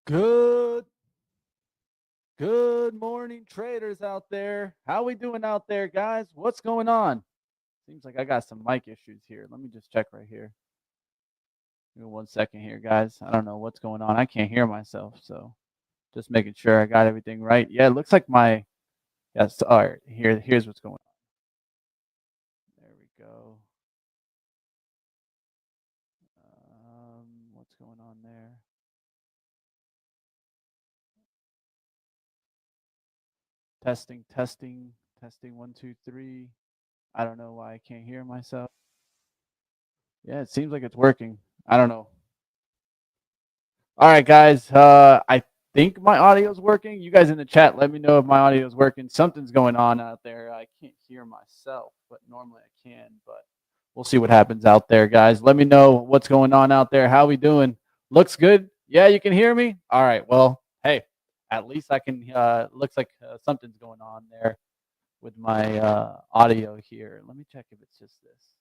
Good good morning traders out there. How we doing out there, guys? What's going on? Seems like I got some mic issues here. Let me just check right here. Give me 1 second here, guys. I don't know what's going on. I can't hear myself, so just making sure I got everything right. Yeah, it looks like my yes. All right, here's what's going on. There we go. What's going on there? Testing, testing, testing. 1, 2, 3. I don't know why I can't hear myself. Yeah, it seems like it's working. I don't know. All right, guys. I think my audio is working. You guys in the chat, let me know if my audio is working. Something's going on out there. I can't hear myself, but normally I can. But we'll see what happens out there, guys. Let me know what's going on out there. How we doing? Looks good. Yeah, you can hear me. All right. Well, hey, at least I can. Looks like something's going on there with my audio here. Let me check if it's just this.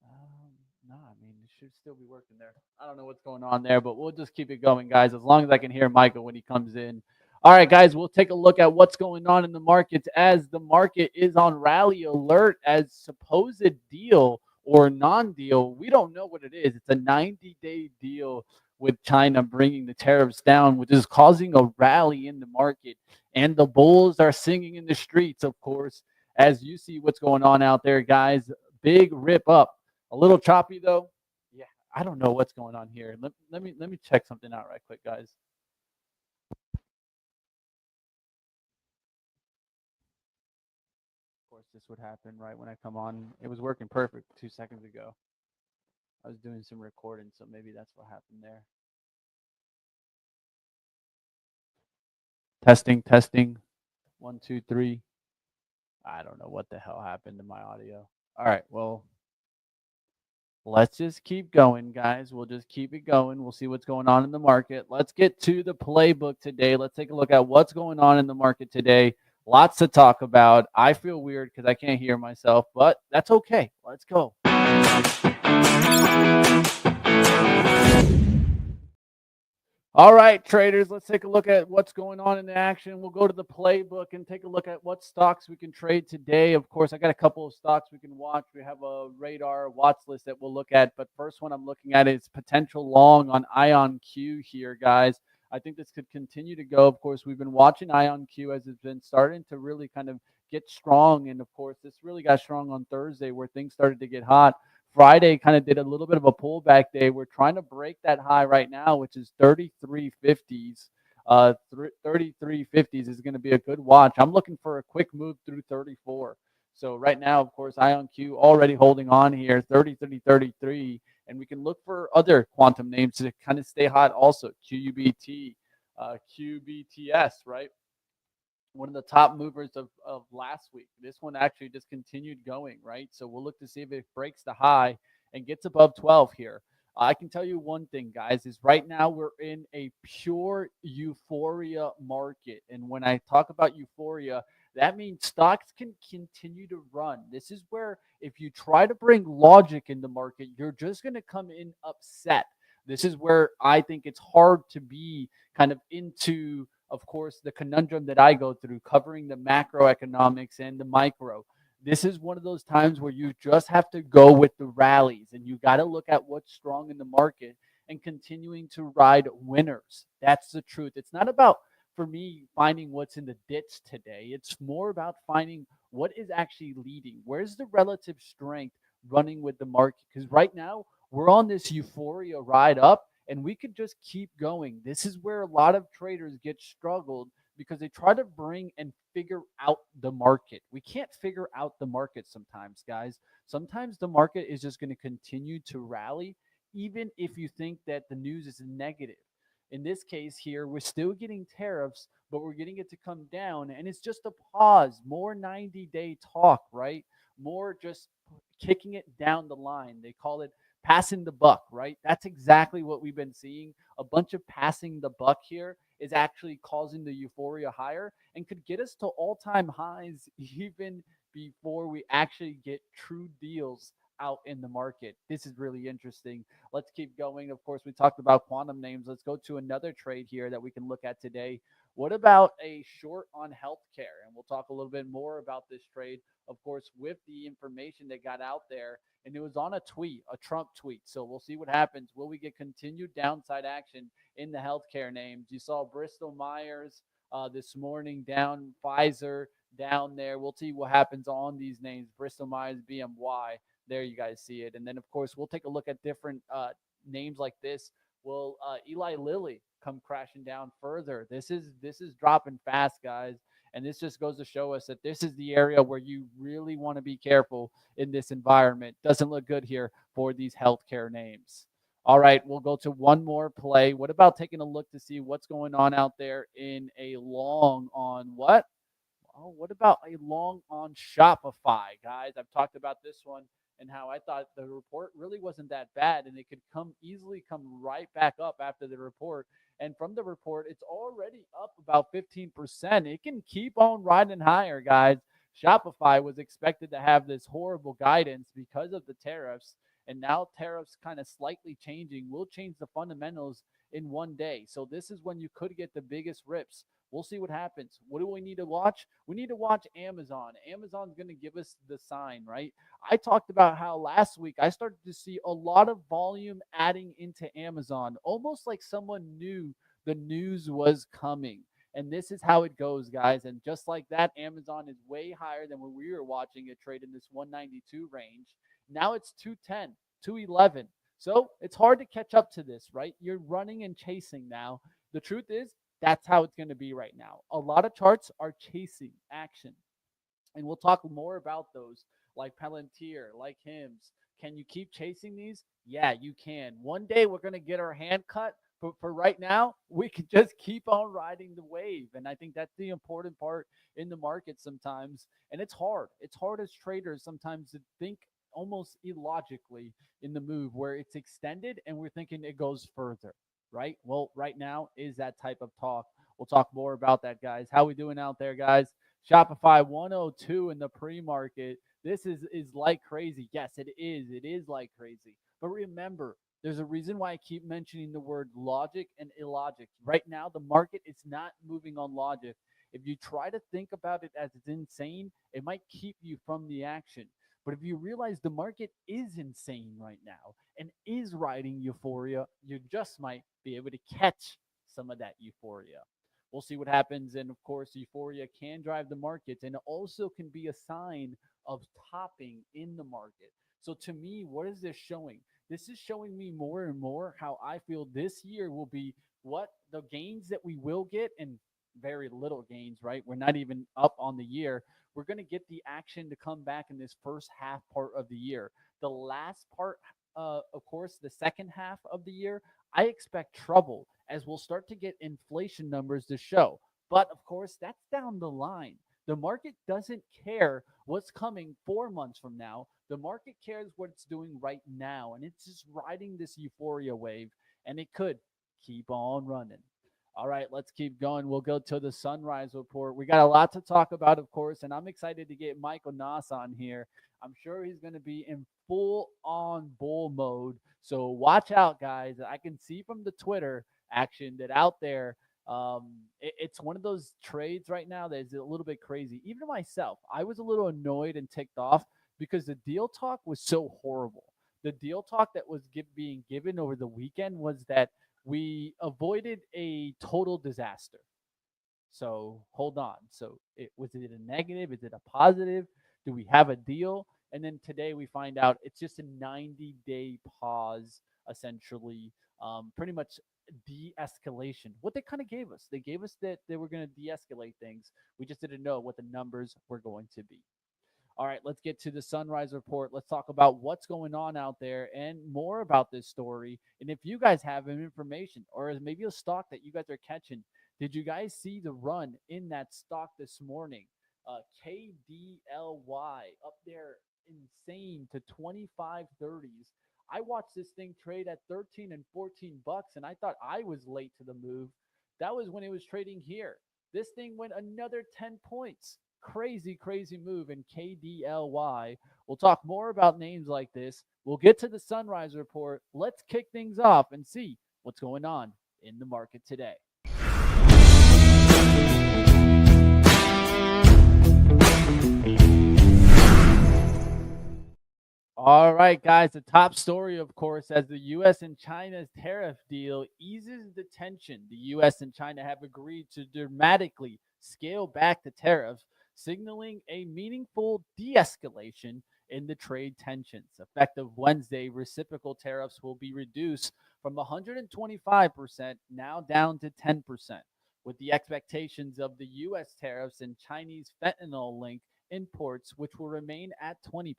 Um, no, I mean, it should still be working there. I don't know what's going on there, but we'll just keep it going, guys, as long as I can hear Michael when he comes in. All right, guys, we'll take a look at what's going on in the markets as the market is on rally alert as supposed deal or non deal. We don't know what it is. It's a 90-day deal with China bringing the tariffs down, which is causing a rally in the market. And the bulls are singing in the streets, of course, as you see what's going on out there, guys. Big rip up. A little choppy though. Yeah, I don't know what's going on here. Let me check something out right quick, guys. Of course, this would happen right when I come on. It was working perfect 2 seconds ago. I was doing some recording, so maybe that's what happened there. Testing, testing. 1, 2, 3. I don't know what the hell happened to my audio. All right, well, let's just keep going, guys. We'll just keep it going. We'll see what's going on in the market. Let's get to the playbook today. Let's take a look at what's going on in the market today. Lots to talk about. I feel weird because I can't hear myself, but that's okay. Let's go. All right, traders, let's take a look at what's going on in the action. We'll go to the playbook and take a look at what stocks we can trade today. Of course, I got a couple of stocks we can watch. We have a radar watch list that we'll look at, but first one I'm looking at is potential long on IonQ here, guys. I think this could continue to go. Of course, we've been watching IonQ as it's been starting to really kind of get strong, and of course, this really got strong on Thursday where things started to get hot. Friday kind of did a little bit of a pullback day. We're trying to break that high right now, which is 33.50s. 33.50s is going to be a good watch. I'm looking for a quick move through 34. So right now, of course, IonQ already holding on here, 33, and we can look for other quantum names to kind of stay hot also. QUBT, QBTS, right? One of the top movers of last week. This one actually just continued going, right? So we'll look to see if it breaks the high and gets above 12 here. I can tell you one thing, guys, is right now we're in a pure euphoria market. And when I talk about euphoria, that means stocks can continue to run. This is where if you try to bring logic in the market, you're just going to come in upset. This is where I think it's hard to be kind of into, of course, the conundrum that I go through covering the macroeconomics and the micro. This is one of those times where you just have to go with the rallies and you got to look at what's strong in the market and continuing to ride winners. That's the truth. It's not about, for me, finding what's in the ditch today. It's more about finding what is actually leading. Where's the relative strength running with the market? Because right now, we're on this euphoria ride up and we could just keep going. This is where a lot of traders get struggled because they try to bring and figure out the market. We can't figure out the market sometimes, guys. Sometimes the market is just going to continue to rally, even if you think that the news is negative. In this case here, we're still getting tariffs, but we're getting it to come down. And it's just a pause, more 90-day talk, right? More just kicking it down the line. They call it passing the buck, right? That's exactly what we've been seeing. A bunch of passing the buck here is actually causing the euphoria higher and could get us to all-time highs even before we actually get true deals out in the market. This is really interesting. Let's keep going. Of course, we talked about quantum names. Let's go to another trade here that we can look at today. What about a short on healthcare? And we'll talk a little bit more about this trade, of course, with the information that got out there. And it was on a tweet, a Trump tweet. So we'll see what happens. Will we get continued downside action in the healthcare names? You saw Bristol Myers this morning down, Pfizer down there. We'll see what happens on these names, Bristol Myers, BMY. There you guys see it. And then, of course, we'll take a look at different names like this. Will Eli Lilly come crashing down further? This is dropping fast, guys. And this just goes to show us that this is the area where you really want to be careful in this environment. Doesn't look good here for these healthcare names. All right, we'll go to one more play. What about taking a look to see what's going on out there in a long on what? Oh, what about a long on Shopify, guys? I've talked about this one and how I thought the report really wasn't that bad and it could easily come right back up after the report. And from the report, it's already up about 15%. It can keep on riding higher, guys. Shopify was expected to have this horrible guidance because of the tariffs. And now tariffs kind of slightly changing will change the fundamentals in one day. So this is when you could get the biggest rips. We'll see what happens. What do we need to watch? We need to watch Amazon. Amazon's going to give us the sign, right? I talked about how last week I started to see a lot of volume adding into Amazon, almost like someone knew the news was coming. And this is how it goes, guys. And just like that, Amazon is way higher than when we were watching it trade in this 192 range. Now it's 210, 211. So it's hard to catch up to this, right? You're running and chasing now. The truth is, that's how it's going to be right now. A lot of charts are chasing action. And we'll talk more about those, like Palantir, like HIMS. Can you keep chasing these? Yeah, you can. One day we're going to get our hand cut, but for right now, we can just keep on riding the wave. And I think that's the important part in the market sometimes. And it's hard. It's hard as traders sometimes to think almost illogically in the move where it's extended and we're thinking it goes further, right? Well, right now is that type of talk. We'll talk more about that, guys. How we doing out there, guys? Shopify 102 in the pre-market. This is like crazy. Yes, it is. It is like crazy. But remember, there's a reason why I keep mentioning the word logic and illogic. Right now, the market is not moving on logic. If you try to think about it as it's insane, it might keep you from the action. But if you realize the market is insane right now and is riding euphoria, you just might be able to catch some of that euphoria. We'll see what happens. And of course, euphoria can drive the markets and also can be a sign of topping in the market. So to me, what is this showing? This is showing me more and more how I feel this year will be what the gains that we will get and very little gains, right? We're not even up on the year. We're going to get the action to come back in this first half part of the year. The last part, of course, the second half of the year, I expect trouble as we'll start to get inflation numbers to show. But of course, that's down the line. The market doesn't care what's coming 4 months from now. The market cares what it's doing right now. And it's just riding this euphoria wave. And it could keep on running. All right, let's keep going. We'll go to the sunrise report. We got a lot to talk about, of course, and I'm excited to get Michael Noss on here. I'm sure he's going to be in full on bull mode. So watch out, guys. I can see from the Twitter action that out there, it's one of those trades right now that is a little bit crazy. Even myself, I was a little annoyed and ticked off because the deal talk was so horrible. The deal talk that was being given over the weekend was that we avoided a total disaster. So hold on. So was it a negative? Is it a positive? Do we have a deal? And then today we find out it's just a 90-day pause, essentially, pretty much de-escalation. What they kind of gave us, they gave us that they were going to de-escalate things. We just didn't know what the numbers were going to be. All right, let's get to the sunrise report. Let's talk about what's going on out there and more about this story. And if you guys have information or maybe a stock that you guys are catching, did you guys see the run in that stock this morning? KDLY up there, insane to 25.30s. I watched this thing trade at 13 and 14 bucks, and I thought I was late to the move. That was when it was trading here. This thing went another 10 points. Crazy, crazy move in KDLY We'll talk more about names like this. We'll get to the Sunrise Report. Let's kick things off and see what's going on in the market today. All right, guys. The top story, of course, as the U.S. and China's tariff deal eases the tension, the U.S. and China have agreed to dramatically scale back the tariffs, signaling a meaningful de escalation in the trade tensions. Effective Wednesday, reciprocal tariffs will be reduced from 125% now down to 10%, with the expectations of the U.S. tariffs and Chinese fentanyl linked imports, which will remain at 20%.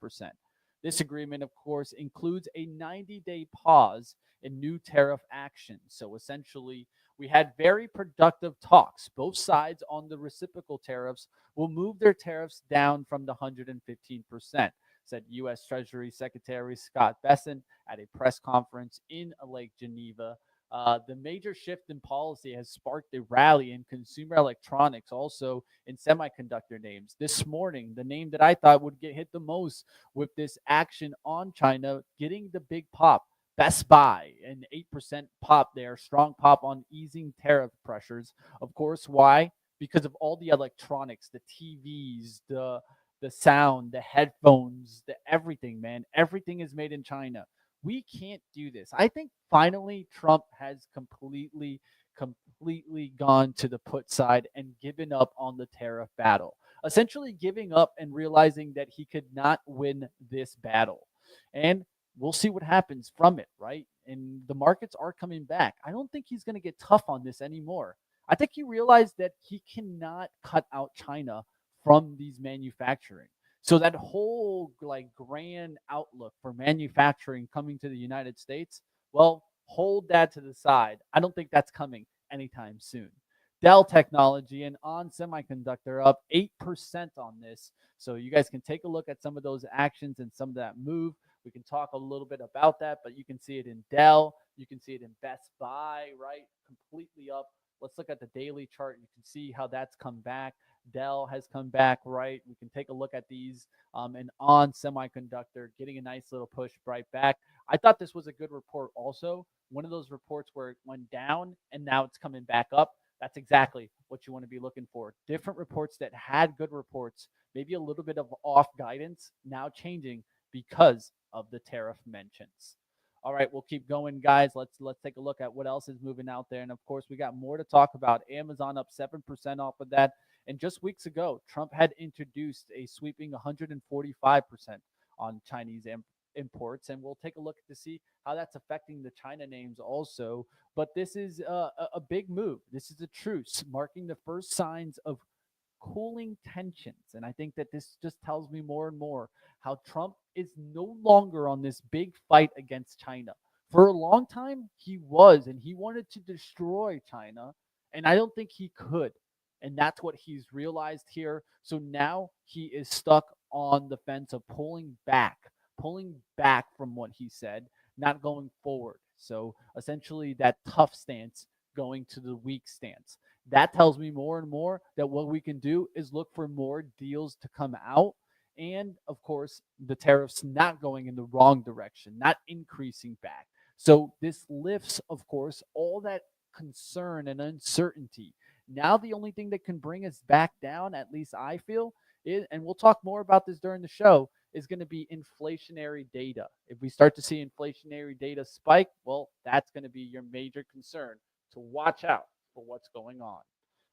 This agreement, of course, includes a 90-day pause in new tariff actions. So essentially, we had very productive talks. Both sides on the reciprocal tariffs will move their tariffs down from the 115%, said U.S. Treasury Secretary Scott Bessent at a press conference in Lake Geneva. The major shift in policy has sparked a rally in consumer electronics, also in semiconductor names. This morning, the name that I thought would get hit the most with this action on China getting the big pop. Best Buy, an 8% pop there, strong pop on easing tariff pressures. Of course, why? Because of all the electronics, the TVs, the sound, the headphones, the everything, man. Everything is made in China. We can't do this. I think finally Trump has completely gone to the put side and given up on the tariff battle. Essentially giving up and realizing that he could not win this battle. And we'll see what happens from it, right? And the markets are coming back. I don't think he's going to get tough on this anymore. I think he realized that he cannot cut out China from these manufacturing. So that whole like grand outlook for manufacturing coming to the United States, well, hold that to the side. I don't think that's coming anytime soon. Dell Technology and On Semiconductor up 8% on this. So you guys can take a look at some of those actions and some of that move. We can talk a little bit about that, but you can see it in Dell. You can see it in Best Buy, right? Completely up. Let's look at the daily chart. You can see how that's come back. Dell has come back, right? We can take a look at these and On Semiconductor getting a nice little push right back. I thought this was a good report also. One of those reports where it went down and now it's coming back up. That's exactly what you want to be looking for. Different reports that had good reports, maybe a little bit of off guidance, now changing because of the tariff mentions. All right, we'll keep going, guys. Let's take a look at what else is moving out there. And of course, we got more to talk about. Amazon up 7% off of that. And just weeks ago, Trump had introduced a sweeping 145% on Chinese imports. And we'll take a look to see how that's affecting the China names also. But this is a big move. This is a truce, marking the first signs of cooling tensions. And I think that this just tells me more and more how Trump is no longer on this big fight against China. For a long time, he was, and he wanted to destroy China. And I don't think he could. And that's what he's realized here. So now he is stuck on the fence of pulling back from what he said, not going forward. So essentially, that tough stance going to the weak stance. That tells me more and more that what we can do is look for more deals to come out. And of course, the tariffs not going in the wrong direction, not increasing back. So this lifts, of course, all that concern and uncertainty. Now, the only thing that can bring us back down, at least I feel, is, and we'll talk more about this during the show, is going to be inflationary data. If we start to see inflationary data spike, well, that's going to be your major concern to watch out for what's going on.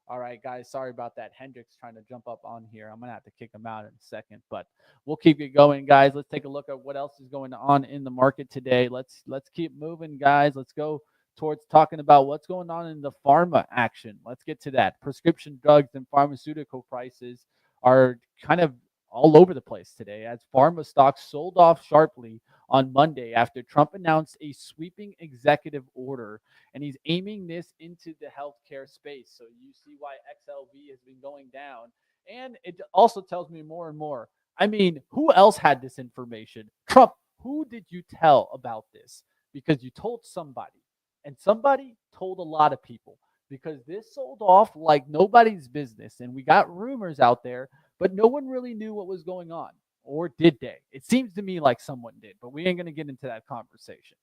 All right, guys, sorry about that. Hendrix trying to jump up on here. I'm going to have to kick him out in a second, but we'll keep it going, guys. Let's take a look at what else is going on in the market today. Let's keep moving, guys. Let's go towards talking about what's going on in the pharma action. Let's get to that. Prescription drugs and pharmaceutical prices are kind of all over the place today as pharma stocks sold off sharply on Monday after Trump announced a sweeping executive order, and he's aiming this into the healthcare space. So you see why XLV has been going down. And it also tells me more and more. I mean, who else had this information? Trump, who did you tell about this? Because you told somebody, and somebody told a lot of people, because this sold off like nobody's business. And we got rumors out there, but no one really knew what was going on. or did they? It seems to me like someone did, but we ain't gonna get into that conversation.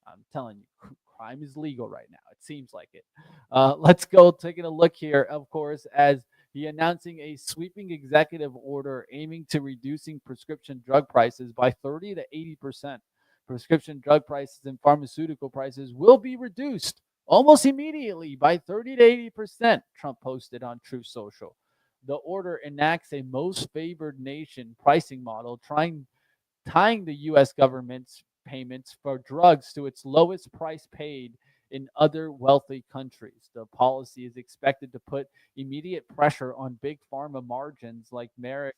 I'm telling you, crime is legal right now. It seems like it. Let's go taking a look here, of course, as he announcing a sweeping executive order aiming to reducing prescription drug prices by 30 to 80%. Prescription drug prices and pharmaceutical prices will be reduced almost immediately by 30 to 80%, Trump posted on Truth Social. The order enacts a most favored nation pricing model, tying the U.S. government's payments for drugs to its lowest price paid in other wealthy countries. The policy is expected to put immediate pressure on big pharma margins like Merck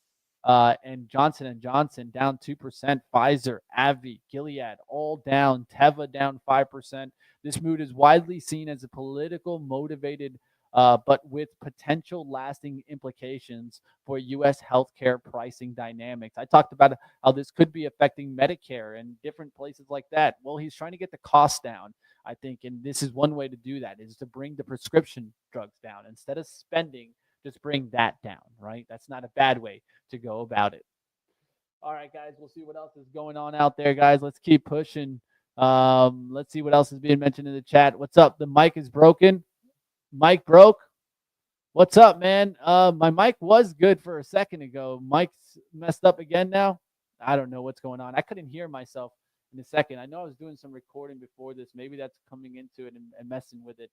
and Johnson down 2%, Pfizer, AbbVie, Gilead all down, Teva down 5%. This move is widely seen as a political motivated, but with potential lasting implications for U.S. healthcare pricing dynamics. I talked about how this could be affecting Medicare and different places like that. Well, he's trying to get the cost down, I think, and this is one way to do that, is to bring the prescription drugs down. Instead of spending, just bring that down, right? That's not a bad way to go about it. All right, guys, we'll see what else is going on out there, guys. Let's keep pushing. Let's see what else is being mentioned in the chat. What's up? The mic is broken. Mic broke. What's up, man? My mic was good for a second ago. Mic's messed up again now. I don't know what's going on. I couldn't hear myself in a second. I know I was doing some recording before this. Maybe that's coming into it and messing with it.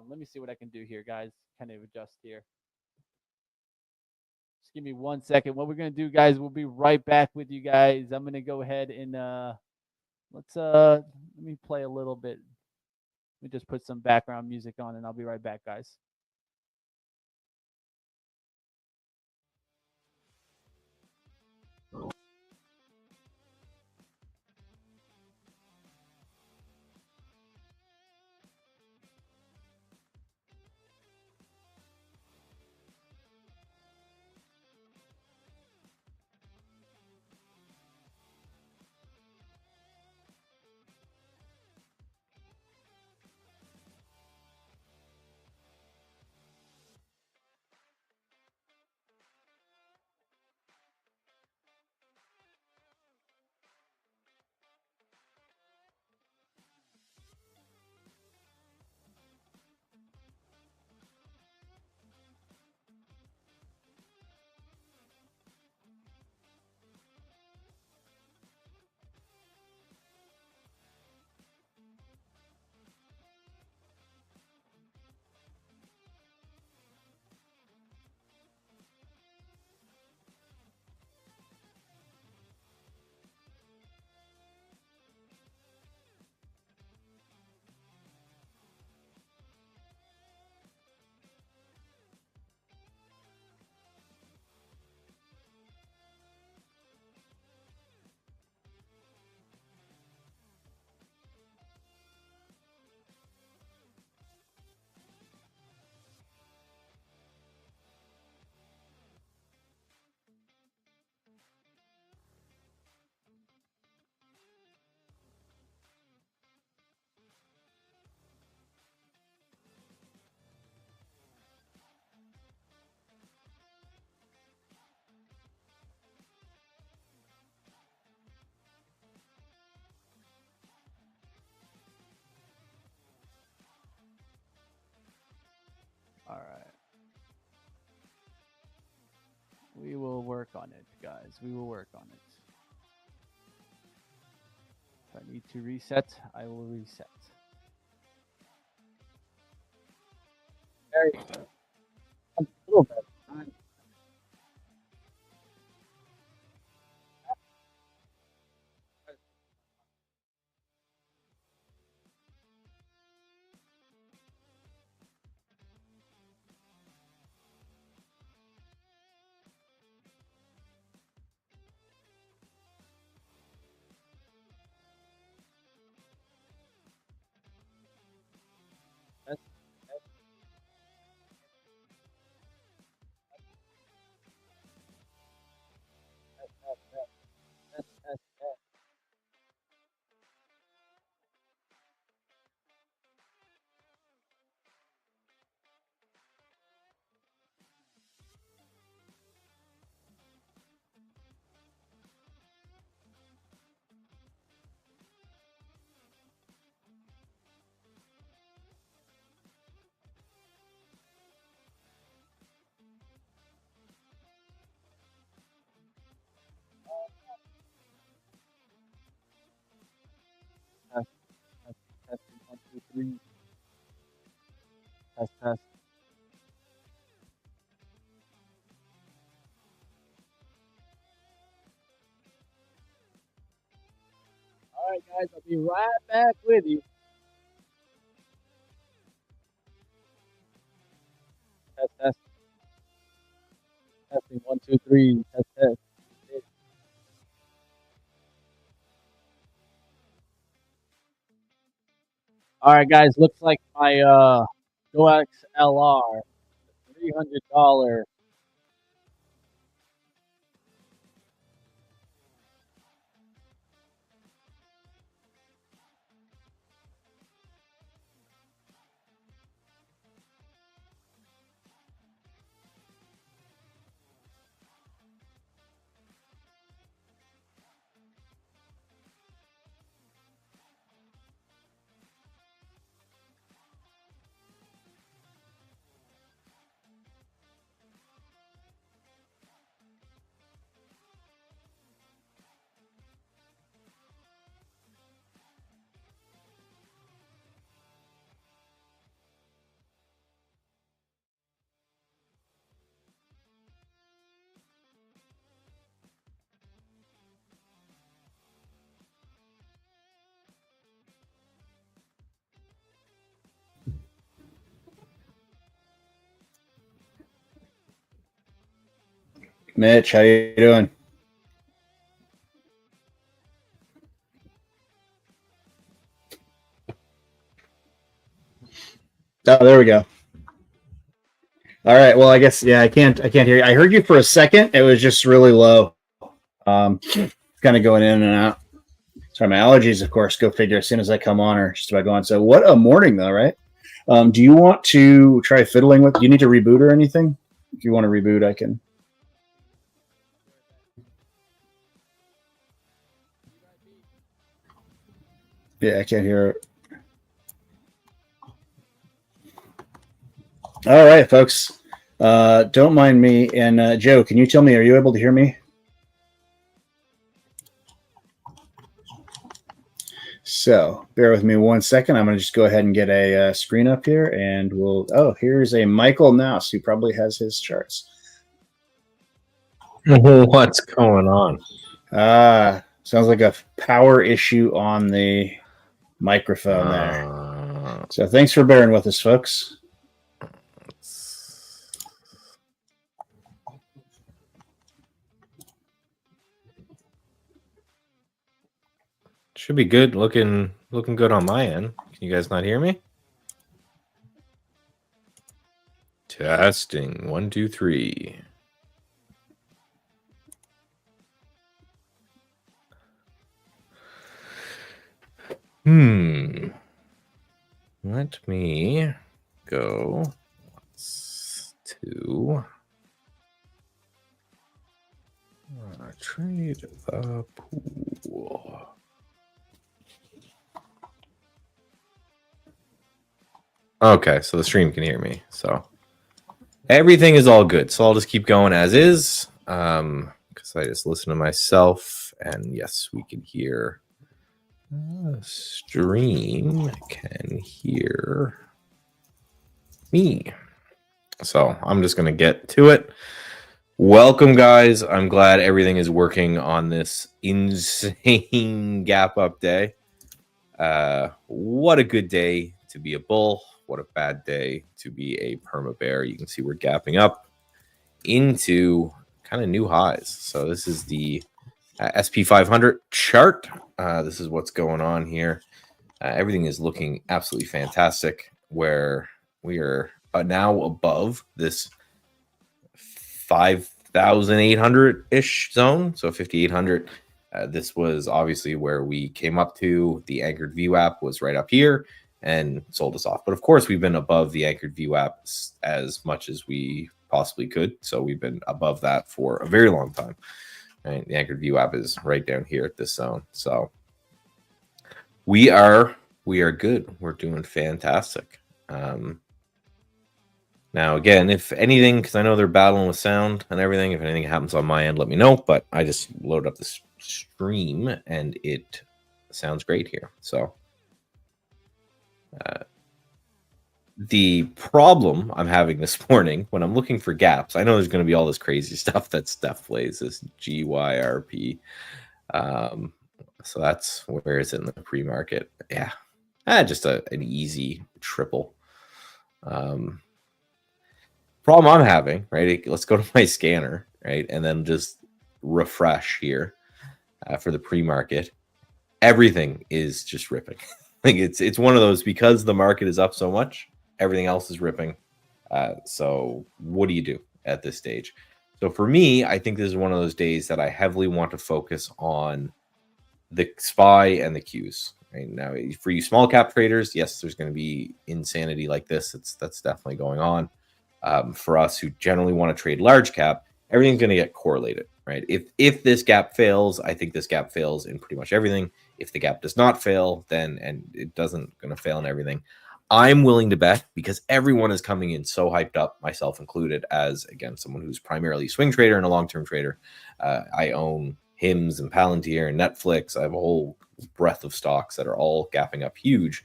Let me see what I can do here, guys. Kind of adjust here. Just give me 1 second. What we're gonna do, guys, we'll be right back with you guys. I'm gonna go ahead and let me play a little bit. Let me just put some background music on, and I'll be right back, guys. All right. We will work on it, guys. We will work on it. If I need to reset, I will reset. Very a little bit. Test, test. All right, guys, I'll be right back with you. Test, test. Testing 1, 2, 3. Test, test. All right, guys. Looks like my Go XLR $300. Mitch, how you doing? Oh, there we go. All right. Well, I guess I can't hear you. I heard you for a second. It was just really low. Kind of going in and out. Sorry, my allergies, of course, go figure. As soon as I come on, or just about going. So, what a morning, though, right? Do you want to try fiddling with? Do you need to reboot or anything? If you want to reboot, I can. Yeah, I can't hear it. All right, folks. Don't mind me. And Joe, can you tell me, are you able to hear me? So bear with me 1 second. I'm going to just go ahead and get a screen up here, and we'll. Oh, here's a Michael Naus who probably has his charts. What's going on? Sounds like a power issue on the microphone there. So thanks for bearing with us, folks. Should be good. Looking good on my end. Can you guys not hear me? Testing 1, 2, 3. Let me go to trade the pool. Okay, so the stream can hear me. So everything is all good. So I'll just keep going as is. Because I just listen to myself, and yes, we can hear. Stream can hear me. So I'm just gonna get to it. Welcome, guys. I'm glad everything is working on this insane gap up day. What a good day to be a bull. What a bad day to be a perma bear. You can see we're gapping up into kind of new highs. So this is the SP 500 chart. This is what's going on here. Everything is looking absolutely fantastic, where we are now above this 5,800-ish zone, so 5,800. This was obviously where we came up to. The anchored VWAP was right up here and sold us off. But of course, we've been above the anchored VWAP as much as we possibly could. So we've been above that for a very long time. Right? The anchored VWAP is right down here at this zone. So we are good. We're doing fantastic. Now, again, if anything, because I know they're battling with sound and everything, if anything happens on my end, let me know. But I just load up the stream, and it sounds great here. So The problem I'm having this morning when I'm looking for gaps, I know there's going to be all this crazy stuff that Steph plays, this GYRP. So that's where it's in the pre-market. Yeah, just an easy triple. Problem I'm having, right? Let's go to my scanner, right, and then just refresh here for the pre-market. Everything is just ripping. Like it's one of those, because the market is up so much, everything else is ripping. So what do you do at this stage? So for me, I think this is one of those days that I heavily want to focus on the SPY and the Qs. Right now, for you small cap traders, yes, there's going to be insanity like this. That's definitely going on. For us who generally want to trade large cap, everything's going to get correlated, right? If this gap fails, I think this gap fails in pretty much everything. If the gap does not fail, then and it doesn't going to fail in everything. I'm willing to bet, because everyone is coming in so hyped up, myself included, as again someone who's primarily a swing trader and a long-term trader. I own Hims and Palantir and Netflix. I have a whole breadth of stocks that are all gapping up huge.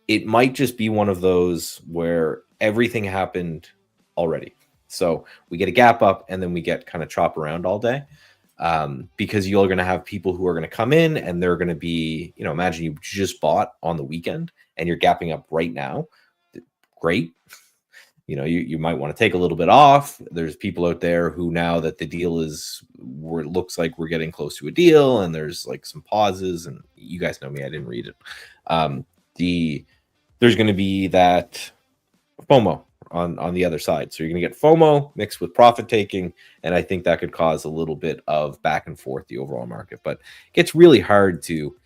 It might just be one of those where everything happened already. So we get a gap up and then we get kind of chop around all day, because you're going to have people who are going to come in and they're going to be, imagine you just bought on the weekend and you're gapping up right now. Great. You might want to take a little bit off. There's people out there who, now that the deal is where it looks like we're getting close to a deal and there's like some pauses, and you guys know me, I didn't read it. There's going to be that FOMO on the other side. So you're going to get FOMO mixed with profit taking. And I think that could cause a little bit of back and forth, the overall market, but it gets really hard to,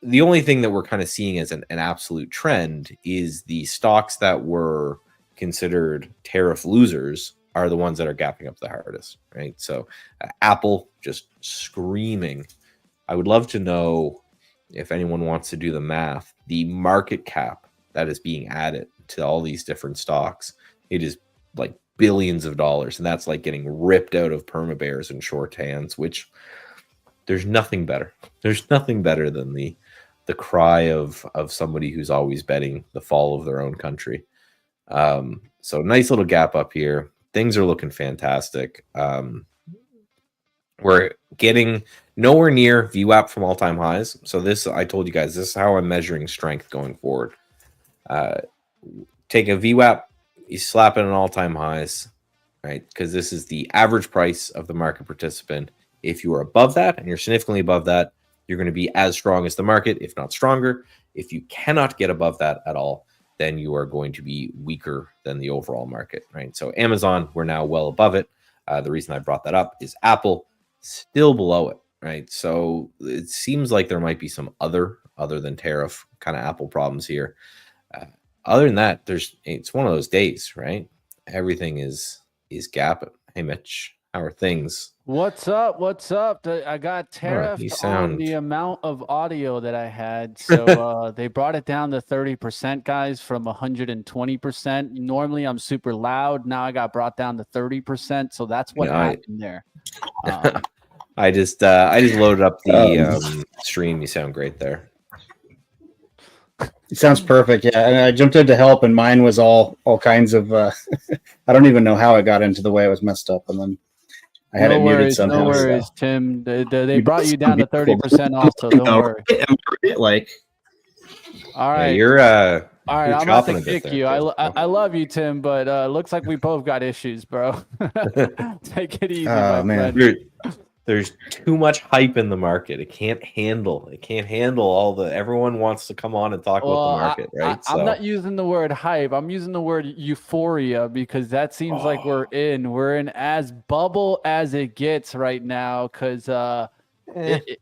the only thing that we're kind of seeing as an absolute trend is the stocks that were considered tariff losers are the ones that are gapping up the hardest, right? So Apple just screaming. I would love to know, if anyone wants to do the math, the market cap that is being added to all these different stocks. It is like billions of dollars, and that's like getting ripped out of perma bears and short hands, which there's nothing better. There's nothing better than the cry of somebody who's always betting the fall of their own country. So nice little gap up here. Things are looking fantastic. We're getting nowhere near VWAP from all-time highs. So this, I told you guys, this is how I'm measuring strength going forward. Take a VWAP, you slap it on all-time highs, right? Because this is the average price of the market participant. If you are above that and you're significantly above that, you're going to be as strong as the market, if not stronger. If you cannot get above that at all, then you are going to be weaker than the overall market, right? So Amazon, we're now well above it. The reason I brought that up is Apple still below it, right? So it seems like there might be some other than tariff kind of Apple problems here. Other than that, it's one of those days, right? Everything is gapping. Hey, Mitch, how are things? What's up? What's up? I got tariffed on the amount of audio that I had. So they brought it down to 30%, guys, from 120%. Normally I'm super loud. Now I got brought down to 30%. So that's what happened there. I just loaded up the stream. You sound great there. It sounds perfect. Yeah, and I jumped in to help, and mine was all kinds of. I don't even know how it got into the way it was messed up, and then I had it muted somehow. No worries, so. Tim. They brought you down to 30% also. Don't worry. All right, you're all right, I'm about to kick you. I love you, Tim, but looks like we both got issues, bro. Take it easy, my friend. There's too much hype in the market. It can't handle all the. Everyone wants to come on and talk about the market, right? I'm not using the word hype. I'm using the word euphoria, because that seems like we're in as bubble as it gets right now. Because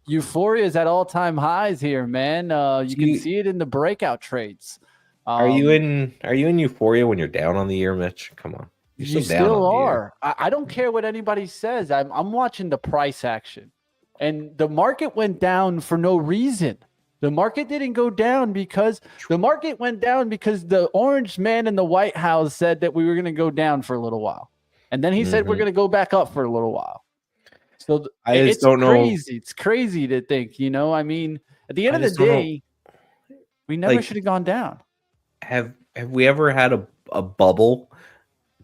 euphoria is at all-time highs here, man. You can see it in the breakout trades. Are you in euphoria when you're down on the year, Mitch? Come on. You still are. I don't care what anybody says. I'm watching the price action, and the market went down for no reason. The market didn't go down because the orange man in the White House said that we were going to go down for a little while, and then he said we're going to go back up for a little while. So it's crazy. It's crazy to think. I mean, at the end of the day, we never should have gone down. Have have we ever had a bubble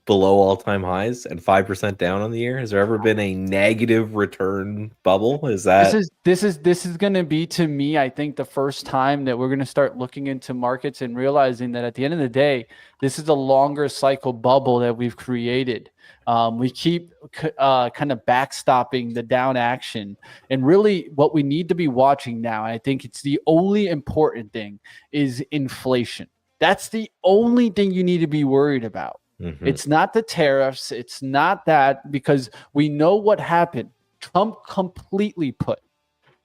below all-time highs and 5% down on the year? Has there ever been a negative return bubble? Is that this is going to be, to me, I think, the first time that we're going to start looking into markets and realizing that at the end of the day, this is a longer cycle bubble that we've created. We keep kind of backstopping the down action, and really what we need to be watching now, I think it's the only important thing, is inflation. That's the only thing you need to be worried about. It's not the tariffs. It's not that, because we know what happened. Trump completely put.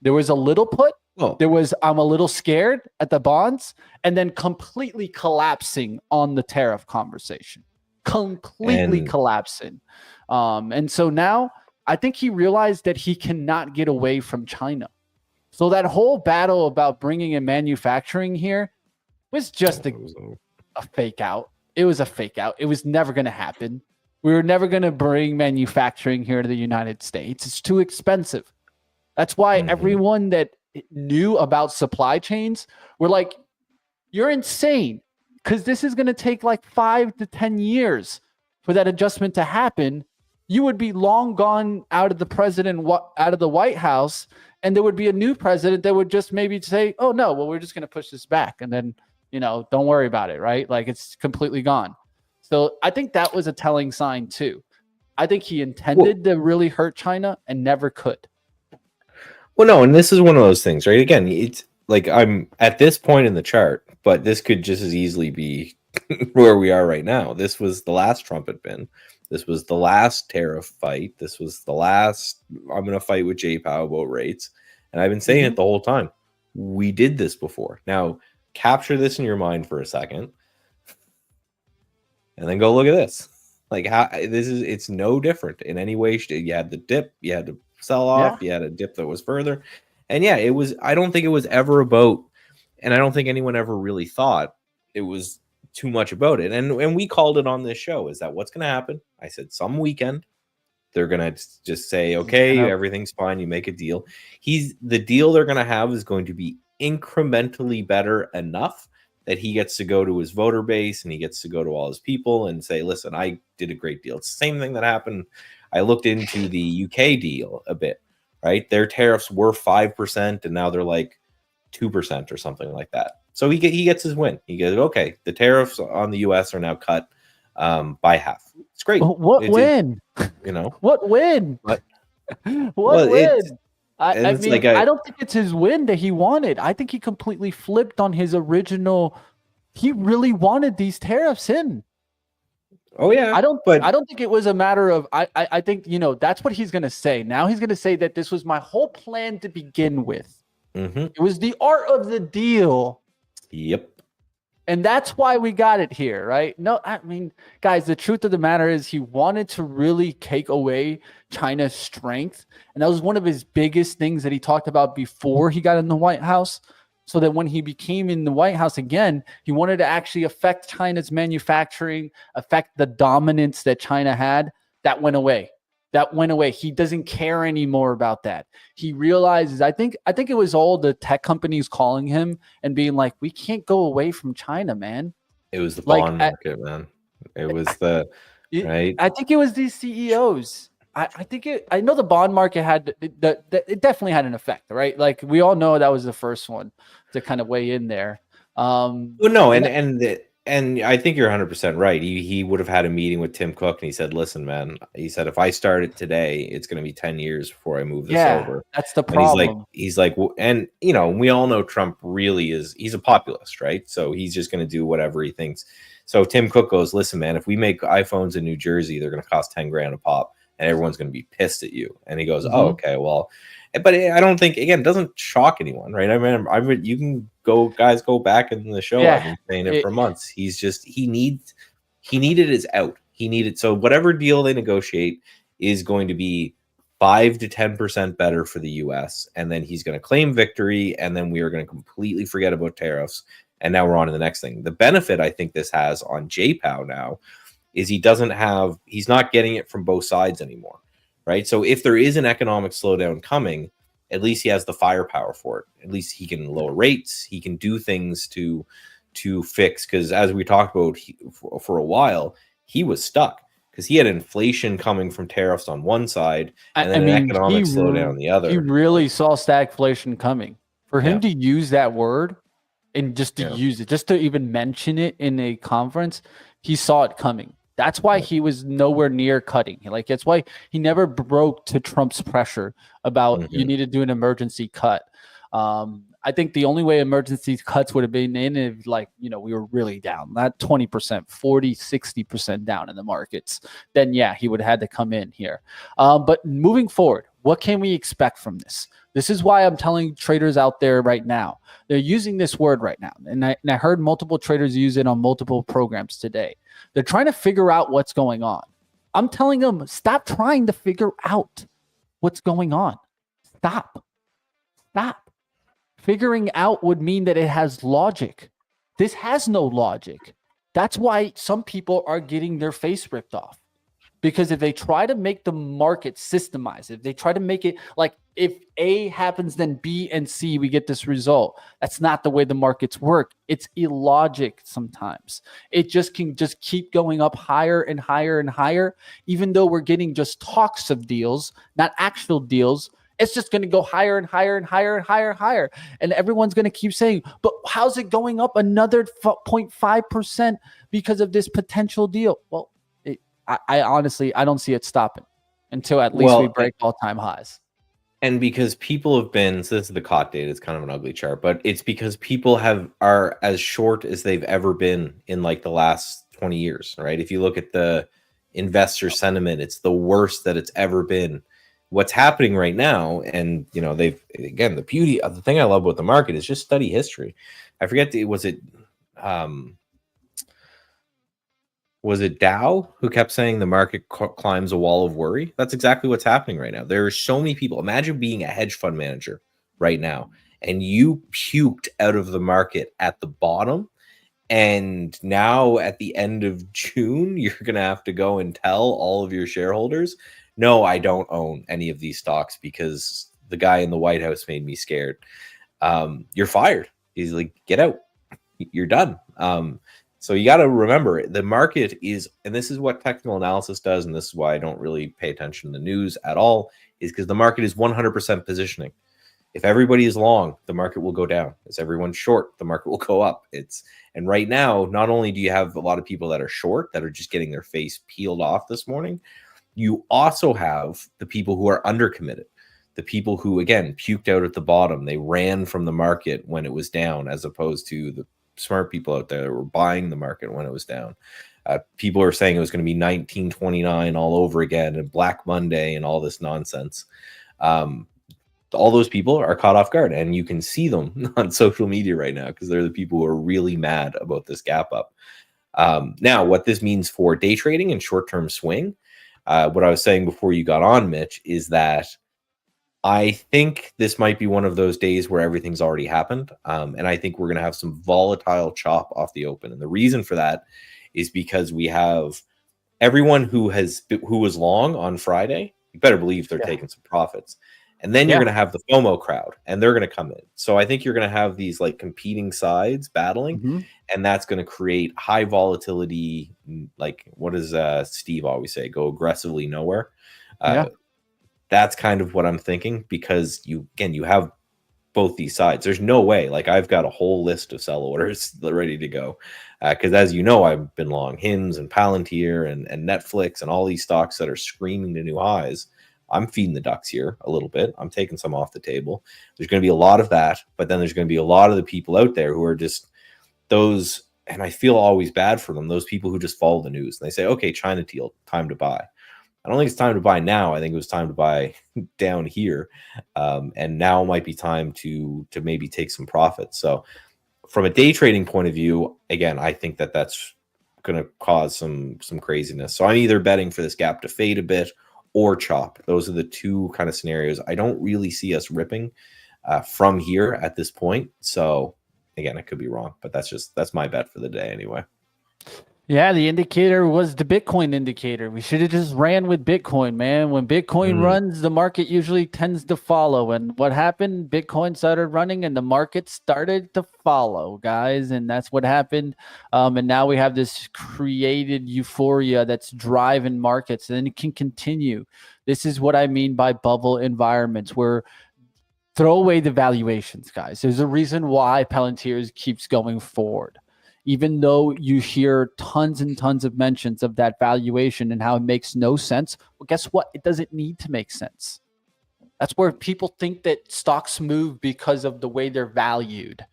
There was a little put. Oh. There was, I'm a little scared at the bonds, and then completely collapsing on the tariff conversation. Completely collapsing. And so now I think he realized that he cannot get away from China. So that whole battle about bringing in manufacturing here was just a fake out. It was a fake out. It was never going to happen. We were never going to bring manufacturing here to the United States. It's too expensive. That's why everyone that knew about supply chains were like, you're insane, because this is going to take like 5 to 10 years for that adjustment to happen. You would be long gone out of the White House, and there would be a new president that would just maybe say, oh, no, well, we're just going to push this back. And then, don't worry about it, right? Like, it's completely gone. So I think that was a telling sign too. I think he intended to really hurt China and never could. Well, no, and this is one of those things, right? Again, it's like I'm at this point in the chart, but this could just as easily be where we are right now. This was the last Trump had been. This was the last tariff fight. This was the last, I'm going to fight with Jay Powell about rates. And I've been saying it the whole time. We did this before. Now, capture this in your mind for a second. And then go look at this. Like, how it's no different in any way. You had the dip, you had to sell off, you had a dip that was further. And yeah, it was, I don't think it was ever about, and I don't think anyone ever really thought it was too much about it. And we called it on this show, is that what's going to happen? I said some weekend they're going to just say, okay, everything's fine, you make a deal. The deal they're going to have is going to be incrementally better enough that he gets to go to his voter base and he gets to go to all his people and say, listen, I did a great deal. It's the same thing that happened. I looked into the UK deal a bit, right? Their tariffs were 5% and now they're like 2% or something like that. So he gets his win. He goes, okay, the tariffs on the US are now cut by half. It's great. What win? What win? What win? I mean, like I don't think it's his win that he wanted. I think he completely flipped on his original. He really wanted these tariffs in. Oh yeah. I don't think it was a matter of. I think that's what he's going to say. Now he's going to say that this was my whole plan to begin with. It was the art of the deal. Yep. And that's why we got it here, right? No, I mean, guys, the truth of the matter is he wanted to really take away China's strength. And that was one of his biggest things that he talked about before he got in the White House. So that when he became in the White House again, he wanted to actually affect China's manufacturing, affect the dominance that China had. That went away. He doesn't care anymore about that. He realizes, I think it was all the tech companies calling him and being like, we can't go away from China, man. It was the bond market, man. It was right. I think it was these CEOs. I know the bond market had it definitely had an effect, right? Like we all know that was the first one to kind of weigh in there. Well, no, and I think you're 100% right. He would have had a meeting with Tim Cook and he said, listen, man, he said, if I start it today, it's going to be 10 years before I move this over. That's the problem. And he's like, and we all know Trump really he's a populist, right? So he's just going to do whatever he thinks. So Tim Cook goes, listen, man, if we make iPhones in New Jersey, they're going to cost 10 grand a pop and everyone's going to be pissed at you. And he goes, oh, okay, well, but I don't think, again, it doesn't shock anyone, right? I mean, you can go back in the show. I've been saying it for months. He's just, he needed his out. So whatever deal they negotiate is going to be 5 to 10% better for the US. And then he's going to claim victory. And then we are going to completely forget about tariffs. And now we're on to the next thing. The benefit I think this has on JPOW now is he's not getting it from both sides anymore. Right. So if there is an economic slowdown coming, at least he has the firepower for it. At least he can lower rates. He can do things to to fix, because as we talked about for a while, he was stuck because he had inflation coming from tariffs on one side and then an economic slowdown on the other. He really saw stagflation coming. For him to use that word and just to use it, just to even mention it in a conference, he saw it coming. That's why he was nowhere near cutting. Like, that's why he never broke to Trump's pressure about you need to do an emergency cut. I think the only way emergency cuts would have been in if, like, we were really down, not 20%, 40, 60% down in the markets. Then, yeah, he would have had to come in here. But moving forward, what can we expect from this? This is why I'm telling traders out there right now. They're using this word right now. And I heard multiple traders use it on multiple programs today. They're trying to figure out what's going on. I'm telling them, stop trying to figure out what's going on. Stop. Figuring out would mean that it has logic. This has no logic. That's why some people are getting their face ripped off. Because if they try to make the market systemize, if they try to make it like if A happens, then B and C, we get this result. That's not the way the markets work. It's illogic sometimes. It just can just keep going up higher and higher and higher, even though we're getting just talks of deals, not actual deals. It's just going to go higher and higher and higher and higher and higher. And everyone's going to keep saying, but how's it going up another 0.5% because of this potential deal? Well, I honestly, I don't see it stopping until at least we break all-time highs. And because people have been, so this is the COT data, it's kind of an ugly chart, but it's because people are as short as they've ever been in like the last 20 years, right? If you look at the investor sentiment, it's the worst that it's ever been. What's happening right now, and they've, again, the beauty of the thing I love about the market is just study history. I forget, was it Dow who kept saying the market climbs a wall of worry? That's exactly what's happening right now. There are so many people. Imagine being a hedge fund manager right now, and you puked out of the market at the bottom, and now at the end of June, you're going to have to go and tell all of your shareholders, no, I don't own any of these stocks because the guy in the White House made me scared. You're fired. He's like, get out. You're done. So you got to remember, the market is, and this is what technical analysis does, and this is why I don't really pay attention to the news at all, is because the market is 100% positioning. If everybody is long, the market will go down. If everyone's short, the market will go up. And right now, not only do you have a lot of people that are short, that are just getting their face peeled off this morning, you also have the people who are undercommitted. The people who, again, puked out at the bottom. They ran from the market when it was down, as opposed to the smart people out there that were buying the market when it was down. People are saying it was going to be 1929 all over again and Black Monday and all this nonsense. All those people are caught off guard, and you can see them on social media right now because they're the people who are really mad about this gap up. Now, what this means for day trading and short-term swing, what I was saying before you got on, Mitch, is that I think this might be one of those days where everything's already happened. And I think we're going to have some volatile chop off the open. And the reason for that is because we have everyone who was long on Friday. You better believe they're taking some profits. And then you're going to have the FOMO crowd, and they're going to come in. So I think you're going to have these like competing sides battling, and that's going to create high volatility. Like, what does Steve always say? Go aggressively nowhere. That's kind of what I'm thinking, because you have both these sides. There's no way. Like, I've got a whole list of sell orders ready to go. Because as you know, I've been long Hims and Palantir and Netflix and all these stocks that are screaming to new highs. I'm feeding the ducks here a little bit. I'm taking some off the table. There's going to be a lot of that, but then there's going to be a lot of the people out there who are just those, and I feel always bad for them, those people who just follow the news. And they say, okay, China deal, time to buy. I don't think it's time to buy now. I think it was time to buy down here. And now might be time to maybe take some profits. So from a day trading point of view, again, I think that's going to cause some craziness. So I'm either betting for this gap to fade a bit or chop. Those are the two kind of scenarios. I don't really see us ripping from here at this point. So again, I could be wrong, but that's my bet for the day anyway. Yeah, the indicator was the Bitcoin indicator. We should have just ran with Bitcoin, man. When Bitcoin runs, the market usually tends to follow. And what happened? Bitcoin started running and the market started to follow, guys. And that's what happened. And now we have this created euphoria that's driving markets, and it can continue. This is what I mean by bubble environments, where throw away the valuations, guys. There's a reason why Palantir keeps going forward. Even though you hear tons and tons of mentions of that valuation and how it makes no sense, well, guess what? It doesn't need to make sense. That's where people think that stocks move because of the way they're valued.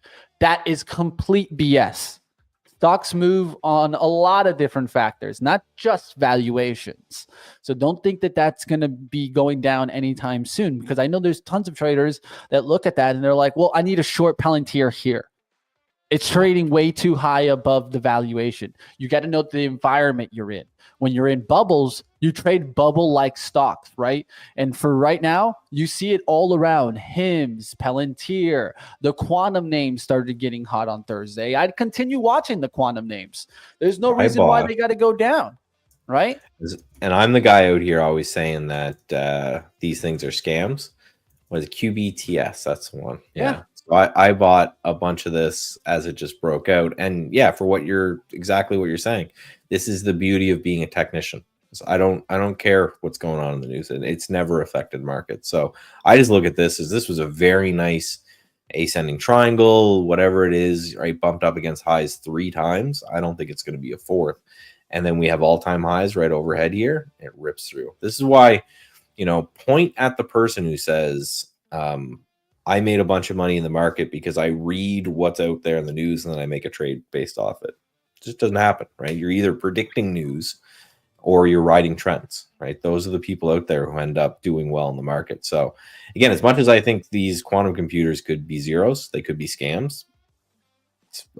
That is complete BS. Stocks move on a lot of different factors, not just valuations. So don't think that that's going to be going down anytime soon, because I know there's tons of traders that look at that and they're like, well, I need a short Palantir here. It's trading way too high above the valuation. You got to know the environment you're in. When you're in bubbles, you trade bubble-like stocks, right? And for right now, you see it all around. HIMS, Palantir, the quantum names started getting hot on Thursday. I'd continue watching the quantum names. There's no reason why they got to go down, right? And I'm the guy out here always saying that these things are scams. What is it? QBTS? That's the one. Yeah. So I bought a bunch of this as it just broke out. And yeah, for exactly what you're saying, this is the beauty of being a technician. So I don't care what's going on in the news. It's never affected markets. So I just look at this as this was a very nice ascending triangle, whatever it is, right? Bumped up against highs 3 times. I don't think it's going to be a 4th. And then we have all-time highs right overhead here. It rips through. This is why, point at the person who says, I made a bunch of money in the market because I read what's out there in the news and then I make a trade based off it. It just doesn't happen, right? You're either predicting news or you're riding trends, right? Those are the people out there who end up doing well in the market. So again, as much as I think these quantum computers could be zeros, they could be scams.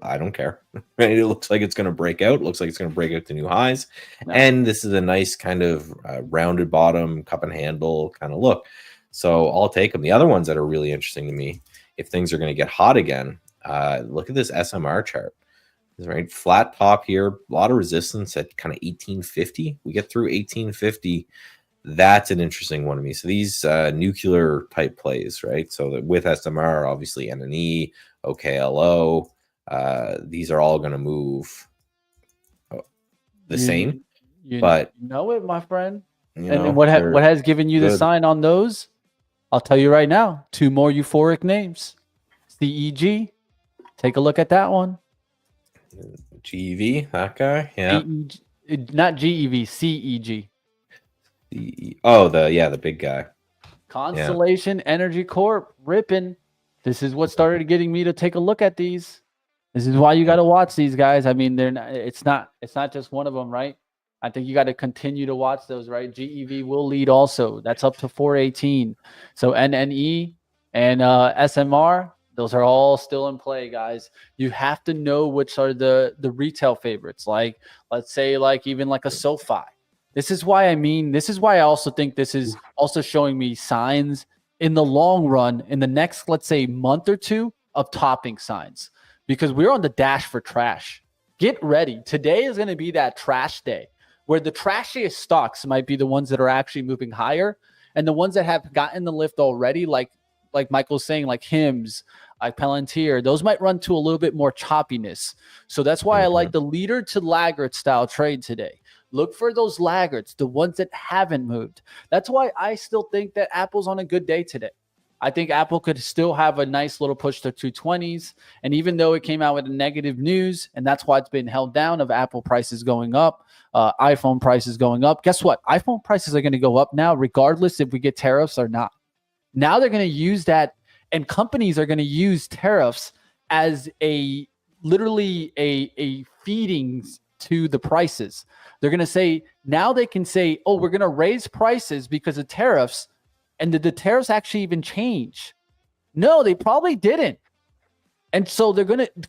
I don't care. Right? It looks like it's going to break out. It looks like it's going to break out to new highs. No. And this is a nice kind of rounded bottom, cup and handle kind of look. So I'll take them. The other ones that are really interesting to me, if things are going to get hot again, look at this SMR chart. Right, flat top here, a lot of resistance at kind of 1850. We get through 1850. That's an interesting one to me. So these nuclear type plays, right? So that with SMR, obviously NNE, OKLO, these are all going to move the same. But you know it, my friend. And what has given you the sign on those? I'll tell you right now. 2 more euphoric names. CEG. Take a look at that one. GEV, that guy, yeah. Not GEV, CEG. The big guy. Constellation Energy Corp, ripping. This is what started getting me to take a look at these. This is why you got to watch these guys. I mean, it's not just one of them, right? I think you got to continue to watch those, right? GEV will lead also. That's up to 418. So NNE and SMR. Those are all still in play, guys. You have to know which are the retail favorites. Like, let's say, even a SoFi. This is why I also think this is also showing me signs in the long run, in the next, let's say, month or two, of topping signs. Because we're on the dash for trash. Get ready. Today is going to be that trash day, where the trashiest stocks might be the ones that are actually moving higher, and the ones that have gotten the lift already, like Michael's saying, like HIMS, like Palantir, those might run to a little bit more choppiness. So that's why I like the leader to laggard style trade today. Look for those laggards, the ones that haven't moved. That's why I still think that Apple's on a good day today. I think Apple could still have a nice little push to 220s. And even though it came out with a negative news, and that's why it's been held down of Apple prices going up, iPhone prices going up, guess what? iPhone prices are going to go up now, regardless if we get tariffs or not. Now they're going to use that, and companies are going to use tariffs as literally a feeding to the prices. They're going to say, now they can say, oh, we're going to raise prices because of tariffs. And did the tariffs actually even change? No, they probably didn't. And so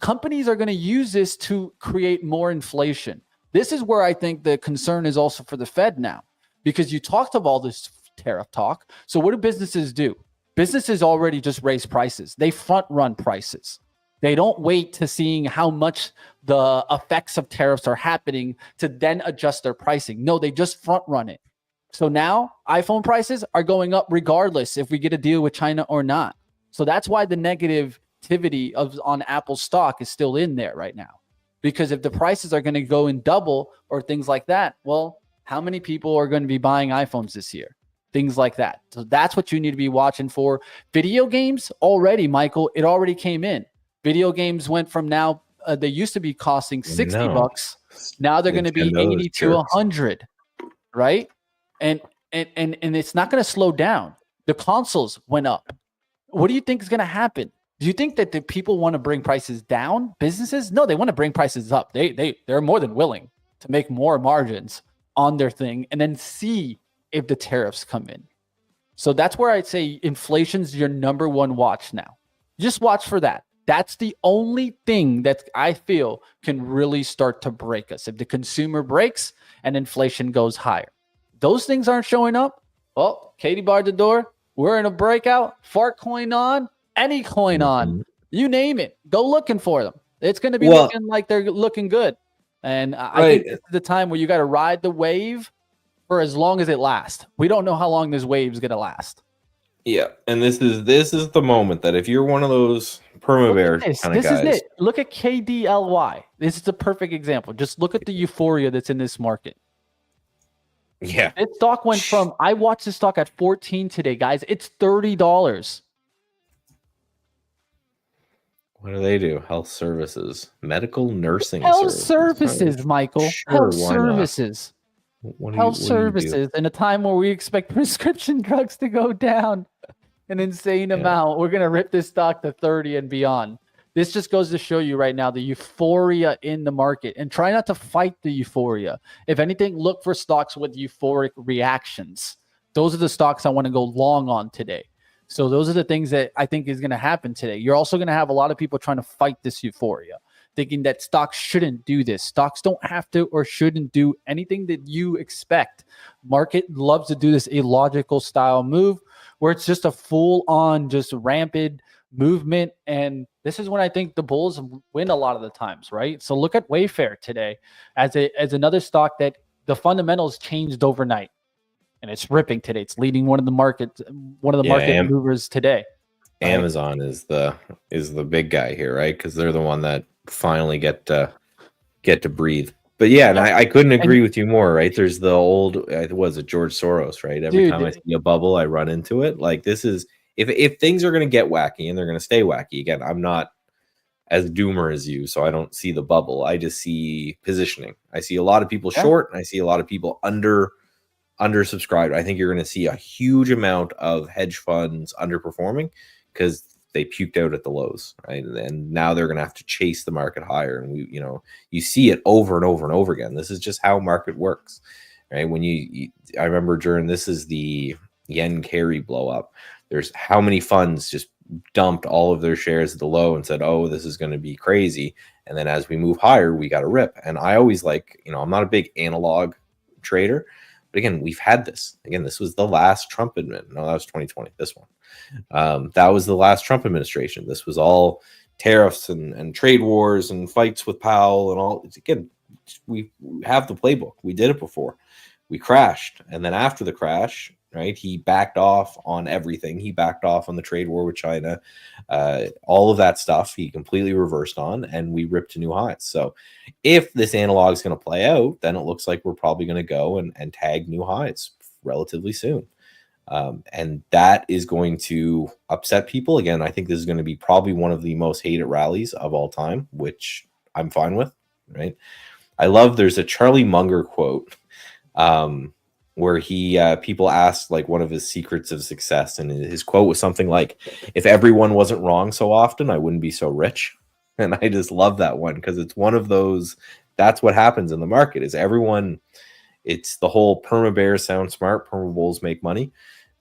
companies are going to use this to create more inflation. This is where I think the concern is also for the Fed now, because you talked of all this tariff talk. So what do businesses do? Businesses already just raise prices. They front run prices. They don't wait to seeing how much the effects of tariffs are happening to then adjust their pricing. No, they just front run it. So now iPhone prices are going up regardless if we get a deal with China or not. So that's why the negativity on Apple stock is still in there right now. Because if the prices are going to go in double or things like that, well, how many people are going to be buying iPhones this year? Things like that. So that's what you need to be watching for. Video games already, Michael, it already came in. Video games went from now, they used to be costing $60. Now they're going to be 80 to 100, right? And it's not going to slow down. The consoles went up. What do you think is going to happen? Do you think that the people want to bring prices down? Businesses? No, they want to bring prices up. They're more than willing to make more margins on their thing and then see if the tariffs come in. So that's where I'd say inflation's your number one watch now. Just watch for that. That's the only thing that I feel can really start to break us. If the consumer breaks and inflation goes higher. Those things aren't showing up. Well, Katie barred the door. We're in a breakout. Fart coin on. Any coin on. You name it. Go looking for them. It's going to be looking like they're looking good. And I think this is the time where you got to ride the wave for as long as it lasts. We don't know how long this wave is going to last. Yeah, and this is the moment that if you're one of those perma bear kind of guys. This is it. Look at KDLY. This is a perfect example. Just look at the euphoria that's in this market. Yeah. This stock went from, I watched this stock at 14 today, guys. It's $30. What do they do? Health services, medical nursing Health services, Michael. Sure, health services. Health services in a time where we expect prescription drugs to go down an insane amount. We're going to rip this stock to 30 and beyond. This just goes to show you right now the euphoria in the market, and try not to fight the euphoria. If anything, look for stocks with euphoric reactions. Those are the stocks I want to go long on today. So those are the things that I think is going to happen today. You're also going to have a lot of people trying to fight this euphoria, thinking that stocks shouldn't do this. Stocks don't have to or shouldn't do anything that you expect. Market loves to do this illogical style move where it's just a full-on, just rampant movement. And this is when I think the bulls win a lot of the times, right? So look at Wayfair today as another stock that the fundamentals changed overnight. And it's ripping today. It's leading one of the market movers today. Right? Amazon is the big guy here, right? Because they're the one that finally get to breathe. But yeah, and I couldn't agree with you more, right? There's the old, was it George Soros, right? Every time I see a bubble, I run into it. Like this is, if things are going to get wacky and they're going to stay wacky, again, I'm not as doomer as you, so I don't see the bubble. I just see positioning. I see a lot of people short, and I see a lot of people undersubscribed. I think you're going to see a huge amount of hedge funds underperforming because they puked out at the lows, right? And now they're going to have to chase the market higher. And you see it over and over and over again. This is just how market works, right? When I remember this is the yen carry blow up. There's how many funds just dumped all of their shares at the low and said, oh, this is going to be crazy. And then as we move higher, we got to rip. And I always I'm not a big analog trader. But again, we've had this. Again, this was the last Trump administration. No, that was 2020. This one. That was the last Trump administration. This was all tariffs and trade wars and fights with Powell and all. Again, we have the playbook. We did it before. We crashed. And then after the crash, right, he backed off on everything. He backed off on the trade war with China. All of that stuff he completely reversed on, and we ripped to new highs. So if this analog is going to play out, then it looks like we're probably going to go and tag new highs relatively soon. And that is going to upset people. Again, I think this is going to be probably one of the most hated rallies of all time, which I'm fine with, right? There's a Charlie Munger quote where people asked like one of his secrets of success, and his quote was something like, if everyone wasn't wrong so often, I wouldn't be so rich. And I just love that one because it's one of those, that's what happens in the market is everyone, it's the whole perma bears sound smart, perma bulls make money,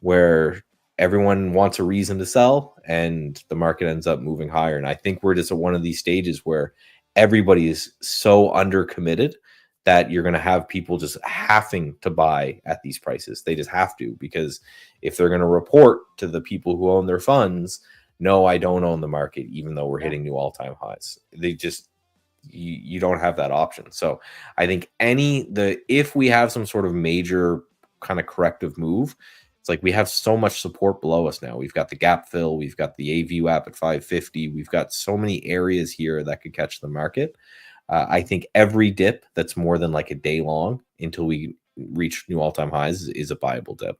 where everyone wants a reason to sell and the market ends up moving higher. And I think we're just at one of these stages where everybody is so undercommitted that you're going to have people just having to buy at these prices. They just have to, because if they're going to report to the people who own their funds no, I don't own the market, even though we're hitting new all-time highs. They just, you don't have that option. So I think if we have some sort of major kind of corrective move, it's like we have so much support below us now. We've got the gap fill, we've got the AVU app at 550, we've got so many areas here that could catch the market. I think every dip that's more than like a day long until we reach new all-time highs is a buyable dip.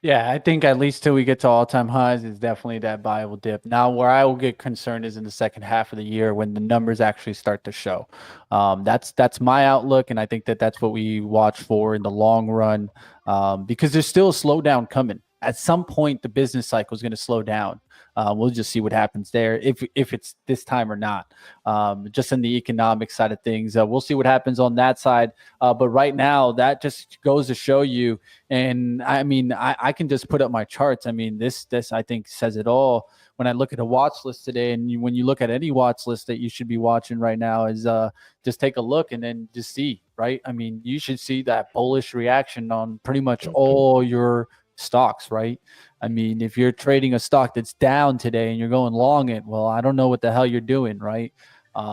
Yeah, I think at least till we get to all-time highs is definitely that buyable dip. Now, where I will get concerned is in the second half of the year when the numbers actually start to show. That's my outlook, and I think that's what we watch for in the long run, because there's still a slowdown coming. At some point, the business cycle is going to slow down. We'll just see what happens there, if it's this time or not. Just in the economic side of things, we'll see what happens on that side. But right now, that just goes to show you. And I mean, I can just put up my charts. I mean, this I think says it all. When I look at a watch list today, and when you look at any watch list that you should be watching right now, is just take a look and then just see, right? I mean, you should see that bullish reaction on pretty much all your stocks, right? I mean, if you're trading a stock that's down today and you're going long it, well, I don't know what the hell you're doing, right?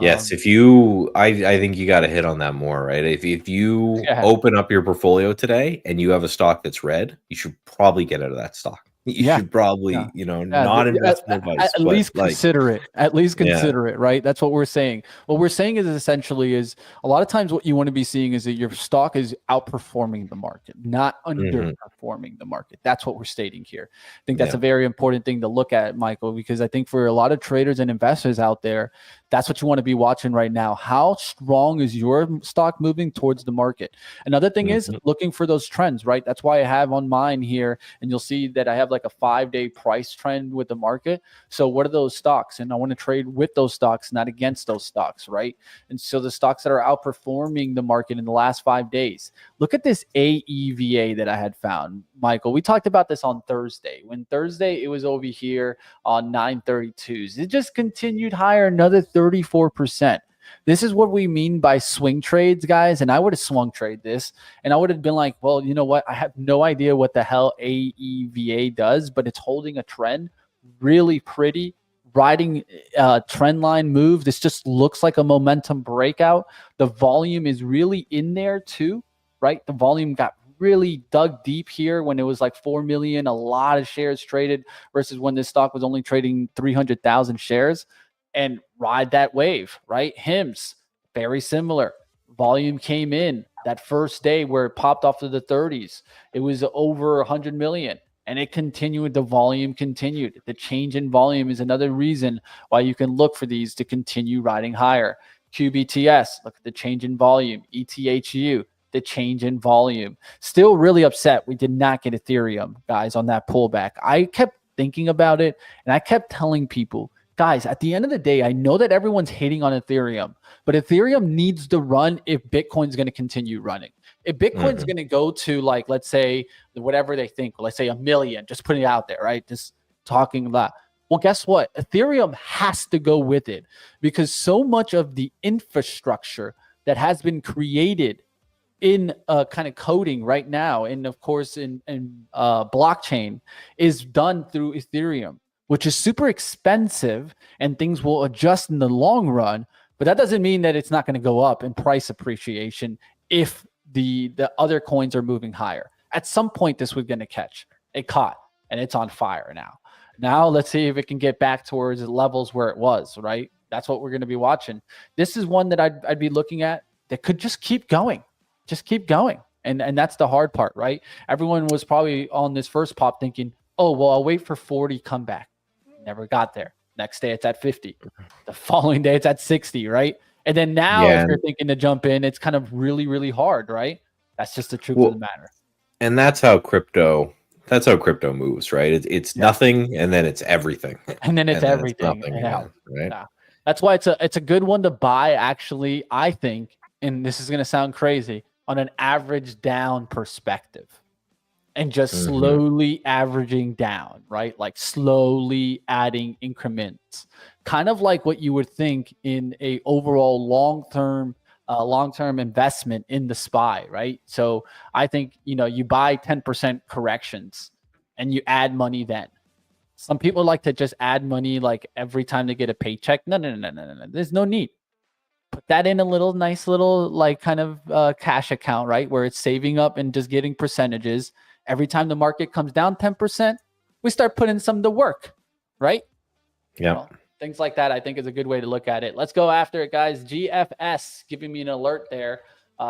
Yes, if you, I think you got to hit on that more, right? If you open up your portfolio today and you have a stock that's red, you should probably get out of that stock. You should probably, not investment advice, at least consider it. At least consider it, right? That's what we're saying. What we're saying is essentially is a lot of times what you want to be seeing is that your stock is outperforming the market, not underperforming the market. That's what we're stating here. I think that's a very important thing to look at, Michael, because I think for a lot of traders and investors out there, that's what you want to be watching right now. How strong is your stock moving towards the market? Another thing is looking for those trends, right? That's why I have on mine here, and you'll see that I have like a 5-day price trend with the market. So what are those stocks? And I want to trade with those stocks, not against those stocks, right? And so the stocks that are outperforming the market in the last 5 days. Look at this AEVA that I had found, Michael. We talked about this on Thursday. When Thursday, it was over here on 932s. It just continued higher, another 34%. This is what we mean by swing trades, guys. And I would have swung trade this, and I would have been like, well, you know what? I have no idea what the hell AEVA does, but it's holding a trend really pretty, riding trend line move. This just looks like a momentum breakout. The volume is really in there too, right? The volume got really dug deep here when it was like 4 million, a lot of shares traded, versus when this stock was only trading 300,000 shares. And ride that wave, right? HIMS, very similar. Volume came in that first day where it popped off to the 30s. It was over 100 million, and it continued. The volume continued. The change in volume is another reason why you can look for these to continue riding higher. QBTS, look at the change in volume. ETHU, the change in volume. Still really upset we did not get Ethereum, guys, on that pullback. I kept thinking about it, and I kept telling people, guys, at the end of the day, I know that everyone's hating on Ethereum, but Ethereum needs to run if Bitcoin's going to continue running. If Bitcoin's going to go to, like, let's say, whatever they think, let's say 1 million, just putting it out there, right? Just talking about. Well, guess what? Ethereum has to go with it, because so much of the infrastructure that has been created in kind of coding right now, and of course in blockchain, is done through Ethereum, which is super expensive, and things will adjust in the long run. But that doesn't mean that it's not going to go up in price appreciation if the other coins are moving higher. At some point, this was going to catch. It caught, and it's on fire now. Now let's see if it can get back towards the levels where it was, right? That's what we're going to be watching. This is one that I'd be looking at that could just keep going. Just keep going. And that's the hard part, right? Everyone was probably on this first pop thinking, oh, well, I'll wait for 40, come back. Never got there. Next day, it's at 50. The following day, it's at 60, right? And then now, if you're thinking to jump in, it's kind of really, really hard, right? That's just the truth of the matter. And that's how crypto moves, right? It's nothing, and then it's everything. And then it's everything. Right? Yeah. That's why it's a good one to buy, actually, I think, and this is going to sound crazy, on an average down perspective. And just slowly averaging down, right? Like slowly adding increments, kind of like what you would think in a overall long-term investment in the SPY, right? So I think, you buy 10% corrections and you add money then. Some people like to just add money like every time they get a paycheck. No. There's no need. Put that in a nice little like kind of cash account, right? Where it's saving up and just getting percentages. Every time the market comes down 10%, we start putting some to work, right? Yeah. Well, things like that, I think, is a good way to look at it. Let's go after it, guys. GFS giving me an alert there.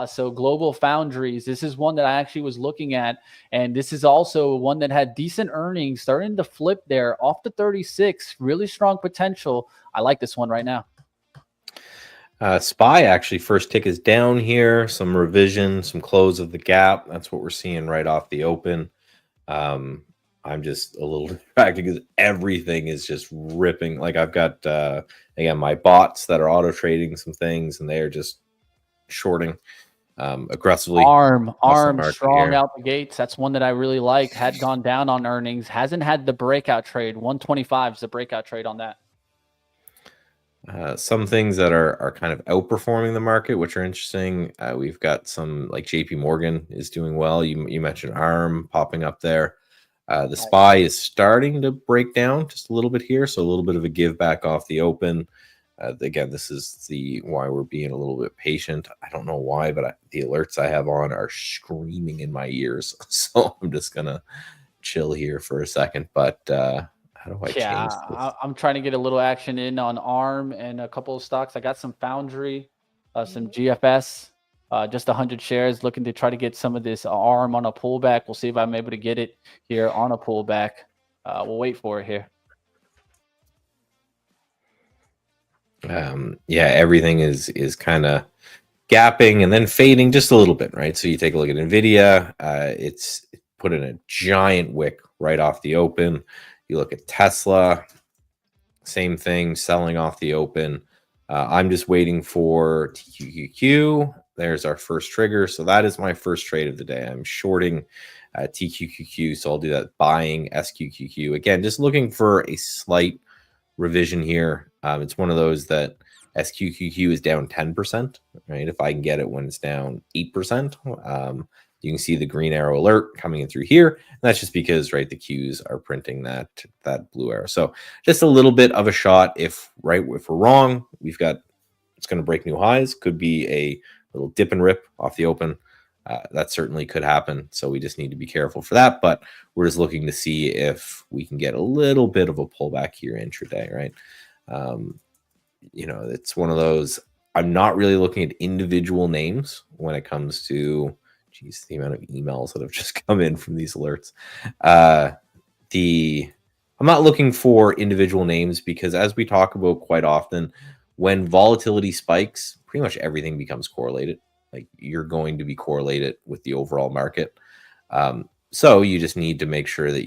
So Global Foundries, this is one that I actually was looking at. And this is also one that had decent earnings, starting to flip there off the 36. Really strong potential. I like this one right now. SPY actually first tick is down here. Some revision, some close of the gap. That's what we're seeing right off the open. I'm just a little distracted because everything is just ripping. Like I've got, again, my bots that are auto trading some things and they're just shorting aggressively. ARM strong here. out the gates. That's one that I really like. Had gone down on earnings. Hasn't had the breakout trade. 125 is the breakout trade on that. Some things that are kind of outperforming the market, which are interesting. We've got some like JP Morgan is doing well. You mentioned ARM popping up there. The SPY is starting to break down just a little bit here. So a little bit of a give back off the open. Again, this is why we're being a little bit patient. I don't know why, but the alerts I have on are screaming in my ears. So I'm just going to chill here for a second. But how do I change this? I'm trying to get a little action in on ARM and a couple of stocks. I got some Foundry, some GFS, just 100 shares, looking to try to get some of this ARM on a pullback. We'll see if I'm able to get it here on a pullback. We'll wait for it here. Yeah, everything is kind of gapping and then fading just a little bit, right? So you take a look at NVIDIA, it's put in a giant wick right off the open. You look at Tesla, same thing, selling off the open. I'm just waiting for TQQQ. There's our first trigger. So that is my first trade of the day. I'm shorting TQQQ. So I'll do that, buying SQQQ. Again, just looking for a slight revision here. It's one of those that SQQQ is down 10%, right? If I can get it when it's down 8%, you can see the green arrow alert coming in through here. And that's just because, right, the Qs are printing that blue arrow. So just a little bit of a shot. If we're wrong, it's going to break new highs. Could be a little dip and rip off the open. That certainly could happen. So we just need to be careful for that. But we're just looking to see if we can get a little bit of a pullback here intraday, right? It's one of those. I'm not really looking at individual names when it comes to, the amount of emails that have just come in from these alerts. I'm not looking for individual names because, as we talk about quite often, when volatility spikes, pretty much everything becomes correlated. Like you're going to be correlated with the overall market. So you just need to make sure that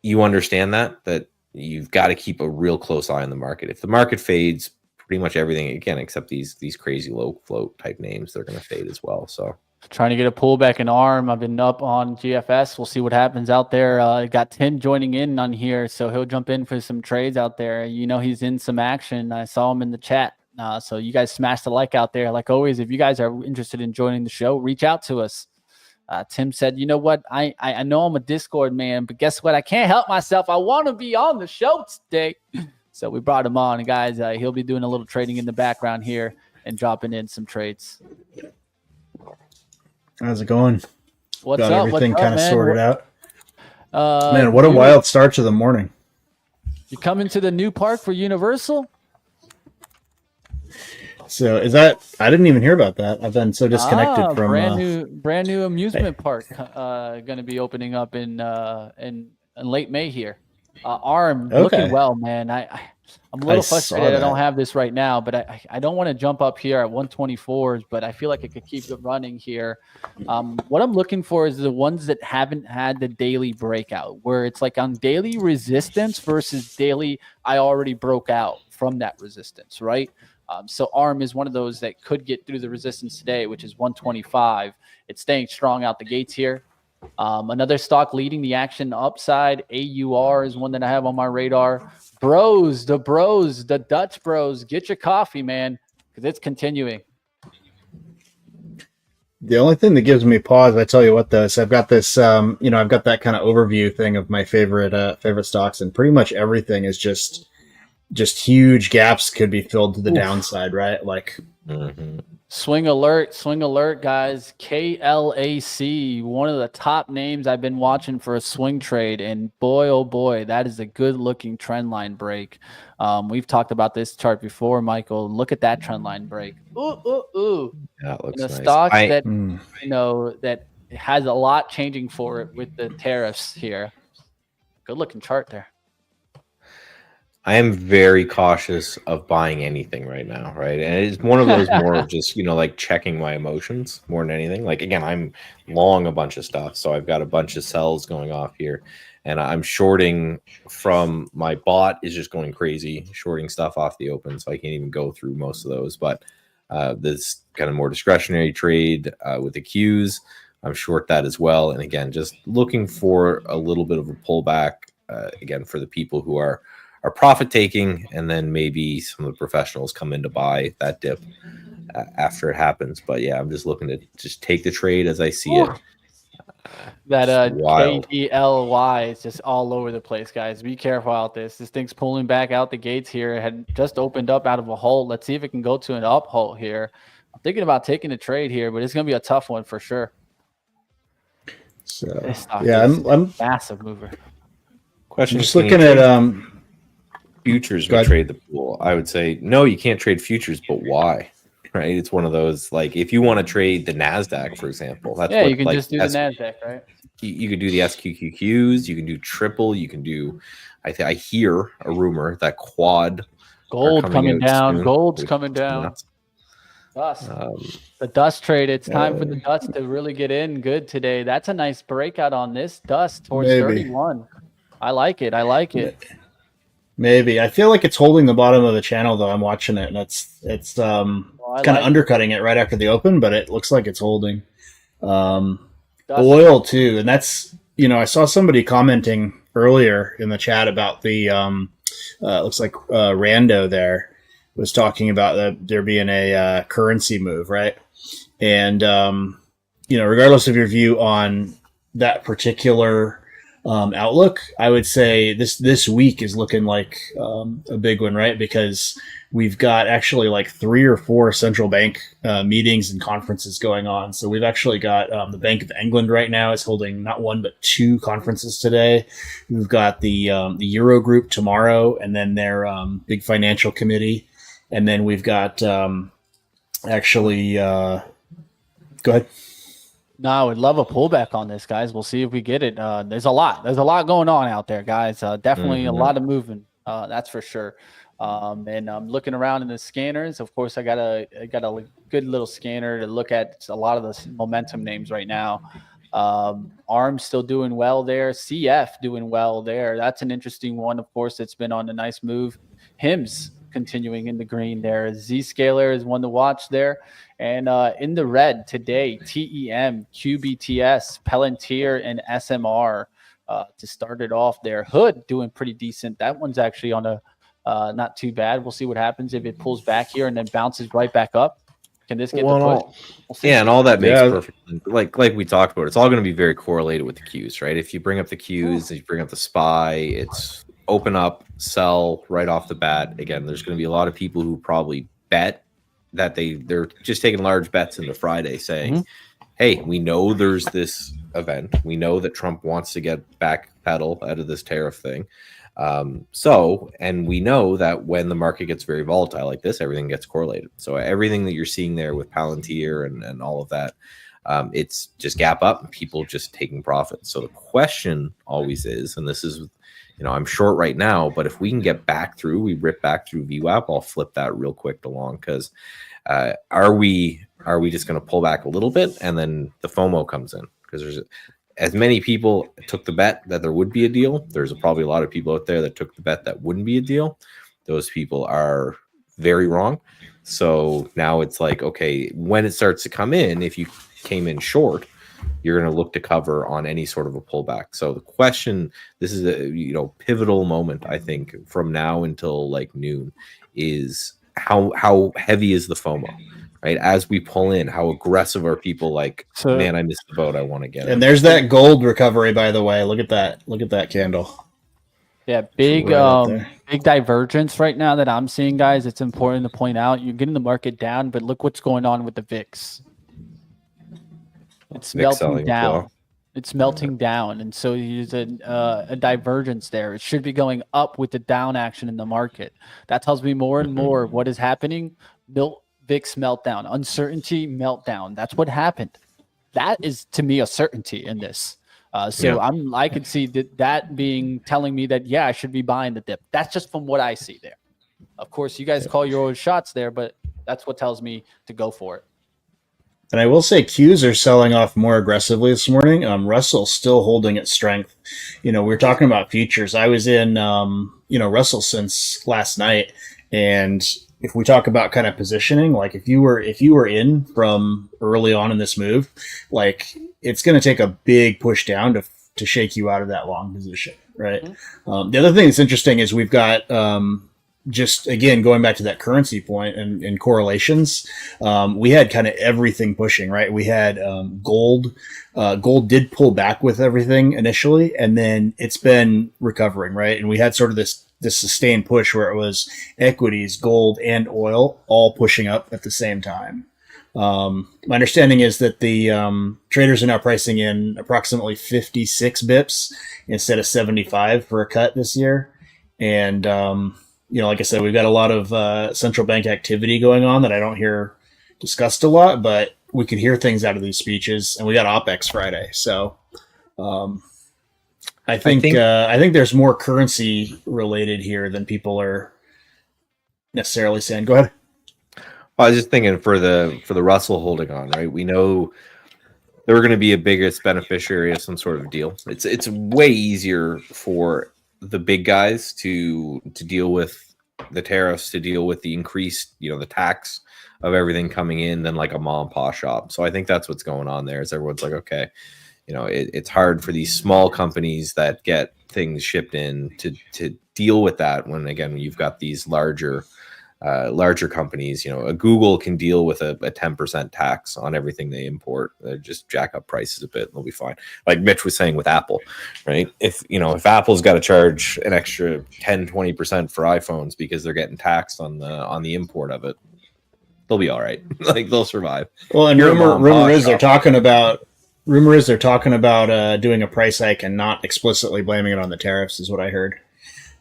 you understand that you've got to keep a real close eye on the market. If the market fades, pretty much everything, again, except these crazy low float type names, they're going to fade as well. So trying to get a pullback in ARM. I've been up on GFS. We'll see what happens out there. Got Tim joining in on here, so he'll jump in for some trades out there. He's in some action. I saw him in the chat. So you guys smash the like out there. Like always, if you guys are interested in joining the show, reach out to us. Tim said, you know what? I know I'm a Discord man, but guess what? I can't help myself. I want to be on the show today. So we brought him on, and guys, he'll be doing a little trading in the background here and dropping in some trades. How's it going? What's Got up? everything What's kind of up, sorted man? out. Man, what a wild start to the morning. You coming to the new park for Universal? So is that? I didn't even hear about that. I've been so disconnected from brand new amusement park going to be opening up in late May here. ARM looking well, man. I'm a little frustrated I don't have this right now, but I don't want to jump up here at 124s, but I feel like it could keep running here. What I'm looking for is the ones that haven't had the daily breakout, where it's like on daily resistance versus daily I already broke out from that resistance, right? So ARM is one of those that could get through the resistance today, which is 125. It's staying strong out the gates here. Another stock leading the action upside, AUR, is one that I have on my radar. The Dutch bros, get your coffee, man, because it's continuing. The only thing that gives me pause, I tell you what, though, is I've got this, I've got that kind of overview thing of my favorite stocks, and pretty much everything is just huge gaps could be filled to the downside, right? Like, Swing alert, guys. KLAC, one of the top names I've been watching for a swing trade. And boy, oh boy, that is a good looking trend line break. We've talked about this chart before, Michael. Look at that trend line break. Ooh. Yeah, it looks The nice. stocks that, that has a lot changing for it with the tariffs here. Good looking chart there. I am very cautious of buying anything right now, right? And it's one of those more of just, like checking my emotions more than anything. Like, again, I'm long a bunch of stuff. So I've got a bunch of sells going off here. And I'm shorting from my bot is just going crazy, shorting stuff off the open. So I can't even go through most of those. But this kind of more discretionary trade with the Qs, I'm short that as well. And again, just looking for a little bit of a pullback, again, for the people who are profit taking, and then maybe some of the professionals come in to buy that dip after it happens. But yeah, I'm just looking to just take the trade as I see it. That KELY is just all over the place, guys. Be careful out this. This thing's pulling back out the gates here. It had just opened up out of a hole. Let's see if it can go to an up hole here. I'm thinking about taking a trade here, but it's going to be a tough one for sure. So yeah, I'm massive mover. Question: just looking at futures would trade the pool. I would say no, you can't trade futures, but why? Right? It's one of those, like, if you want to trade the NASDAQ, for example, that's you can just do the NASDAQ, right? You could do the SQQQs, you can do triple, you can do. I hear a rumor that quad gold coming down. Gold's coming down. Dust. The dust trade. It's time for the dust to really get in good today. That's a nice breakout on this dust towards 31. I like it. Maybe. I feel like it's holding the bottom of the channel, though. I'm watching it, and it's kind of undercutting it right after the open, but it looks like it's holding. Oil too, and that's, I saw somebody commenting earlier in the chat about the looks like Rando there was talking about there being a currency move, right? And regardless of your view on that particular outlook, I would say this week is looking like a big one, right? Because we've got actually like 3 or 4 central bank meetings and conferences going on. So we've actually got the Bank of England right now is holding not 1 but 2 conferences today. We've got the Euro Group tomorrow, and then their big financial committee, and then we've got go ahead. No, I would love a pullback on this, guys. We'll see if we get it. There's a lot going on out there, guys. Definitely a lot of movement. That's for sure. And I'm looking around in the scanners. Of course, I got a good little scanner to look at a lot of the momentum names right now. ARM still doing well there. CF doing well there. That's an interesting one. Of course, it's been on a nice move. HIMS continuing in the green there. Zscaler is one to watch there. And in the red today, TEM, QBTS, Palantir, and SMR to start it off there. Hood doing pretty decent. That one's actually on a not too bad. We'll see what happens if it pulls back here and then bounces right back up. Can this get the push? And all that makes perfect sense. Like we talked about, it's all going to be very correlated with the Qs, right? If you bring up the Qs, if you bring up the SPY, it's open up, sell right off the bat. Again, there's going to be a lot of people who probably bet that they're just taking large bets into Friday, saying, hey, we know there's this event. We know that Trump wants to get back pedal out of this tariff thing. And we know that when the market gets very volatile like this, everything gets correlated. So everything that you're seeing there with Palantir and all of that, it's just gap up and people just taking profits. So the question always is, and this is, I'm short right now, but if we can get back through, we rip back through VWAP, I'll flip that real quick along. Because are we just going to pull back a little bit and then the FOMO comes in? Because there's as many people took the bet that there would be a deal. There's probably a lot of people out there that took the bet that wouldn't be a deal. Those people are very wrong. So now it's like, okay, when it starts to come in, if you came in short, you're going to look to cover on any sort of a pullback. So the question, this is a pivotal moment, I think, from now until like noon, is how heavy is the FOMO? right? As we pull in, how aggressive are people like, So- man, I missed the boat. I want to get it. And there's that gold recovery, by the way. Look at that. Look at that candle. Yeah, big Right up there. big divergence right now that I'm seeing, guys. It's important to point out. You're getting the market down, but look what's going on with the VIX. It's VIX melting selling as down. well. It's melting down, and so there's a divergence there. It should be going up with the down action in the market. That tells me more and more what is happening. VIX meltdown, uncertainty meltdown. That's what happened. That is to me a certainty in this. I could see that being telling me that I should be buying the dip. That's just from what I see there. Of course, you guys call your own shots there, but that's what tells me to go for it. And I will say Qs are selling off more aggressively this morning. Russell's still holding its strength. We were talking about futures. I was in, Russell since last night. And if we talk about kind of positioning, like if you were in from early on in this move, like it's going to take a big push down to shake you out of that long position, right? Mm-hmm. The other thing that's interesting is we've got, just again, going back to that currency point and correlations, we had kind of everything pushing, right? We had gold. Gold did pull back with everything initially, and then it's been recovering, right? And we had sort of this sustained push where it was equities, gold, and oil all pushing up at the same time. My understanding is that the traders are now pricing in approximately 56 bips instead of 75 for a cut this year. And, like I said, we've got a lot of central bank activity going on that I don't hear discussed a lot, but we could hear things out of these speeches, and we got OPEX Friday. So I think there's more currency related here than people are necessarily saying. Go ahead. Well, I was just thinking for the Russell holding on, right? We know they're going to be a biggest beneficiary of some sort of deal. It's way easier for the big guys to deal with the tariffs, to deal with the increased, the tax of everything coming in than like a mom and pop shop. So I think that's what's going on there is everyone's like, okay, it's hard for these small companies that get things shipped in to deal with that when, again, you've got these larger companies. A Google can deal with a 10% tax on everything they import. They just jack up prices a bit and they'll be fine. Like Mitch was saying with Apple, right? If Apple's got to charge an extra 10-20% for iPhones because they're getting taxed on the import of it, they'll be all right. Like they'll survive. Well, and rumor is they're talking about doing a price hike and not explicitly blaming it on the tariffs is what I heard.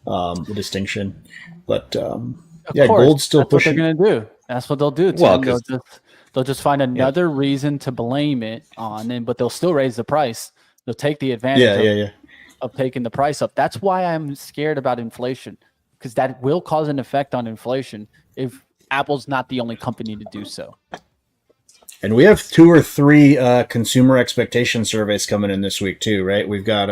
The distinction, but gold's still pushing. What they're going to do. That's what they'll do. Well, they'll just find another reason to blame it on it, but they'll still raise the price. They'll take the advantage of taking the price up. That's why I'm scared about inflation, because that will cause an effect on inflation if Apple's not the only company to do so. And we have 2 or 3 consumer expectation surveys coming in this week too, right? We've got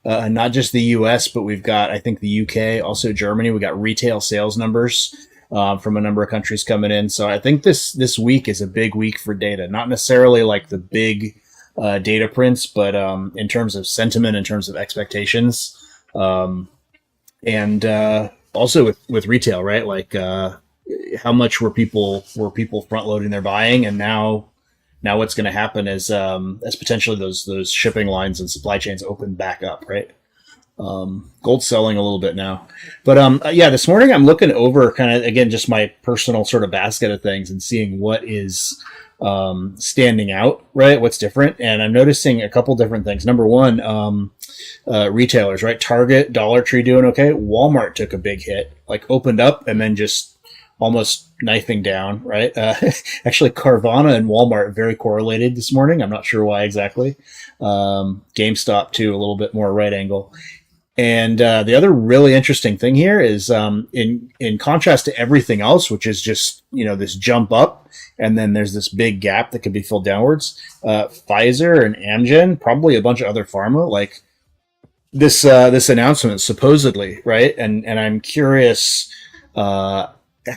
not just the U.S., but we've got, I think, the U.K., also Germany. We got retail sales numbers from a number of countries coming in. So I think this week is a big week for data, not necessarily like the big data prints, but in terms of sentiment, in terms of expectations, and also with retail, right? Like how much were people front loading their buying, and now what's going to happen is as potentially those shipping lines and supply chains open back up, right? Gold's selling a little bit now, but this morning I'm looking over kind of, again, just my personal sort of basket of things and seeing what is standing out, right? What's different, and I'm noticing a couple different things. Number one, retailers, right? Target, Dollar Tree doing okay. Walmart took a big hit, like opened up and then just almost knifing down, right? Actually, Carvana and Walmart very correlated this morning. I'm not sure why exactly. GameStop too, a little bit more right angle. And the other really interesting thing here is in contrast to everything else, which is just this jump up, and then there's this big gap that could be filled downwards. Pfizer and Amgen, probably a bunch of other pharma, like this announcement supposedly, right? And I'm curious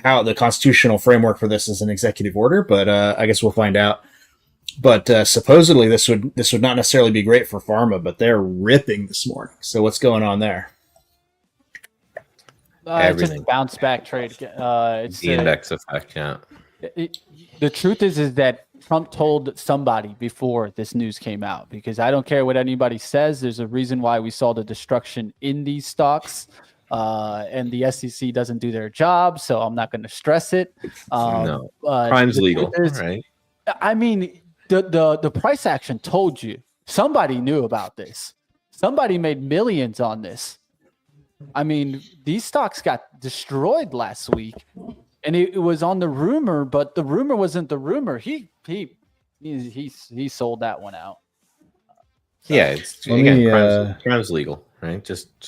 how the constitutional framework for this is an executive order, but I guess we'll find out. But supposedly this would not necessarily be great for pharma, but they're ripping this morning. So what's going on there? It's just a bounce back trade. It's the index effect, yeah. The truth is that Trump told somebody before this news came out, because I don't care what anybody says. There's a reason why we saw the destruction in these stocks, and the SEC doesn't do their job, so I'm not going to stress it. No, crime's legal, right? I mean, the price action told you. Somebody knew about this. Somebody made millions on this. I mean, these stocks got destroyed last week. And it was on the rumor, but the rumor wasn't the rumor. He sold that one out. So, yeah, it's again, crime's legal, right? Just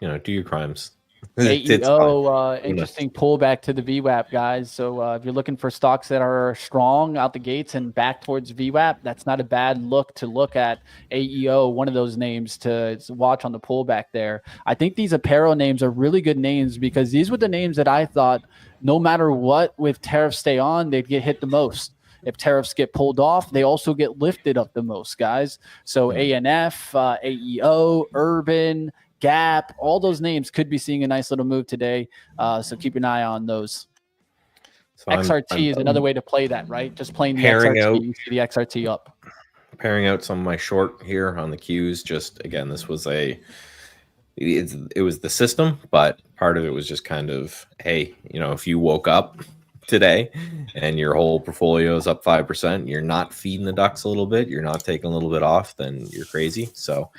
do your crimes. AEO, interesting pullback to the VWAP, guys. So if you're looking for stocks that are strong out the gates and back towards VWAP, that's not a bad look to look at. AEO, one of those names to watch on the pullback there. I think these apparel names are really good names, because these were the names that I thought, no matter what, with tariffs stay on, they'd get hit the most. If tariffs get pulled off, they also get lifted up the most, guys. So ANF, AEO, Urban, Gap, all those names could be seeing a nice little move today. So keep an eye on those. So XRT is another way to play that, right? Just playing the XRT, you see the XRT up. Pairing out some of my short here on the Qs. Just again, this was it was the system, but part of it was just kind of, hey, if you woke up today and your whole portfolio is up 5%, you're not feeding the ducks a little bit, you're not taking a little bit off, then you're crazy. So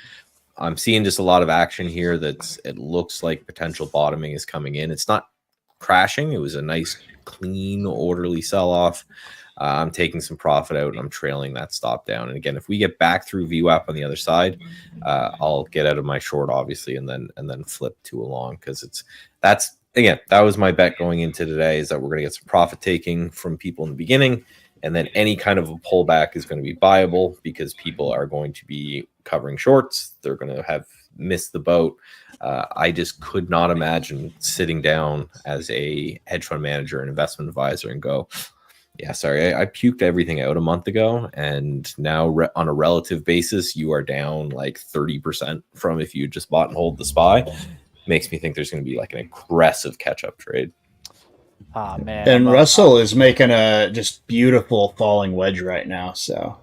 I'm seeing just a lot of action here. It looks like potential bottoming is coming in. It's not crashing. It was a nice, clean, orderly sell-off. I'm taking some profit out and I'm trailing that stop down. And again, if we get back through VWAP on the other side, I'll get out of my short, obviously, and then flip to a long, because that was my bet going into today, is that we're going to get some profit taking from people in the beginning. And then any kind of a pullback is going to be viable, because people are going to be covering shorts. They're going to have missed the boat. I just could not imagine sitting down as a hedge fund manager and investment advisor and go, yeah, sorry, I puked everything out a month ago. And now on a relative basis, you are down like 30% from if you just bought and hold the SPY. Makes me think there's going to be like an aggressive catch-up trade. Ah, man. And Russell is making a just beautiful falling wedge right now. So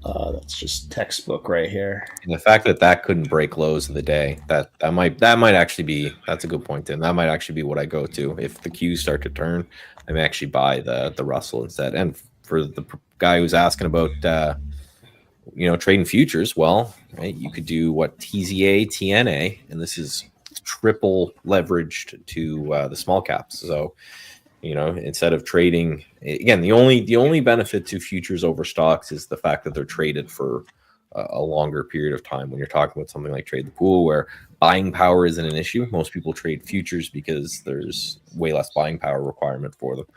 that's just textbook right here. And the fact that couldn't break lows of the day, that might actually be, that's a good point, Tim. That might actually be what I go to. If the Qs start to turn, I may actually buy the Russell instead. And for the guy who's asking about trading futures, well, right, you could do what, TZA, TNA, and this is triple leveraged to the small caps. So instead of trading, again, the only benefit to futures over stocks is the fact that they're traded for a longer period of time. When you're talking about something like Trade the Pool, where buying power isn't an issue, most people trade futures because there's way less buying power requirement for them.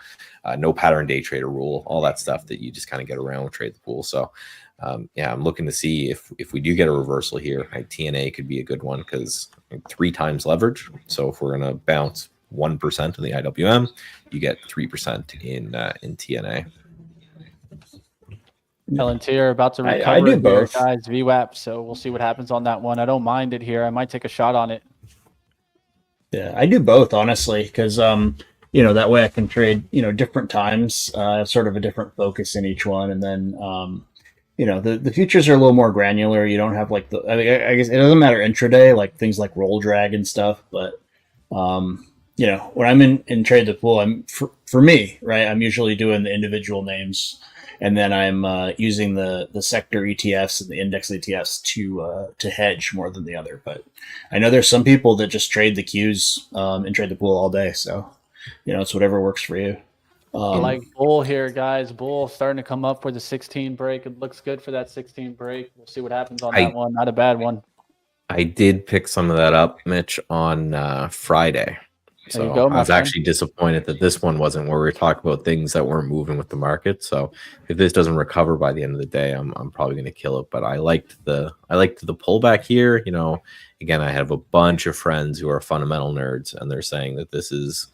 No pattern day trader rule, all that stuff that you just kind of get around with Trade the Pool. So I'm looking to see if we do get a reversal here. TNA could be a good one, because 3 times leverage. So if we're going to bounce 1% in the IWM, you get 3% in TNA. Palantir about to recover. I do both, guys. VWAP. So we'll see what happens on that one. I don't mind it here. I might take a shot on it. Yeah, I do both, honestly, because that way I can trade different times. Sort of a different focus in each one, and then the futures are a little more granular. You don't have like I guess it doesn't matter intraday, like things like roll drag and stuff, but when I'm in Trade the Pool, I'm for me, right, I'm usually doing the individual names, and then I'm using the sector ETFs and the index ETFs to hedge more than the other. But I know there's some people that just trade the Qs and Trade the Pool all day, so it's whatever works for you. Like Bull here, guys. Bull starting to come up for the 16 break. It looks good for that 16 break. We'll see what happens on that one. Not a bad one. I did pick some of that up, Mitch, on Friday. So I was actually disappointed that this one wasn't, where we were talking about things that weren't moving with the market. So if this doesn't recover by the end of the day, I'm probably going to kill it. But I liked the pullback here. Again, I have a bunch of friends who are fundamental nerds, and they're saying that this is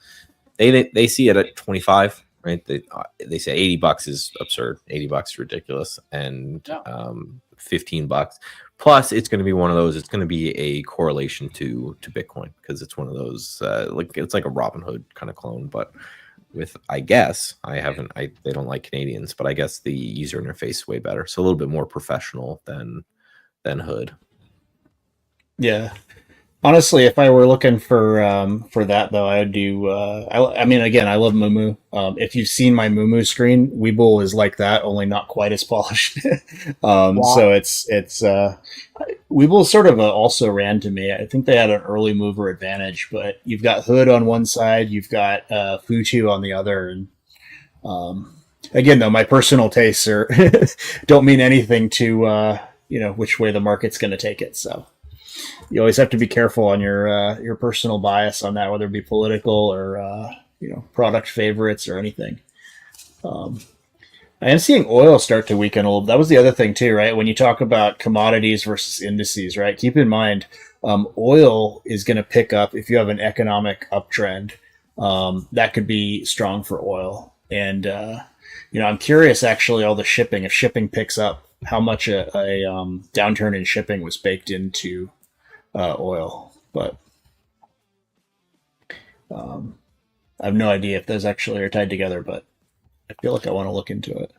they see it at 25. Right, they say $80 is absurd, $80 is ridiculous, and $15. Plus, it's going to be one of those. It's going to be a correlation to Bitcoin, because it's one of those it's like a Robinhood kind of clone. But with, I guess, they don't like Canadians, but I guess the user interface is way better. So a little bit more professional than Hood. Yeah. Honestly, if I were looking for that though, I would do. I mean, again, I love Mumu. If you've seen my Mumu screen, Weeble is like that, only not quite as polished. Wow. So it's Weeble sort of also ran to me. I think they had an early mover advantage, but you've got Hood on one side, you've got Futu on the other, and again, though, my personal tastes are don't mean anything to which way the market's going to take it. So. You always have to be careful on your personal bias on that, whether it be political or product favorites or anything. I am seeing oil start to weaken a little. That was the other thing too, right? When you talk about commodities versus indices, right? Keep in mind, oil is going to pick up if you have an economic uptrend. That could be strong for oil, and I'm curious actually. All the shipping, if shipping picks up, how much a downturn in shipping was baked into oil, but I have no idea if those actually are tied together, but I feel like I want to look into it.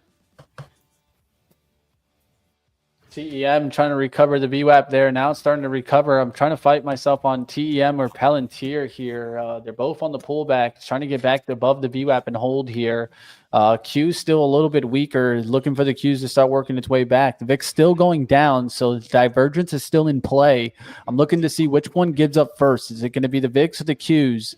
TEM trying to recover the VWAP there. Now it's starting to recover. I'm trying to fight myself on TEM or Palantir here. They're both on the pullback, trying to get back above the VWAP and hold here. Q's still a little bit weaker, looking for the Q's to start working its way back. The VIX still going down, so divergence is still in play. I'm looking to see which one gives up first. Is it going to be the VIX or the Q's?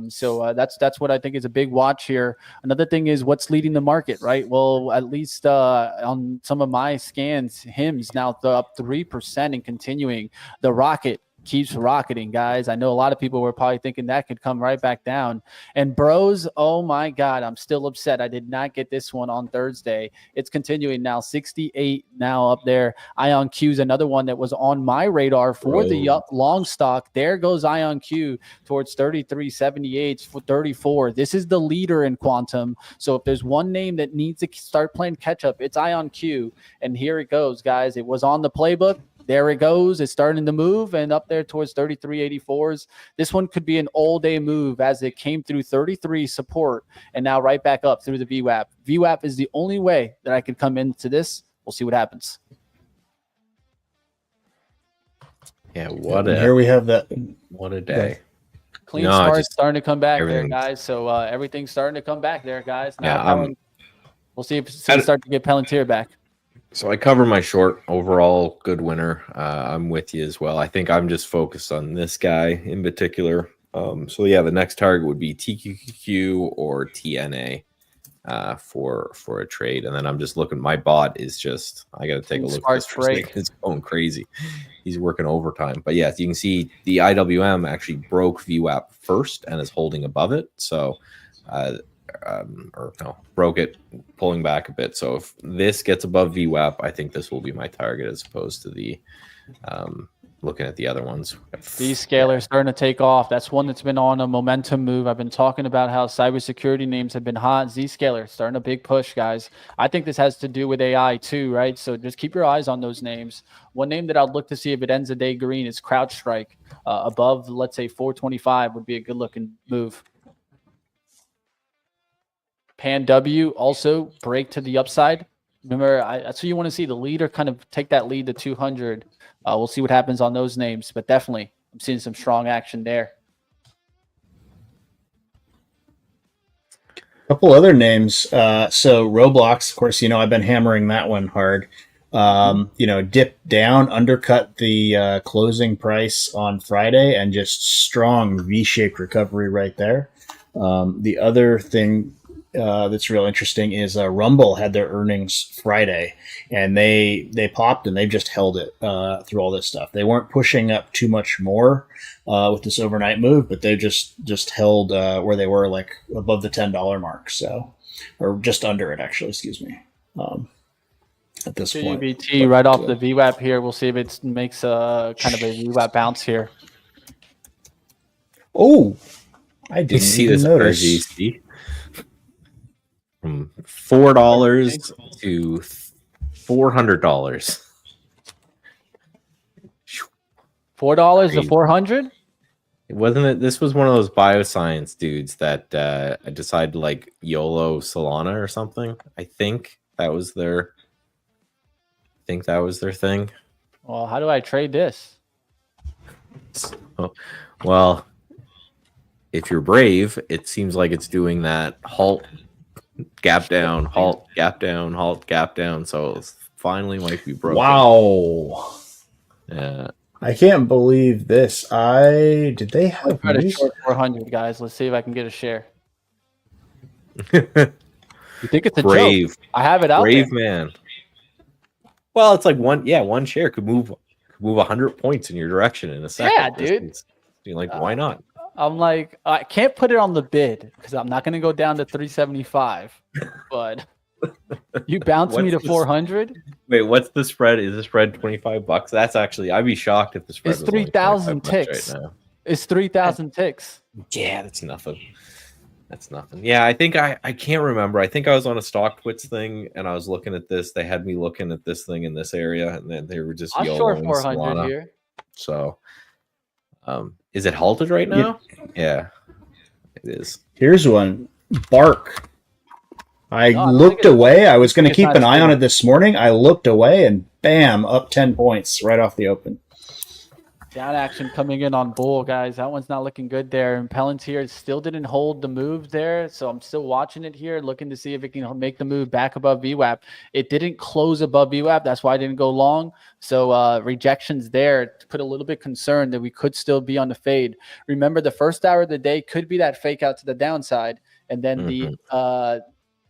So that's what I think is a big watch here. Another thing is what's leading the market, right? Well, at least on some of my scans, HIM's now up 3% and continuing. The rocket keeps rocketing, guys. I know a lot of people were probably thinking that could come right back down. And bros, oh my God, I'm still upset. I did not get this one on Thursday. It's continuing now, 68 now up there. Ion Q's another one that was on my radar for the long stock. There goes Ion Q towards 33.78 for 34. This is the leader in quantum. So if there's one name that needs to start playing catch up, it's Ion Q. And here it goes, guys. It was on the playbook. There it goes. It's starting to move and up there towards 33.84s. This one could be an all-day move as it came through 33 support and now right back up through the VWAP. VWAP is the only way that I could come into this. We'll see what happens. Yeah, here we have that. What a day. Clean start starting to come back there, guys. So everything's starting to come back there, guys. Now we'll see if it's start to get Palantir back. So I cover my short. Overall, good winner. I'm with you as well. I think I'm just focused on this guy in particular. So yeah, the next target would be TQQQ or TNA for a trade. And then I'm just looking. My bot is just. I got to take a look at this. It's going crazy. He's working overtime. But yes, you can see the IWM actually broke VWAP first and is holding above it. So. Broke it, pulling back a bit. So if this gets above VWAP, I think this will be my target as opposed to the looking at the other ones. Zscaler starting to take off. That's one that's been on a momentum move. I've been talking about how cybersecurity names have been hot. Zscaler starting a big push, guys. I think this has to do with AI too, right? So just keep your eyes on those names. One name that I'd look to see if it ends the day green is CrowdStrike. Above, let's say 425 would be a good looking move. Pan W also break to the upside. Remember, that's what you want to see. The leader kind of take that lead to 200. We'll see what happens on those names, but definitely I'm seeing some strong action there. A couple other names. So Roblox, of course, I've been hammering that one hard. Dipped down, undercut the closing price on Friday, and just strong V-shaped recovery right there. The other thing that's real interesting is Rumble had their earnings Friday, and they popped and they've just held it through all this stuff. They weren't pushing up too much more with this overnight move, but they just held where they were, like above the $10 mark, so, or just under it actually. Excuse me. At this point, GBT right off the VWAP here. We'll see if it makes a kind of a VWAP bounce here. Oh, I didn't see even this notice. RGC. From $4 to $400. $4 to 400. Wasn't it? This was one of those bioscience dudes that decided to like YOLO Solana or something. I think that was their. I think that was their thing. Well, how do I trade this? So, well, if you're brave, it seems like it's doing that halt, gap down, halt, gap down, halt, gap down. So it's finally might be broken. Wow. Yeah. I can't believe this. Did they have Try to news? short 400, guys. Let's see if I can get a share. You think it's a Brave. joke? I have it out Brave there. man. Well, it's like one share could move 100 points in your direction in a second. Yeah, dude. You're like, why not? I'm like, I can't put it on the bid because I'm not going to go down to 375. But you bounce me to 400. Wait, what's the spread? Is the spread $25? That's actually, I'd be shocked if the spread It's was only 3,000 $25 ticks. right now. It's 3,000 ticks. Yeah, that's nothing. That's nothing. Yeah, I think I can't remember. I think I was on a stock twits thing and I was looking at this. They had me looking at this thing in this area, and then they were just I'm short YOLOing 400 Solana. here. So, is it halted right now? Yeah, it is. Here's one. Bark. I No, I don't looked think away. I was going to it's keep not an eye on stable. it this morning. I looked away and bam, up 10 points right off the open. Down action coming in on bull, guys. That one's not looking good there. And Palantir still didn't hold the move there. So I'm still watching it here, looking to see if it can make the move back above VWAP. It didn't close above VWAP. That's why I didn't go long. So rejections there to put a little bit concerned that we could still be on the fade. Remember, the first hour of the day could be that fake out to the downside. And then the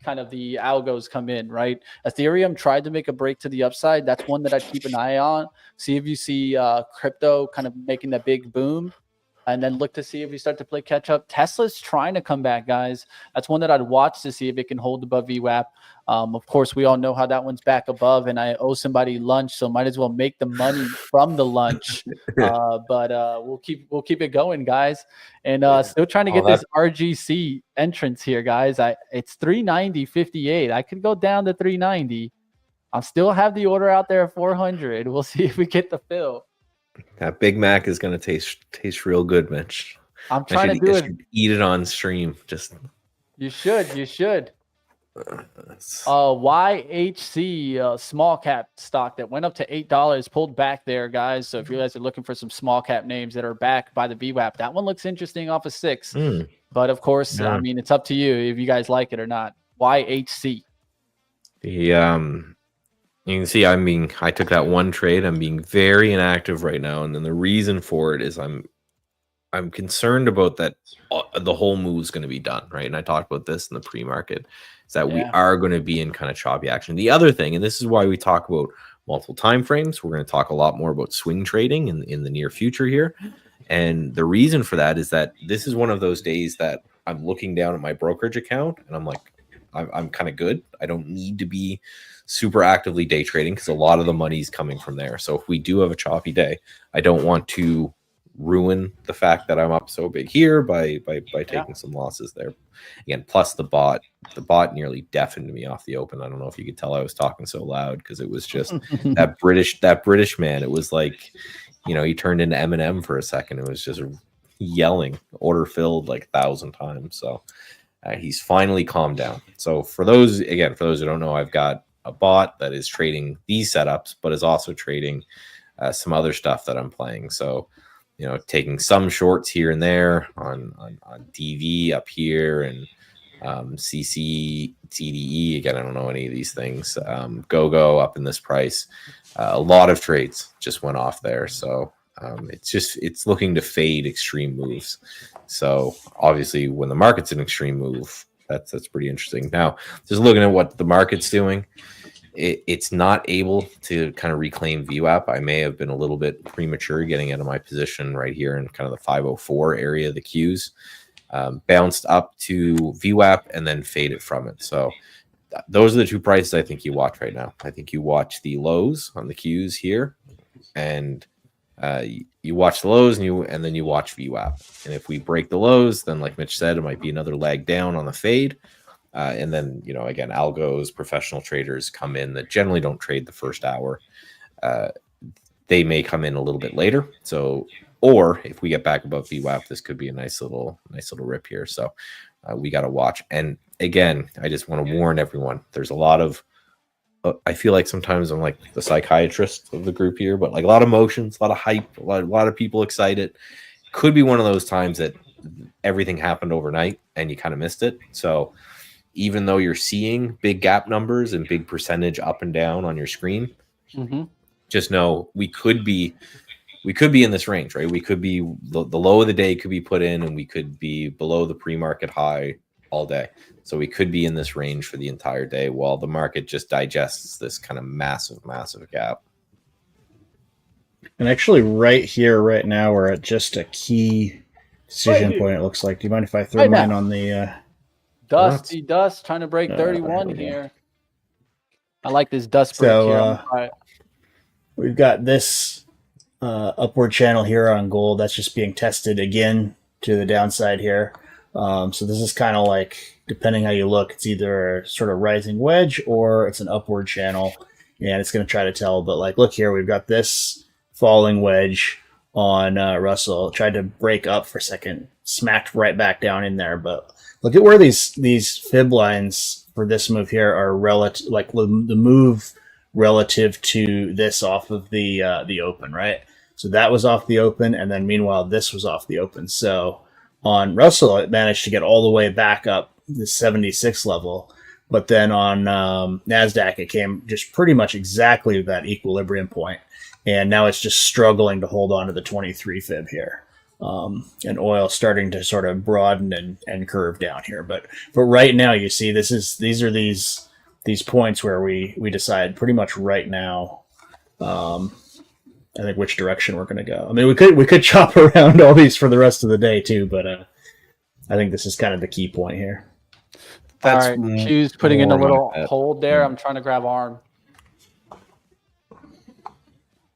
kind of the algos come in, right? Ethereum tried to make a break to the upside. That's one that I'd keep an eye on. See if you see crypto kind of making that big boom, and then look to see if we start to play catch up. Tesla's trying to come back, guys. That's one that I'd watch to see if it can hold above VWAP. Of course, we all know how that one's back above, and I owe somebody lunch, so might as well make the money from the lunch. But we'll keep it going, guys. And still trying to get this RGC entrance here, guys. It's 390.58. I could go down to 390. I'll still have the order out there at 400. We'll see if we get the fill. That Big Mac is gonna taste real good, Mitch. I'm trying to do it. Eat it on stream. Just You should. YHC small cap stock that went up to $8 pulled back there, guys. So if you guys are looking for some small cap names that are backed by the VWAP, that one looks interesting off of 6. But of course, I mean, it's up to you if you guys like it or not. YHC. You can see I took that one trade. I'm being very inactive right now, and then the reason for it is I'm concerned about that the whole move is going to be done, right? And I talked about this in the pre-market, is that we are going to be in kind of choppy action. The other thing, and this is why we talk about multiple time frames, we're going to talk a lot more about swing trading in the near future here. And the reason for that is that this is one of those days that I'm looking down at my brokerage account and I'm like, I'm kind of good. I don't need to be super actively day trading because a lot of the money is coming from there. So if we do have a choppy day, I don't want to ruin the fact that I'm up so big here by taking some losses there. Again, plus the bot nearly deafened me off the open. I don't know if you could tell I was talking so loud because it was just that British man. It was like, he turned into Eminem for a second. It was just yelling, order filled like 1,000 times. So he's finally calmed down. So for those who don't know, I've got a bot that is trading these setups, but is also trading some other stuff that I'm playing. So, taking some shorts here and there on DV up here and CC, TDE. Again, I don't know any of these things. Go up in this price. A lot of trades just went off there. So it's looking to fade extreme moves. So obviously when the market's an extreme move, that's pretty interesting. Now, just looking at what the market's doing, it's not able to kind of reclaim VWAP. I may have been a little bit premature getting out of my position right here in kind of the 504 area of the Qs. Bounced up to VWAP and then faded from it. So those are the two prices I think you watch right now. I think you watch the lows on the Qs here, and you watch the lows and then you watch VWAP. And if we break the lows, then like Mitch said, it might be another leg down on the fade. And then, again, algos, professional traders come in that generally don't trade the first hour. They may come in a little bit later. So Or if we get back above VWAP, this could be a nice little rip here. So we got to watch. And again, I just want to warn everyone. There's a lot of I feel like sometimes I'm like the psychiatrist of the group here, but like a lot of emotions, a lot of hype, a lot of people excited. Could be one of those times that everything happened overnight and you kind of missed it. So even though you're seeing big gap numbers and big percentage up and down on your screen, just know we could be in this range, right? We could be the low of the day could be put in, and we could be below the pre-market high all day. So we could be in this range for the entire day while the market just digests this kind of massive gap. And actually right here, right now, we're at just a key decision point, it looks like. Do you mind if I throw mine on the... Dusty Dust trying to break 31 here. I like this dust break here. We've got this upward channel here on gold. That's just being tested again to the downside here. So this is kind of like, depending how you look, it's either a sort of rising wedge or it's an upward channel, and it's going to try to tell. But like, look here, we've got this falling wedge on Russell. Tried to break up for a second, smacked right back down in there. But look at where these fib lines for this move here are relative, like the move relative to this off of the open, right? So that was off the open, and then meanwhile this was off the open. So on Russell, it managed to get all the way back up the 76 level, but then on NASDAQ, it came just pretty much exactly to that equilibrium point, and now it's just struggling to hold on to the 23 fib here. And oil starting to sort of broaden and curve down here, but right now you see these are these points where we decide pretty much right now. I think which direction we're going to go. I mean, we could chop around all these for the rest of the day too, but I think this is kind of the key point here. That's all right. Q's putting in a little hold there. I'm trying to grab arm.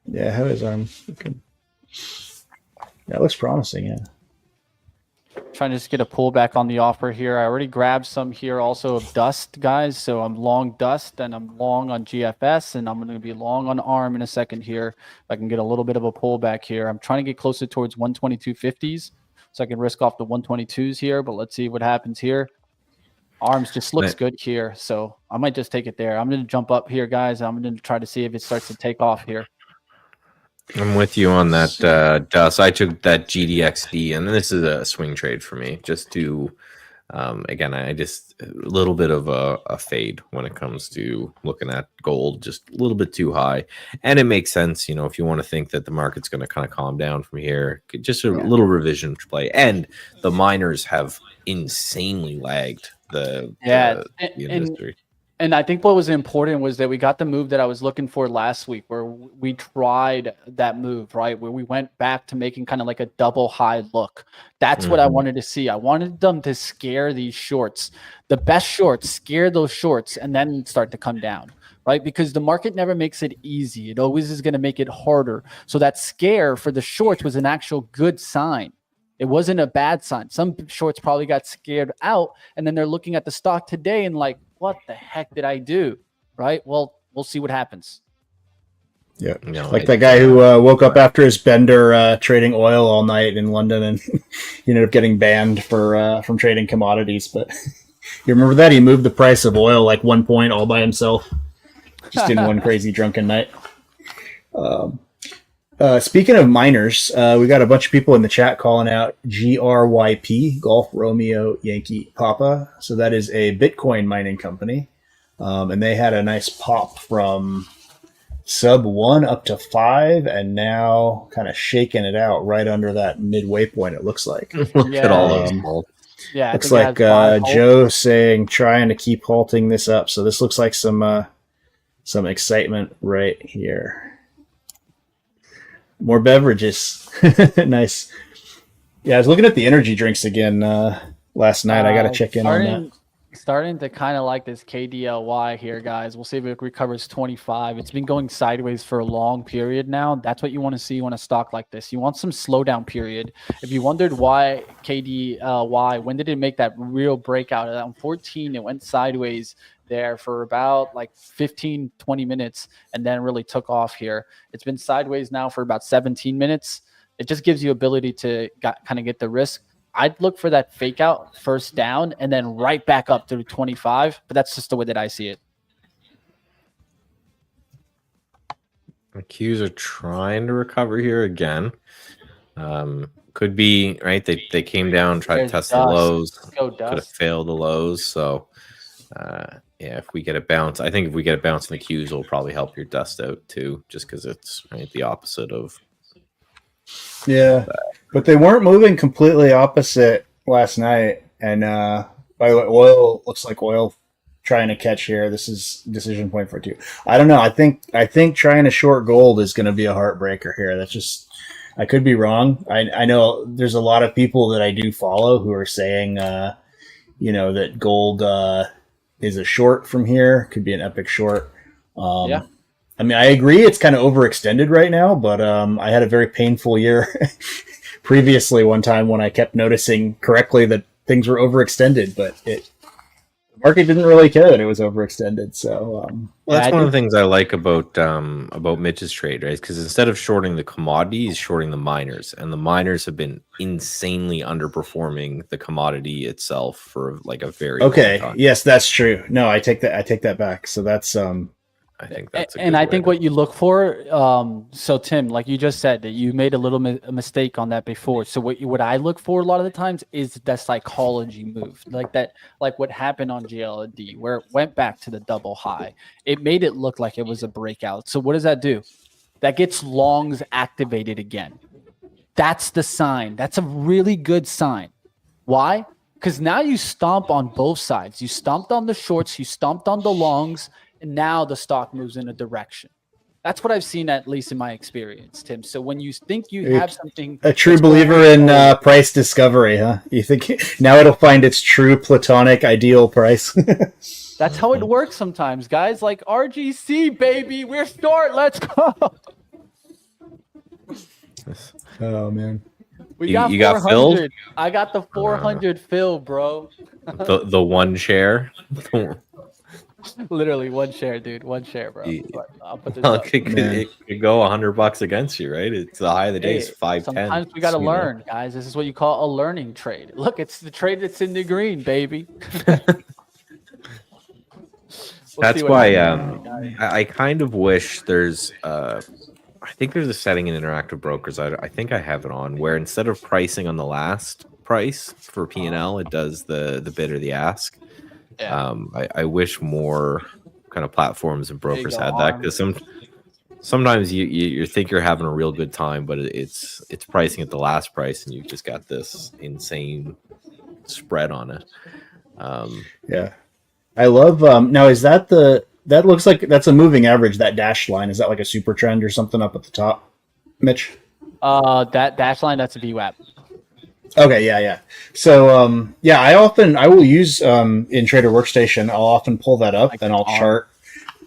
Yeah, how is arm looking? That looks promising, yeah. Trying to just get a pullback on the offer here. I already grabbed some here also of dust, guys. So I'm long dust and I'm long on GFS, and I'm going to be long on ARM in a second here. If I can get a little bit of a pullback here. I'm trying to get closer towards 122.50s so I can risk off the 122s here, but let's see what happens here. ARMS just looks good here, so I might just take it there. I'm going to jump up here, guys. I'm going to try to see if it starts to take off here. I'm with you on that, Dust. I took that GDXD, and this is a swing trade for me. Just to, again, I just a little bit of a fade when it comes to looking at gold, just a little bit too high. And it makes sense, if you want to think that the market's going to kind of calm down from here, just a little revision to play. And the miners have insanely lagged the industry. And I think what was important was that we got the move that I was looking for last week, where we tried that move, right? Where we went back to making kind of like a double high look. That's what I wanted to see. I wanted them to scare these shorts, the best shorts, scare those shorts, and then start to come down, right? Because the market never makes it easy. It always is going to make it harder. So that scare for the shorts was an actual good sign. It wasn't a bad sign. Some shorts probably got scared out, and then they're looking at the stock today and like, what the heck did I do? Right? Well, we'll see what happens. Yeah. Like that guy who woke up after his bender trading oil all night in London and he ended up getting banned from trading commodities. But you remember that? He moved the price of oil like 1 point all by himself. Just in one crazy drunken night. Speaking of miners, we got a bunch of people in the chat calling out GRYP, Golf Romeo Yankee Papa. So that is a Bitcoin mining company. And they had a nice pop from sub 1 up to 5, and now kind of shaking it out right under that midway point, it looks like. Look at all those. Yeah, looks like Joe saying trying to keep halting this up. So this looks like some excitement right here. More beverages. Nice. Yeah, I was looking at the energy drinks again last night. I got to check in on that. Starting to kind of like this KDLY here, guys. We'll see if it recovers 25. It's been going sideways for a long period now. That's what you want to see on a stock like this. You want some slowdown period. If you wondered why KDLY, when did it make that real breakout? On 14, it went sideways there for about like 15, 20 minutes and then really took off here. It's been sideways now for about 17 minutes. It just gives you ability to kind of get the risk. I'd look for that fake out first down and then right back up through 25, but that's just the way that I see it. The Qs are trying to recover here again. Could be, right? They came down, tried to test the lows. Could have failed the lows. So, yeah, if we get a bounce, I think if we get a bounce in the Qs, it'll probably help your dust out too, just because it's right, the opposite of. Yeah, but they weren't moving completely opposite last night. And by the way, oil looks like oil trying to catch here. This is decision point for 2. I don't know. I think trying to short gold is going to be a heartbreaker here. That's just, I could be wrong. I know there's a lot of people that I do follow who are saying, that gold is a short from here. Could be an epic short. Yeah. I mean, I agree it's kind of overextended right now, but I had a very painful year previously one time when I kept noticing correctly that things were overextended, but the market didn't really care that it was overextended. So, well, that's one of the things I like about Mitch's trade, right? Because instead of shorting the commodity, he's shorting the miners, and the miners have been insanely underperforming the commodity itself for like a very long time. Yes, that's true. No, I take that back. So that's I think that's I think what you look for. So Tim, like you just said, that you made a little mistake on that before. So what I look for a lot of the times is that psychology move, like what happened on GLD, where it went back to the double high. It made it look like it was a breakout. So what does that do? That gets longs activated again. That's the sign. That's a really good sign. Why? Because now you stomp on both sides. You stomped on the shorts. You stomped on the longs. And now the stock moves in a direction. That's what I've seen, at least in my experience, Tim. So when you think you have something... A true believer in price discovery, huh? You think now it'll find its true platonic ideal price? That's how it works sometimes, guys. Like RGC, baby. We're short. Let's go. Oh, man. You got filled? I got the 400 fill, bro. the one share? Literally one share, dude. One share, bro. I'll put this it could go $100 against you, right? It's the high of the day is 510. Sometimes we got to learn, guys. This is what you call a learning trade. Look, it's the trade that's in the green, baby. That's why I kind of wish there's I think there's a setting in Interactive Brokers. I think I have it on where instead of pricing on the last price for P&L, it does the bid or the ask. Yeah. I wish more kind of platforms and brokers had that, because sometimes you think you're having a real good time, but it's pricing at the last price and you've just got this insane spread on it. Yeah, I love now is that looks like that's a moving average, that dashed line. Is that like a super trend or something up at the top, Mitch? That dash line, that's a VWAP. Okay, yeah. So, I will use in Trader Workstation. I'll often pull that up and I'll chart.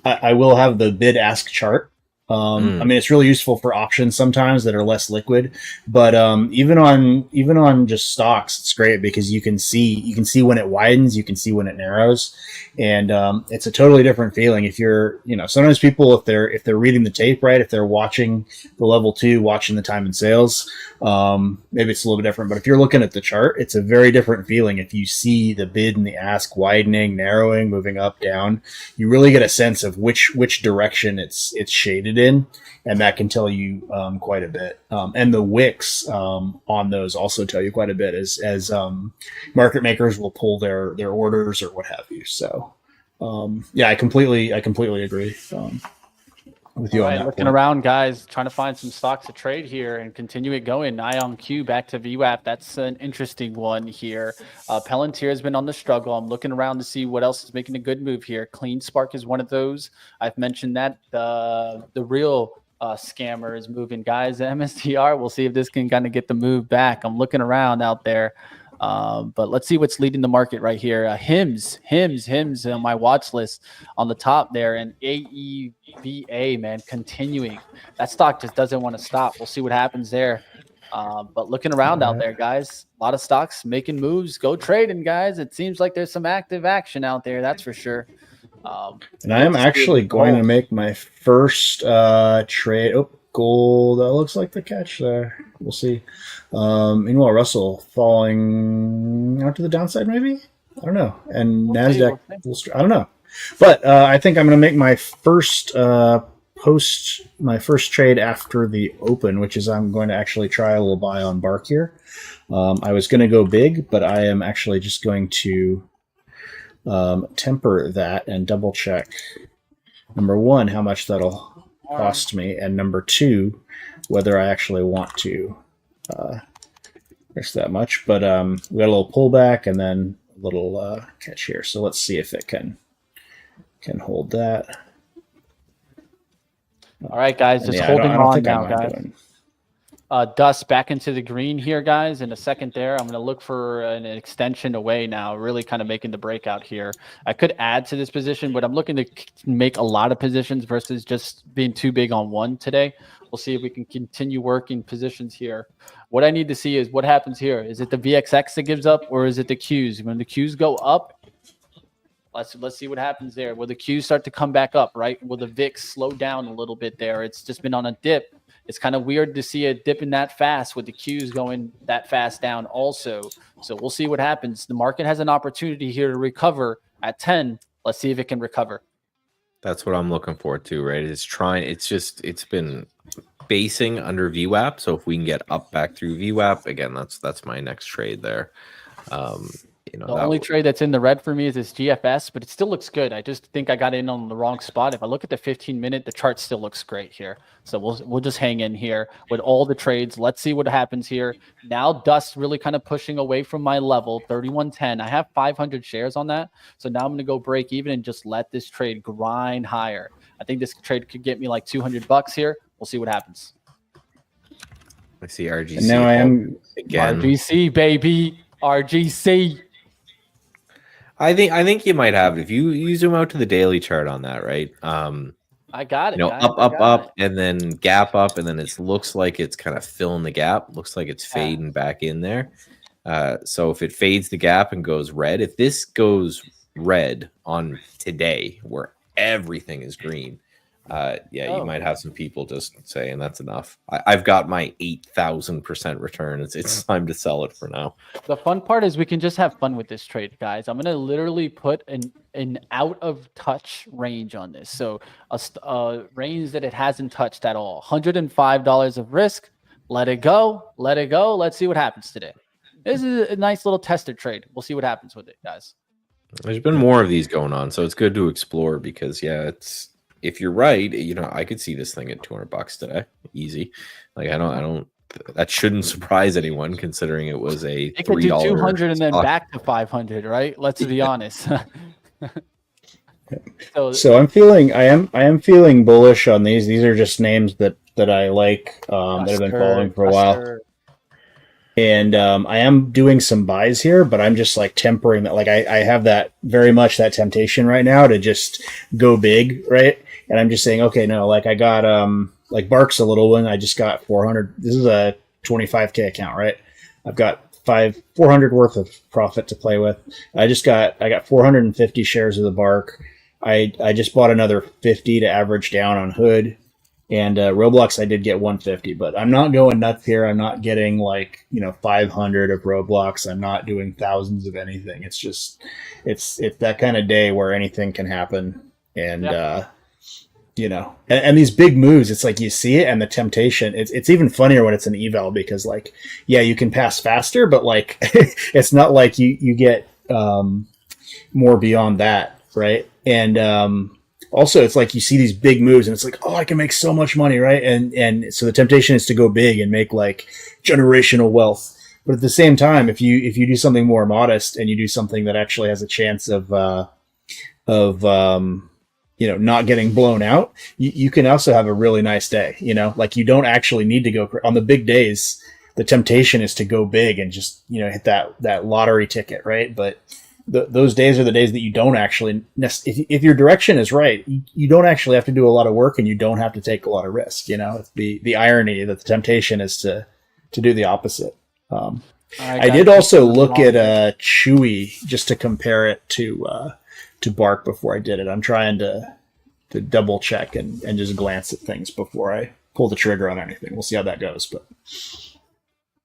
I will have the bid ask chart. I mean, it's really useful for options sometimes that are less liquid, but even on just stocks, it's great because you can see when it widens, you can see when it narrows, and it's a totally different feeling. If you're, sometimes people, if they're reading the tape right, if they're watching the level 2, watching the time and sales, maybe it's a little bit different. But if you're looking at the chart, it's a very different feeling. If you see the bid and the ask widening, narrowing, moving up, down, you really get a sense of which direction it's shaded in, and that can tell you quite a bit. And the wicks on those also tell you quite a bit as market makers will pull their orders or what have you. So I completely agree with you on that. Looking around, guys, trying to find some stocks to trade here and continue it going. IonQ back to VWAP. That's an interesting one here. Palantir has been on the struggle. I'm looking around to see what else is making a good move here. Clean Spark is one of those. I've mentioned that. The real scammer is moving, guys. The MSTR, we'll see if this can kind of get the move back. I'm looking around out there. But let's see what's leading the market right here. Hims on my watch list on the top there, and AEVA, man, continuing. That stock just doesn't want to stop. We'll see what happens there. But looking around out there, guys, a lot of stocks making moves. Go trading, guys. It seems like there's some active action out there. That's for sure. And I am actually going to make my first trade. Oh, gold. That looks like the catch there. We'll see. Meanwhile, Russell falling out to the downside, maybe? I don't know. And NASDAQ, I don't know. But I think I'm going to make my first trade after the open, which is I'm going to actually try a little buy on Bark here. I was going to go big, but I am actually just going to temper that and double check, number one, how much that'll cost me, and number two, whether I actually want to risk that much. But we got a little pullback and then a little catch here. So let's see if it can hold that. All right, guys, just holding on now, guys. Dust back into the green here, guys. In a second there, I'm going to look for an extension away now, really kind of making the breakout here. I could add to this position, but I'm looking to make a lot of positions versus just being too big on one today. We'll see if we can continue working positions here. What I need to see is what happens here. Is it the VXX that gives up, or is it the Qs? When the Qs go up, let's see what happens there. Will the Qs start to come back up, right? Will the VIX slow down a little bit there? It's just been on a dip. It's kind of weird to see it dipping that fast with the Qs going that fast down also. So we'll see what happens. The market has an opportunity here to recover at 10. Let's see if it can recover. That's what I'm looking for too, right? It's been basing under VWAP. So if we can get up back through VWAP, again, that's my next trade there. The only trade that's in the red for me is this GFS, but it still looks good. I just think I got in on the wrong spot. If I look at the 15-minute, the chart still looks great here. So we'll just hang in here with all the trades. Let's see what happens here. Now dust really kind of pushing away from my level, 31.10. I have 500 shares on that. So now I'm going to go break even and just let this trade grind higher. I think this trade could get me like $200 here. We'll see what happens. I see RGC. And now I am again. RGC, baby. RGC. I think you might have it if you zoom out to the daily chart on that, right? I got it. Up, and then gap up, and then it looks like it's kind of filling the gap. Looks like it's fading back in there. So if it fades the gap and goes red, if this goes red on today, where everything is green, you might have some people just saying that's enough. I've got my 8,000% return. It's time to sell it for now. The fun part is we can just have fun with this trade, guys. I'm gonna literally put an out of touch range on this, so a range that it hasn't touched at all. $105 of risk. Let it go. Let's see what happens today. This is a nice little tester trade. We'll see what happens with it, guys. There's been more of these going on, so it's good to explore because if you're right, I could see this thing at $200 today, easy. Like I don't. That shouldn't surprise anyone, considering it was a $3. Could do 200 and then back to 500, right? Let's be honest. So I am feeling bullish on these. These are just names that I like that have been following for a while. And I am doing some buys here, but I'm just like tempering that. Like I have that very much that temptation right now to just go big, right? And I'm just saying, okay, no, like I got like Bark's a little one. I just got 400. This is a 25K account, right? I've got 400 worth of profit to play with. I got 450 shares of the Bark. I just bought another 50 to average down on Hood. And Roblox, I did get 150, but I'm not going nuts here. I'm not getting 500 of Roblox. I'm not doing thousands of anything. It's just, it's that kind of day where anything can happen. And, and these big moves, it's like you see it and the temptation, it's even funnier when it's an eval because you can pass faster, but it's not like you get more beyond that. Right. And, also, it's like you see these big moves and it's like, oh, I can make so much money, right? And so the temptation is to go big and make generational wealth. But at the same time, if you do something more modest and you do something that actually has a chance of not getting blown out, you can also have a really nice day. You don't actually need to go on the big days. The temptation is to go big and just hit that lottery ticket, right? But those days are the days that you don't actually, if your direction is right, you don't actually have to do a lot of work and you don't have to take a lot of risk. It's the irony that the temptation is to do the opposite. I did also look at Chewy just to compare it to Bark before I did it. I'm trying to double check and just glance at things before I pull the trigger on anything. We'll see how that goes. But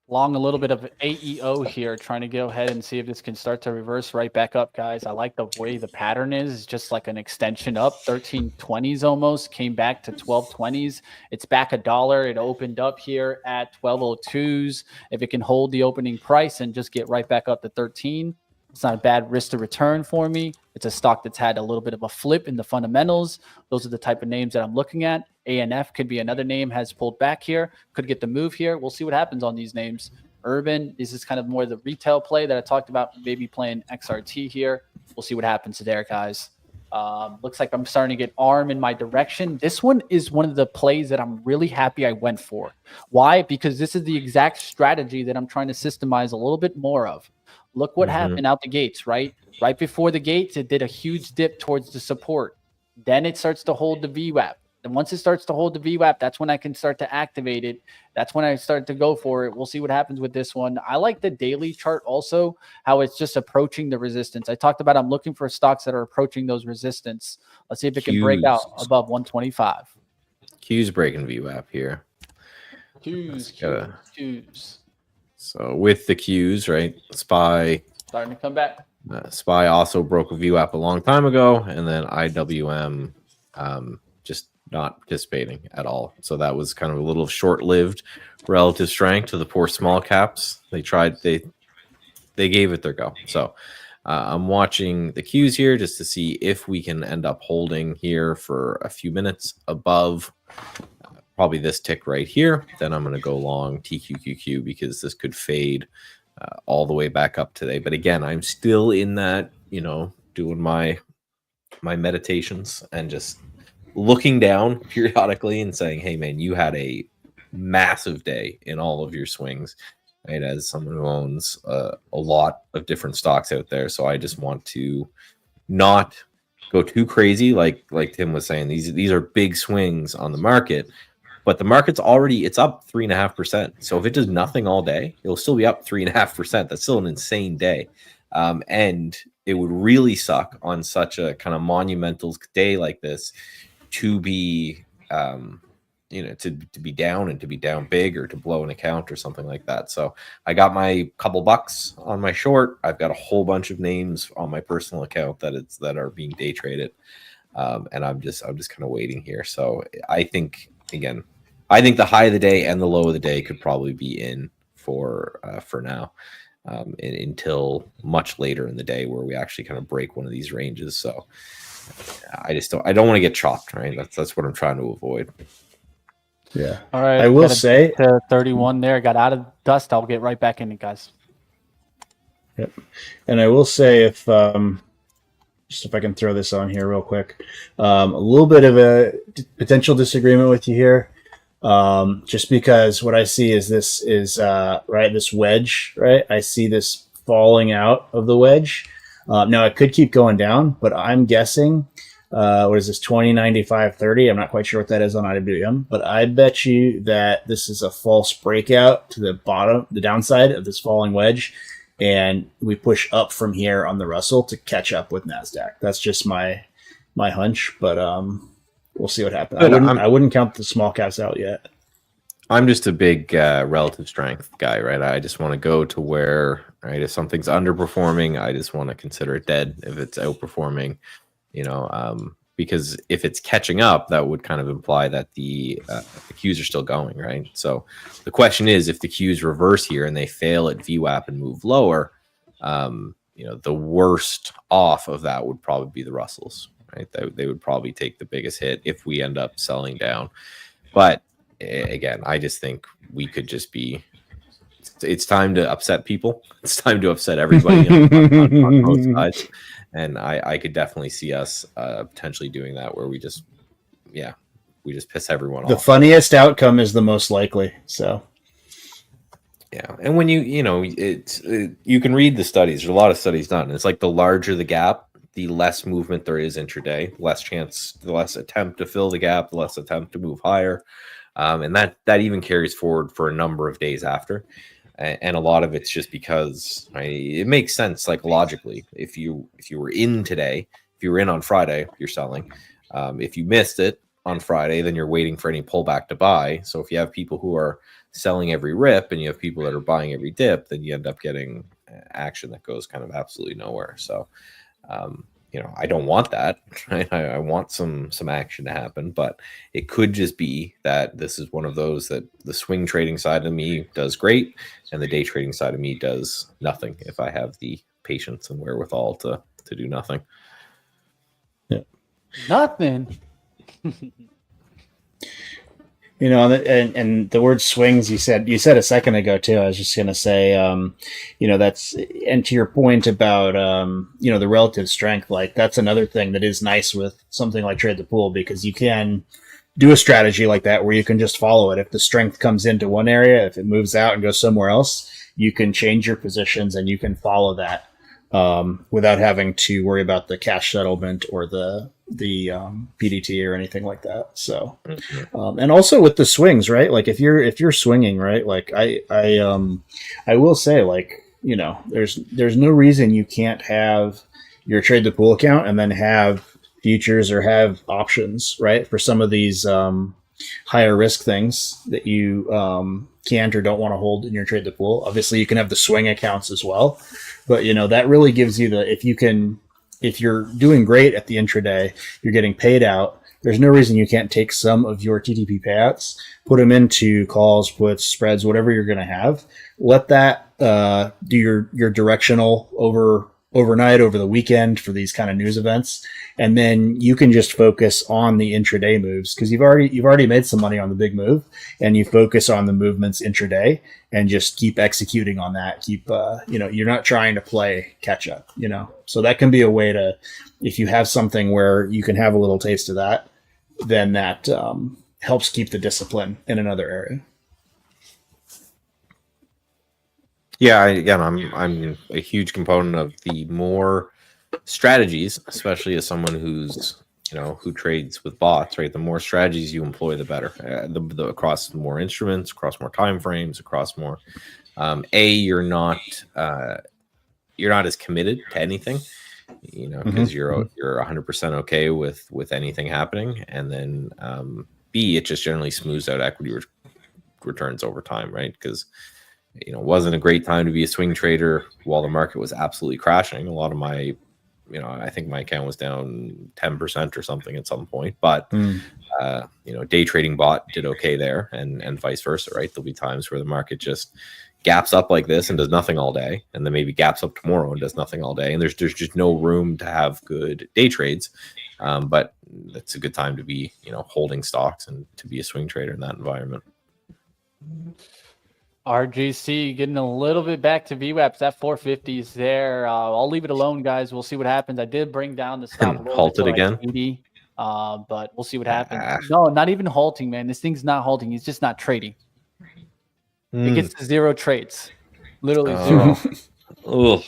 Long a little bit of AEO here, trying to go ahead and see if this can start to reverse right back up, guys. I like the way the pattern is. It's just like an extension up, 1320s almost, came back to 1220s. It's back $1. It opened up here at 1202s. If it can hold the opening price and just get right back up to 13, it's not a bad risk to return for me. It's a stock that's had a little bit of a flip in the fundamentals. Those are the type of names that I'm looking at. ANF could be another name, has pulled back here, could get the move here. We'll see what happens on these names. Urban, this is kind of more the retail play that I talked about, maybe playing XRT here. We'll see what happens there, guys. Looks like I'm starting to get ARM in my direction. This one is one of the plays that I'm really happy I went for. Why? Because this is the exact strategy that I'm trying to systemize a little bit more of. Look what happened out the gates, right? Right before the gates, it did a huge dip towards the support. Then it starts to hold the VWAP. And once it starts to hold the VWAP, that's when I can start to activate it. That's when I start to go for it. We'll see what happens with this one. I like the daily chart also, how it's just approaching the resistance. I talked about I'm looking for stocks that are approaching those resistance. Let's see if it can break out above 125. Q's breaking VWAP here. Q's. So with the Qs, right? SPY Starting to come back. SPY also broke a VWAP a long time ago, and then IWM just not participating at all. So that was kind of a little short-lived relative strength to the poor small caps. They gave it their go. So I'm watching the Qs here just to see if we can end up holding here for a few minutes above probably this tick right here. Then I'm going to go long TQQQ because this could fade all the way back up today. But again, I'm still in that, doing my meditations and just looking down periodically and saying, hey man, you had a massive day in all of your swings, right? As someone who owns a lot of different stocks out there. So I just want to not go too crazy. Like Tim was saying, these are big swings on the market, but the market's it's up 3.5%. So if it does nothing all day, it'll still be up 3.5%. That's still an insane day. And it would really suck on such a kind of monumental day like this to be, to be down and to be down big or to blow an account or something like that. So I got my couple bucks on my short. I've got a whole bunch of names on my personal account that are being day traded. And I'm just kind of waiting here. So I think the high of the day and the low of the day could probably be in for now. Until much later in the day where we actually kind of break one of these ranges. So I don't want to get chopped, right? That's what I'm trying to avoid. Yeah. All right. I will say 31 there. Got out of dust. I'll get right back in it, guys. Yep. And I will say if I can throw this on here real quick, a little bit of a potential disagreement with you here. Just because what I see is this wedge, right? I see this falling out of the wedge. Now it could keep going down, but I'm guessing, what is this, 20.95.30? I'm not quite sure what that is on IWM, but I bet you that this is a false breakout to the bottom, the downside of this falling wedge. And we push up from here on the Russell to catch up with NASDAQ. That's just my hunch, but, we'll see what happens. I wouldn't count the small caps out yet. I'm just a big relative strength guy, right? I just want to go to where, right, if something's underperforming, I just want to consider it dead. If it's outperforming, because if it's catching up, that would kind of imply that the Qs are still going, right? So the question is, if the Qs reverse here and they fail at VWAP and move lower, the worst off of that would probably be the Russells. Right? They would probably take the biggest hit if we end up selling down. But again, I just think we could just be. It's time to upset people. It's time to upset everybody on both sides. And I could definitely see us potentially doing that, where we just piss everyone off. The funniest outcome is the most likely. So. Yeah, and when you can read the studies. There's a lot of studies done. It's like the larger the gap, the less movement there is intraday, the less attempt to fill the gap, the less attempt to move higher. And that even carries forward for a number of days after. And a lot of it's just because it makes sense psychologically. If you were in today, if you were in on Friday, you're selling. If you missed it on Friday, then you're waiting for any pullback to buy. So if you have people who are selling every rip and you have people that are buying every dip, then you end up getting action that goes kind of absolutely nowhere. So, I don't want that. Right? I want some action to happen, but it could just be that this is one of those that the swing trading side of me does great and the day trading side of me does nothing if I have the patience and wherewithal to do nothing. Yeah. Nothing. And the word swings, you said a second ago too. I was just going to say, that's, and to your point about, the relative strength, like that's another thing that is nice with something like Trade the Pool, because you can do a strategy like that where you can just follow it. If the strength comes into one area, if it moves out and goes somewhere else, you can change your positions and you can follow that, without having to worry about the cash settlement or the PDT or anything like that. So, and also with the swings, right? Like if you're swinging, right? Like I will say, like, there's no reason you can't have your Trade the Pool account and then have futures or have options, right? For some of these higher risk things that you can't or don't want to hold in your Trade the Pool. Obviously, you can have the swing accounts as well, but that really gives you if you're doing great at the intraday, you're getting paid out. There's no reason you can't take some of your TTP payouts, put them into calls, puts, spreads, whatever you're going to have. Let that do your directional overnight, over the weekend for these kind of news events, and then you can just focus on the intraday moves, because you've already made some money on the big move, and you focus on the movements intraday and just keep executing on that. Keep you're not trying to play catch up, so that can be a way to, if you have something where you can have a little taste of that, then that helps keep the discipline in another area. Yeah, I'm a huge component of the more strategies, especially as someone who's who trades with bots, right? The more strategies you employ, the better. Across more instruments, across more time frames, across more. You're not as committed to anything, because you're 100% okay with anything happening, and then B, it just generally smooths out equity returns over time, right? Because it wasn't a great time to be a swing trader while the market was absolutely crashing. A lot of my, I think my account was down 10% or something at some point, but day trading bot did okay there, and vice versa, right? There'll be times where the market just gaps up like this and does nothing all day, and then maybe gaps up tomorrow and does nothing all day, and there's just no room to have good day trades. But it's a good time to be holding stocks and to be a swing trader in that environment. RGC getting a little bit back to VWAPs. That 450 is there. I'll leave it alone, guys. We'll see what happens. I did bring down the stop a little halted bit again. 80, but we'll see what happens. No, not even halting, man. This thing's not halting. He's just not trading. It gets to 0 trades, literally 0.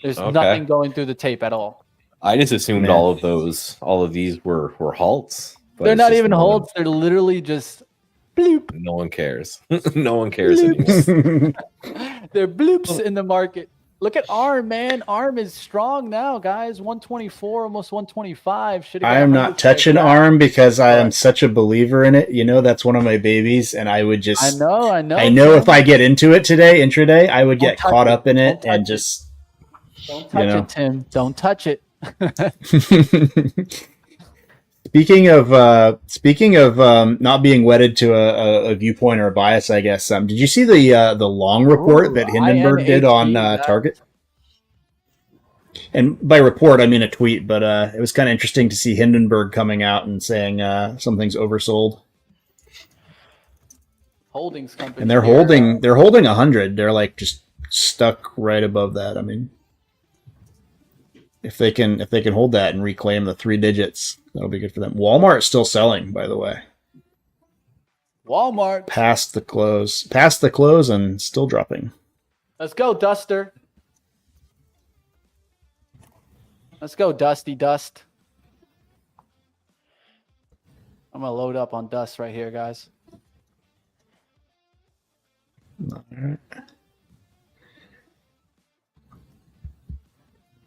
There's nothing going through the tape at all. I just assumed all of these were halts. They're not even halts. They're literally just bloop. No one cares. No one cares anymore. They're bloops in the market. Look at ARM, man. ARM is strong now, guys. 124, almost 125. I am not touching ARM because I am such a believer in it. That's one of my babies, and I would just. I know if I get into it today, intraday, I would get caught up in it and just. Don't touch it, Tim. Don't touch it. Speaking of not being wedded to a viewpoint or a bias, I guess. Did you see the long report that Hindenburg did on Target? And by report, I mean a tweet, but it was kind of interesting to see Hindenburg coming out and saying something's oversold. Holdings company, and they're holding 100. They're like just stuck right above that. I mean, if they can hold that and reclaim the 3 digits, that'll be good for them. Walmart's still selling, by the way. Walmart past the close, and still dropping. Let's go, Duster. Let's go, Dusty Dust. I'm gonna load up on Dust right here, guys. All right.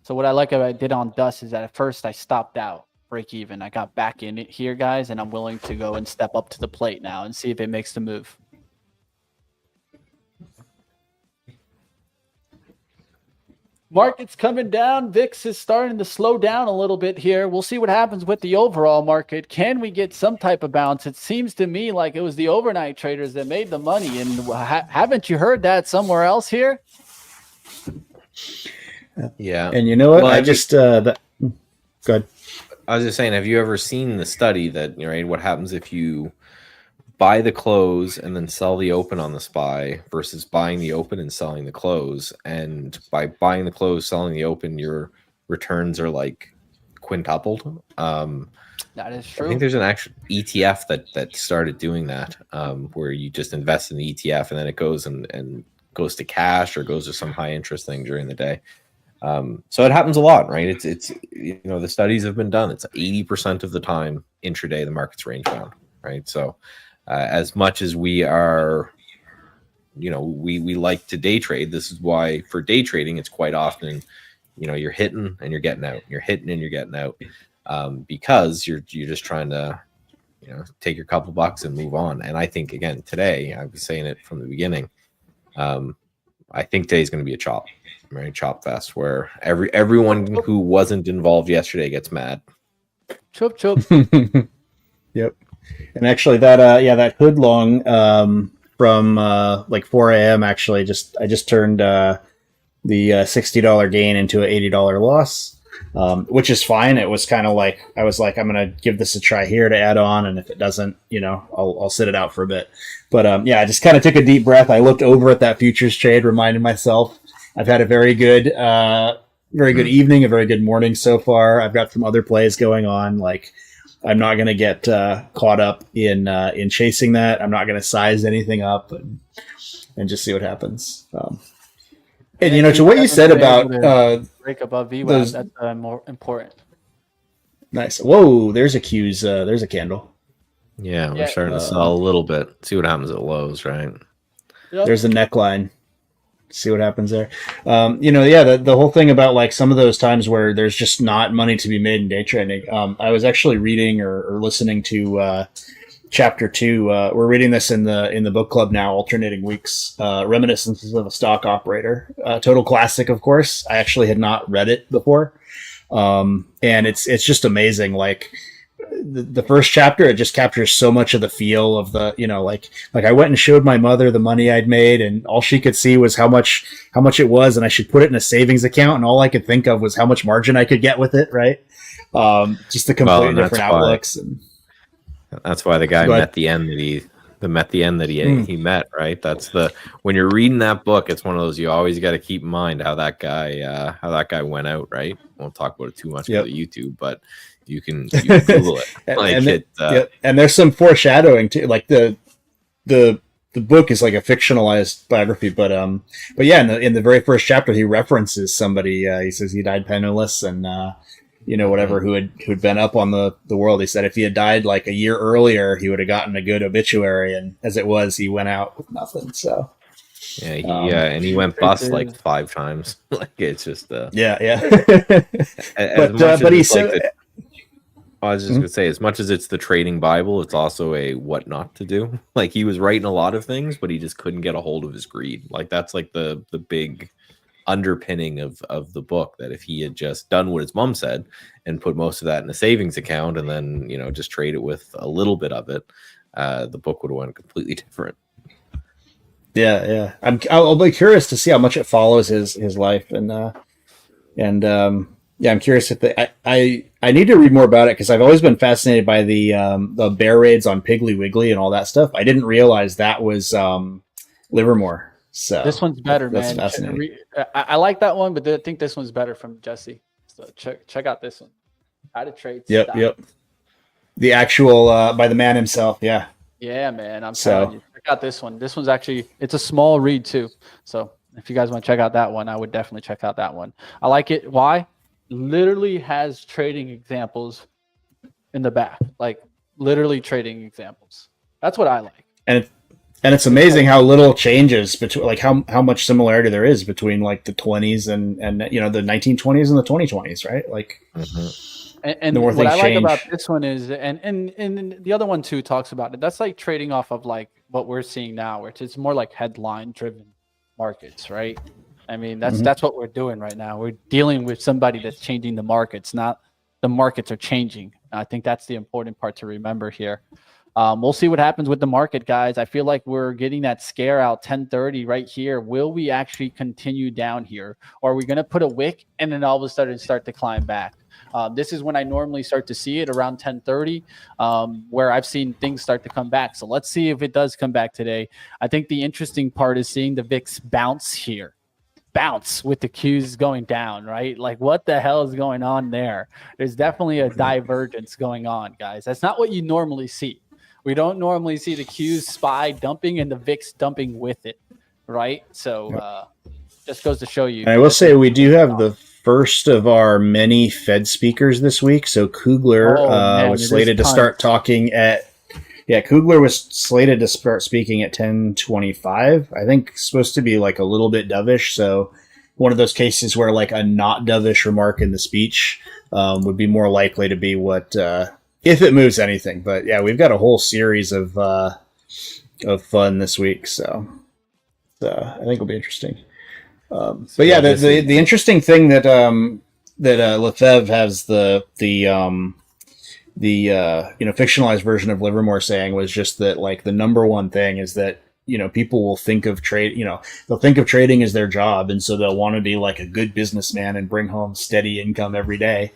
So what I like what I did on Dust is that at first I stopped out break even. I got back in it here, guys, and I'm willing to go and step up to the plate now and see if it makes the move. Market's coming down. VIX is starting to slow down a little bit here. We'll see what happens with the overall market. Can we get some type of bounce? It seems to me like it was the overnight traders that made the money. And haven't you heard that somewhere else here? Yeah. And you know what? Well, I just go ahead. I was just saying, have you ever seen the study that, right, what happens if you buy the close and then sell the open on the SPY versus buying the open and selling the close? And by buying the close, selling the open, your returns are like quintupled. That is true. I think there's an actual ETF that started doing that, where you just invest in the ETF and then it goes and goes to cash or goes to some high interest thing during the day. So it happens a lot, right? It's the studies have been done. It's 80% of the time intraday the market's range bound, right? So as much as we are, we like to day trade. This is why for day trading, it's quite often, you're hitting and you're getting out. You're hitting and you're getting out, because you're just trying to, take your couple bucks and move on. And I think again today, I was saying it from the beginning. I think today's going to be a chop fest where everyone who wasn't involved yesterday gets mad. Chop. Yep. And actually that hood long from like 4 a.m. actually I just turned the $60 gain into an $80 loss, which is fine. It was kind of like I was like, I'm gonna give this a try here to add on, and if it doesn't, I'll sit it out for a bit. But I just kind of took a deep breath. I looked over at that futures trade, reminded myself I've had a very good evening, a very good morning so far. I've got some other plays going on. Like, I'm not going to get caught up in chasing that. I'm not going to size anything up and just see what happens. And to what you said about break above VWAP, that's more important. Nice. Whoa, there's a Q's. There's a candle. Yeah, we're starting to sell a little bit. See what happens at lows, right? Yep. There's a neckline. See what happens there. The whole thing about like some of those times where there's just not money to be made in day trading. I was actually reading or listening to chapter 2. We're reading this in the book club now, alternating weeks. Reminiscences of a Stock Operator. Total classic, of course. I actually had not read it before, and it's just amazing. Like the first chapter, it just captures so much of the feel of the, like I went and showed my mother the money I'd made, and all she could see was how much it was, and I should put it in a savings account, and all I could think of was how much margin I could get with it, right? Just the completely different outlooks. And that's why the guy met the end that he met, right? That's when you're reading that book, it's one of those you always got to keep in mind how that guy went out, right? Won't talk about it too much for the YouTube, but you can Google it. And there's some foreshadowing too. Like the book is like a fictionalized biography, but yeah, in the very first chapter, he references somebody. He says he died penniless, and whatever, who'd been up on the world. He said if he had died like a year earlier, he would have gotten a good obituary, and as it was, he went out with nothing. So and he went bust like 5 times. Like it's just but he said. I was just going to say, as much as it's the trading Bible, it's also a what not to do. Like he was writing a lot of things, but he just couldn't get a hold of his greed. Like that's like the big underpinning of the book, that if he had just done what his mom said and put most of that in a savings account and then, just trade it with a little bit of it, the book would have went completely different. Yeah. I'll be curious to see how much it follows his life. I'm curious if I need to read more about it, because I've always been fascinated by the bear raids on Piggly Wiggly and all that stuff. I didn't realize that was Livermore. So this one's better, man. Fascinating. I like that one, but I think this one's better from Jesse. So check out this one. How to trade. Yep. The actual by the man himself. Yeah. Yeah, man. I'm telling you, check out this one. This one's actually, it's a small read too. So if you guys want to check out that one, I would definitely check out that one. I like it. Why? Literally has trading examples in the back, like literally trading examples. That's what I like. And it's amazing how little changes between, like how much similarity there is between like the 20s and the 1920s and the 2020s, right? Like And the more what things I like about change. this one is, and the other one too talks about it. That's like trading off of like what we're seeing now, which is more like headline driven markets, right? I mean, that's what we're doing right now. We're dealing with somebody that's changing the markets, not the markets are changing. I think that's the important part to remember here. We'll see what happens with the market, guys. I feel like we're getting that scare out 10:30 right here. Will we actually continue down here, or are we going to put a wick and then all of a sudden start to climb back? This is when I normally start to see it around 10:30, where I've seen things start to come back. So let's see if it does come back today. I think the interesting part is seeing the VIX bounce here. Bounce with the Qs going down, right? Like, what the hell is going on there? There's definitely a divergence going on, guys. That's not what you normally see. We don't normally see the Qs SPY dumping and the VIX dumping with it, right? So just goes to show you. And I will say we do have the first of our many Fed speakers this week. So Kugler was slated to start talking at Kugler was slated to start speaking at 10:25. I think supposed to be like a little bit dovish. So one of those cases where like a not dovish remark in the speech would be more likely to be what if it moves anything. But yeah, we've got a whole series of fun this week. So I think it'll be interesting. But yeah, the interesting thing that Lefebvre has the fictionalized version of Livermore saying was just that like the number one thing is that people will think of they'll think of trading as their job, and so they'll want to be like a good businessman and bring home steady income every day,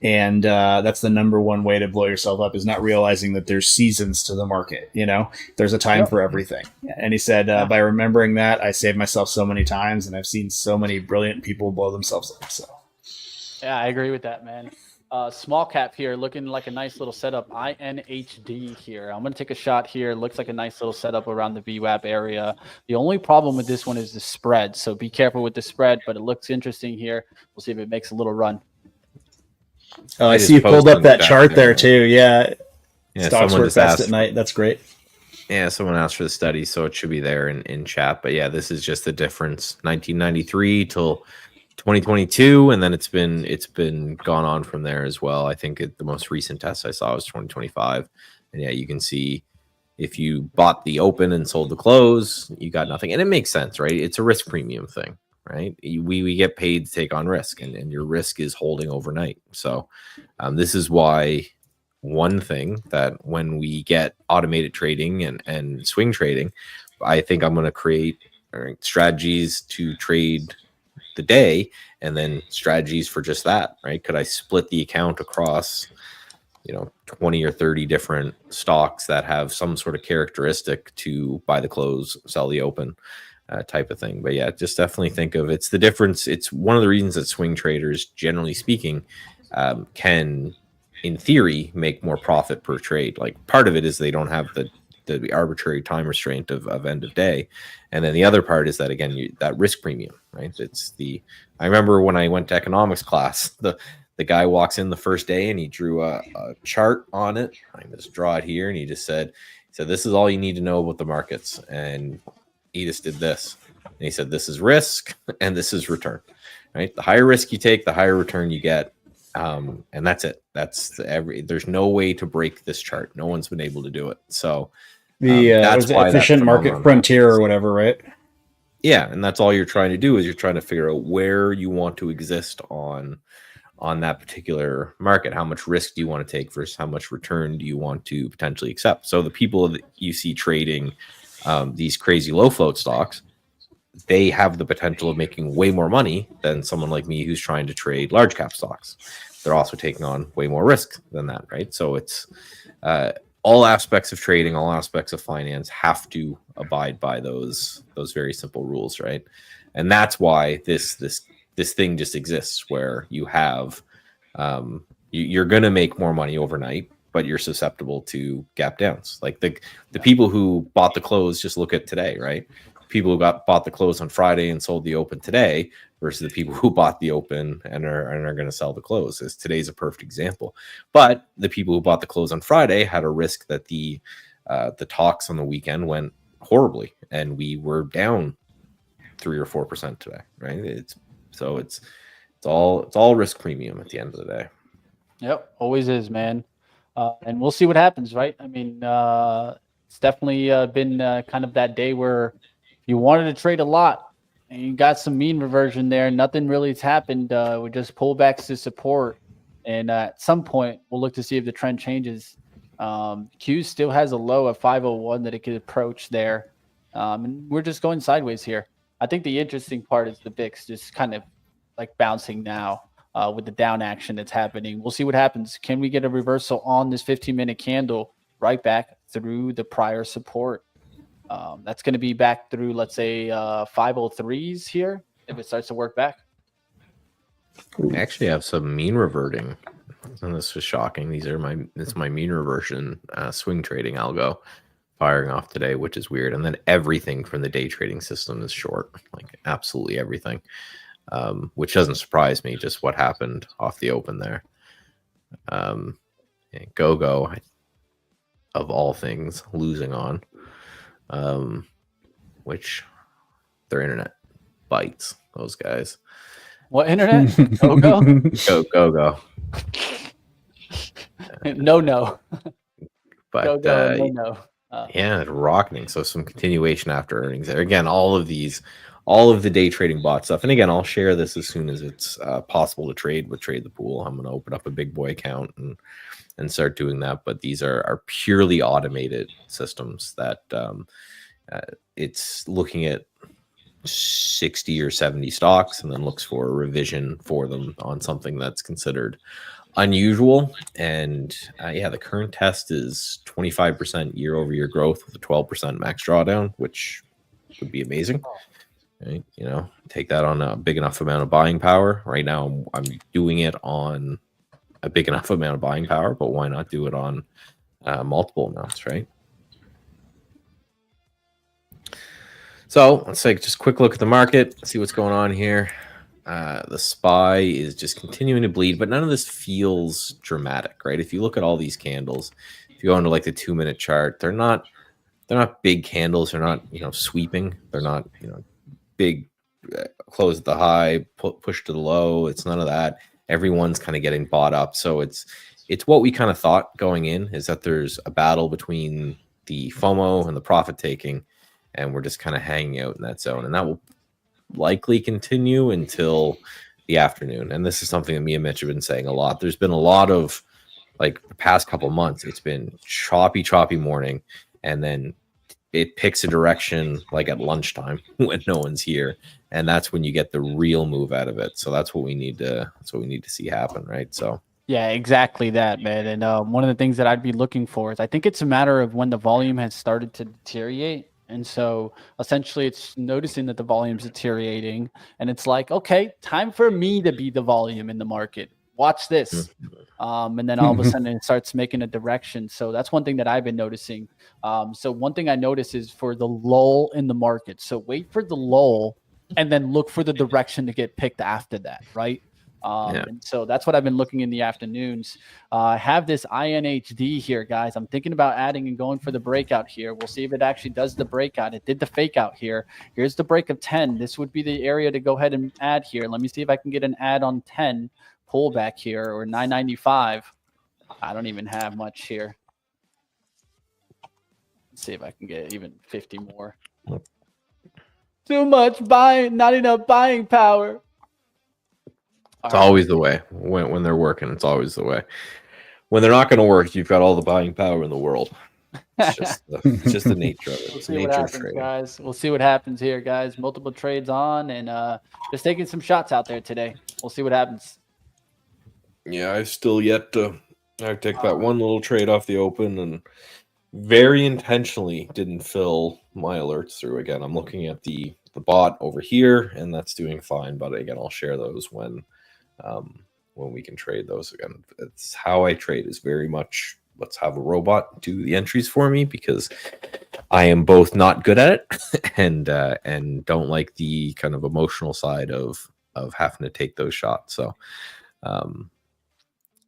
and that's the number one way to blow yourself up, is not realizing that there's seasons to the market. There's a time for everything. And he said by remembering that, I saved myself so many times, and I've seen so many brilliant people blow themselves up. So yeah, I agree with that, man. Small cap here, looking like a nice little setup. INHD here. I'm going to take a shot here. Looks like a nice little setup around the VWAP area. The only problem with this one is the spread. So be careful with the spread, but it looks interesting here. We'll see if it makes a little run. Oh, I see you pulled up that chart there too. Yeah. Stocks work best at night. That's great. Yeah, someone asked for the study, so it should be there in chat. But yeah, this is just the difference. 1993 till 2022, and then it's been gone on from there as well. I think the most recent test I saw was 2025, and yeah, you can see if you bought the open and sold the close, you got nothing, and it makes sense, right? It's a risk premium thing, right? We get paid to take on risk, and your risk is holding overnight. So this is why one thing that when we get automated trading and swing trading, I think I'm going to create strategies to trade the day and then strategies for just that, right? Could I split the account across 20 or 30 different stocks that have some sort of characteristic to buy the close, sell the open type of thing? But yeah, just definitely think of it's the difference. It's one of the reasons that swing traders, generally speaking, can in theory make more profit per trade. Like part of it is they don't have the arbitrary time restraint of end of day, and then the other part is that again that risk premium, right? I remember when I went to economics class, the guy walks in the first day and he drew a chart on it. I just draw it here, and he said this is all you need to know about the markets, and he just did this, and he said this is risk and this is return, right? The higher risk you take, the higher return you get. And that's it. There's no way to break this chart. No one's been able to do it. So that's why efficient market frontier or whatever, right? Yeah, and that's all you're trying to do is you're trying to figure out where you want to exist on that particular market. How much risk do you want to take versus how much return do you want to potentially accept? So the people that you see trading these crazy low float stocks, they have the potential of making way more money than someone like me who's trying to trade large cap stocks. They're also taking on way more risk than that, right? So it's all aspects of trading, all aspects of finance have to abide by those very simple rules, right? And that's why this thing just exists, where you have you're going to make more money overnight, but you're susceptible to gap downs. Like the people who bought the close, just look at today, right? People who bought the close on Friday and sold the open today versus the people who bought the open and are going to sell the close. Today's a perfect example. But the people who bought the close on Friday had a risk that the talks on the weekend went horribly, and we were down 3 or 4% today, right? It's all risk premium at the end of the day. Yep, always is, man. And we'll see what happens, right? I mean, it's definitely been kind of that day where you wanted to trade a lot and you got some mean reversion there. Nothing really has happened. We just pullbacks to support. And at some point, we'll look to see if the trend changes. Q still has a low of 501 that it could approach there. And we're just going sideways here. I think the interesting part is the VIX just kind of like bouncing now. With the down action that's happening. We'll see what happens. Can we get a reversal on this 15-minute candle right back through the prior support? That's going to be back through, let's say, 503s here if it starts to work back. We actually have some mean reverting. And this was shocking. It's my mean reversion swing trading algo firing off today, which is weird. And then everything from the day trading system is short, like absolutely everything. Which doesn't surprise me, just what happened off the open there. Go, of all things, losing on, which their internet bites, those guys. What internet? Go. Go. No. But no. Yeah, rocketing. So some continuation after earnings there. Again, all of the day trading bot stuff. And again, I'll share this as soon as it's possible to trade with Trade the Pool. I'm going to open up a big boy account and start doing that. But these are purely automated systems that it's looking at 60 or 70 stocks and then looks for a revision for them on something that's considered unusual. And the current test is 25% year over year growth with a 12% max drawdown, which would be amazing. Right? Take that on a big enough amount of buying power. Right now, I'm doing it on a big enough amount of buying power, but why not do it on multiple amounts, right? So let's take just a quick look at the market, see what's going on here. The SPY is just continuing to bleed, but none of this feels dramatic, right? If you look at all these candles, if you go into like the 2-minute chart, they're not big candles. They're not sweeping. They're not big close at the high, push to the low. It's none of that. Everyone's kind of getting bought up. So it's what we kind of thought going in, is that there's a battle between the FOMO and the profit taking, and we're just kind of hanging out in that zone. And that will likely continue until the afternoon. And this is something that me and Mitch have been saying a lot. There's been a lot of, like, the past couple months, it's been choppy morning, and then it picks a direction like at lunchtime when no one's here, and that's when you get the real move out of it. So that's what we need to see happen, right? So yeah, exactly that, man. And one of the things that I'd be looking for is, I think it's a matter of when the volume has started to deteriorate. And so essentially it's noticing that the volume's deteriorating, and it's like, okay, time for me to be the volume in the market. Watch this. And then all of a sudden it starts making a direction. So that's one thing that I've been noticing. So one thing I notice is for the lull in the market. So wait for the lull and then look for the direction to get picked after that, right? And so that's what I've been looking in the afternoons. I have this INHD here, guys. I'm thinking about adding and going for the breakout here. We'll see if it actually does the breakout. It did the fake out here. Here's the break of 10. This would be the area to go ahead and add here. Let me see if I can get an add on 10 pullback here, or 995. I don't even have much here. Let's see if I can get even 50 more. Too much buying, not enough buying power. It's always the way when they're working. It's always the way. When they're not going to work, you've got all the buying power in the world. It's just the nature of it. We'll see what happens, guys. We'll see what happens here, guys. Multiple trades on, and just taking some shots out there today. We'll see what happens. Yeah, I've still yet to take that one little trade off the open, and very intentionally didn't fill my alerts through. Again, I'm looking at the bot over here, and that's doing fine. But again, I'll share those when we can trade those. Again, it's how I trade, is very much let's have a robot do the entries for me, because I am both not good at it and don't like the kind of emotional side of having to take those shots. So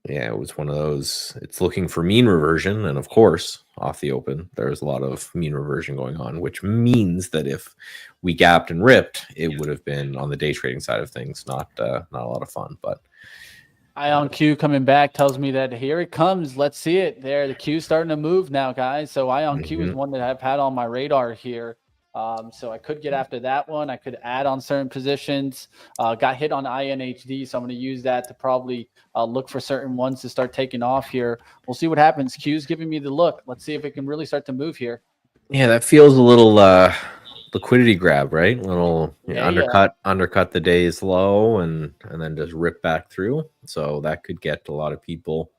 yeah, it was one of those. It's looking for mean reversion, and of course, off the open, there's a lot of mean reversion going on, which means that if we gapped and ripped, it would have been on the day trading side of things, not a lot of fun. But Eye on Q coming back tells me that here it comes. Let's see it there. The Q's starting to move now, guys. So Eye on Q is one that I've had on my radar here. So I could get after that one. I could add on certain positions. Got hit on INHD, so I'm going to use that to probably look for certain ones to start taking off here. We'll see what happens. Q's giving me the look. Let's see if it can really start to move here. Yeah, that feels a little liquidity grab, right? A little Yeah, undercut the day's low and then just rip back through. So that could get a lot of people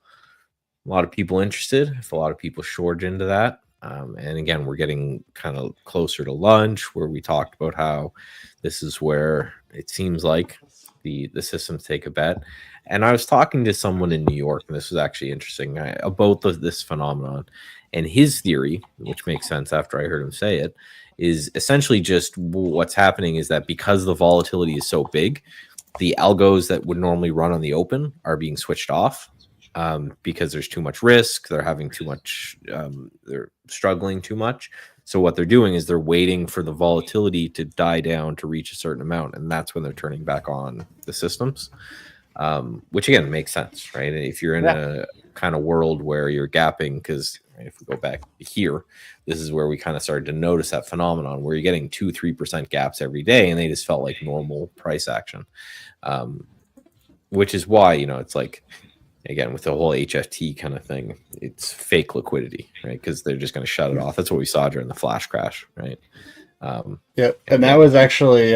interested if a lot of people short into that. And again, we're getting kind of closer to lunch where we talked about how this is where it seems like the systems take a bet. And I was talking to someone in New York, and this was actually interesting about this phenomenon. And his theory, which makes sense after I heard him say it, is essentially just what's happening is that because the volatility is so big, the algos that would normally run on the open are being switched off because there's too much risk. They're having too much. They're struggling too much. So what they're doing is they're waiting for the volatility to die down to reach a certain amount, and that's when they're turning back on the systems. Which again makes sense, right? If you're in a kind of world where you're gapping, because if we go back here, this is where we kind of started to notice that phenomenon where you're getting 2-3% gaps every day, and they just felt like normal price action, which is why it's like, again, with the whole HFT kind of thing, it's fake liquidity, right? Because they're just going to shut it off. That's what we saw during the flash crash, right? Yeah, and that was actually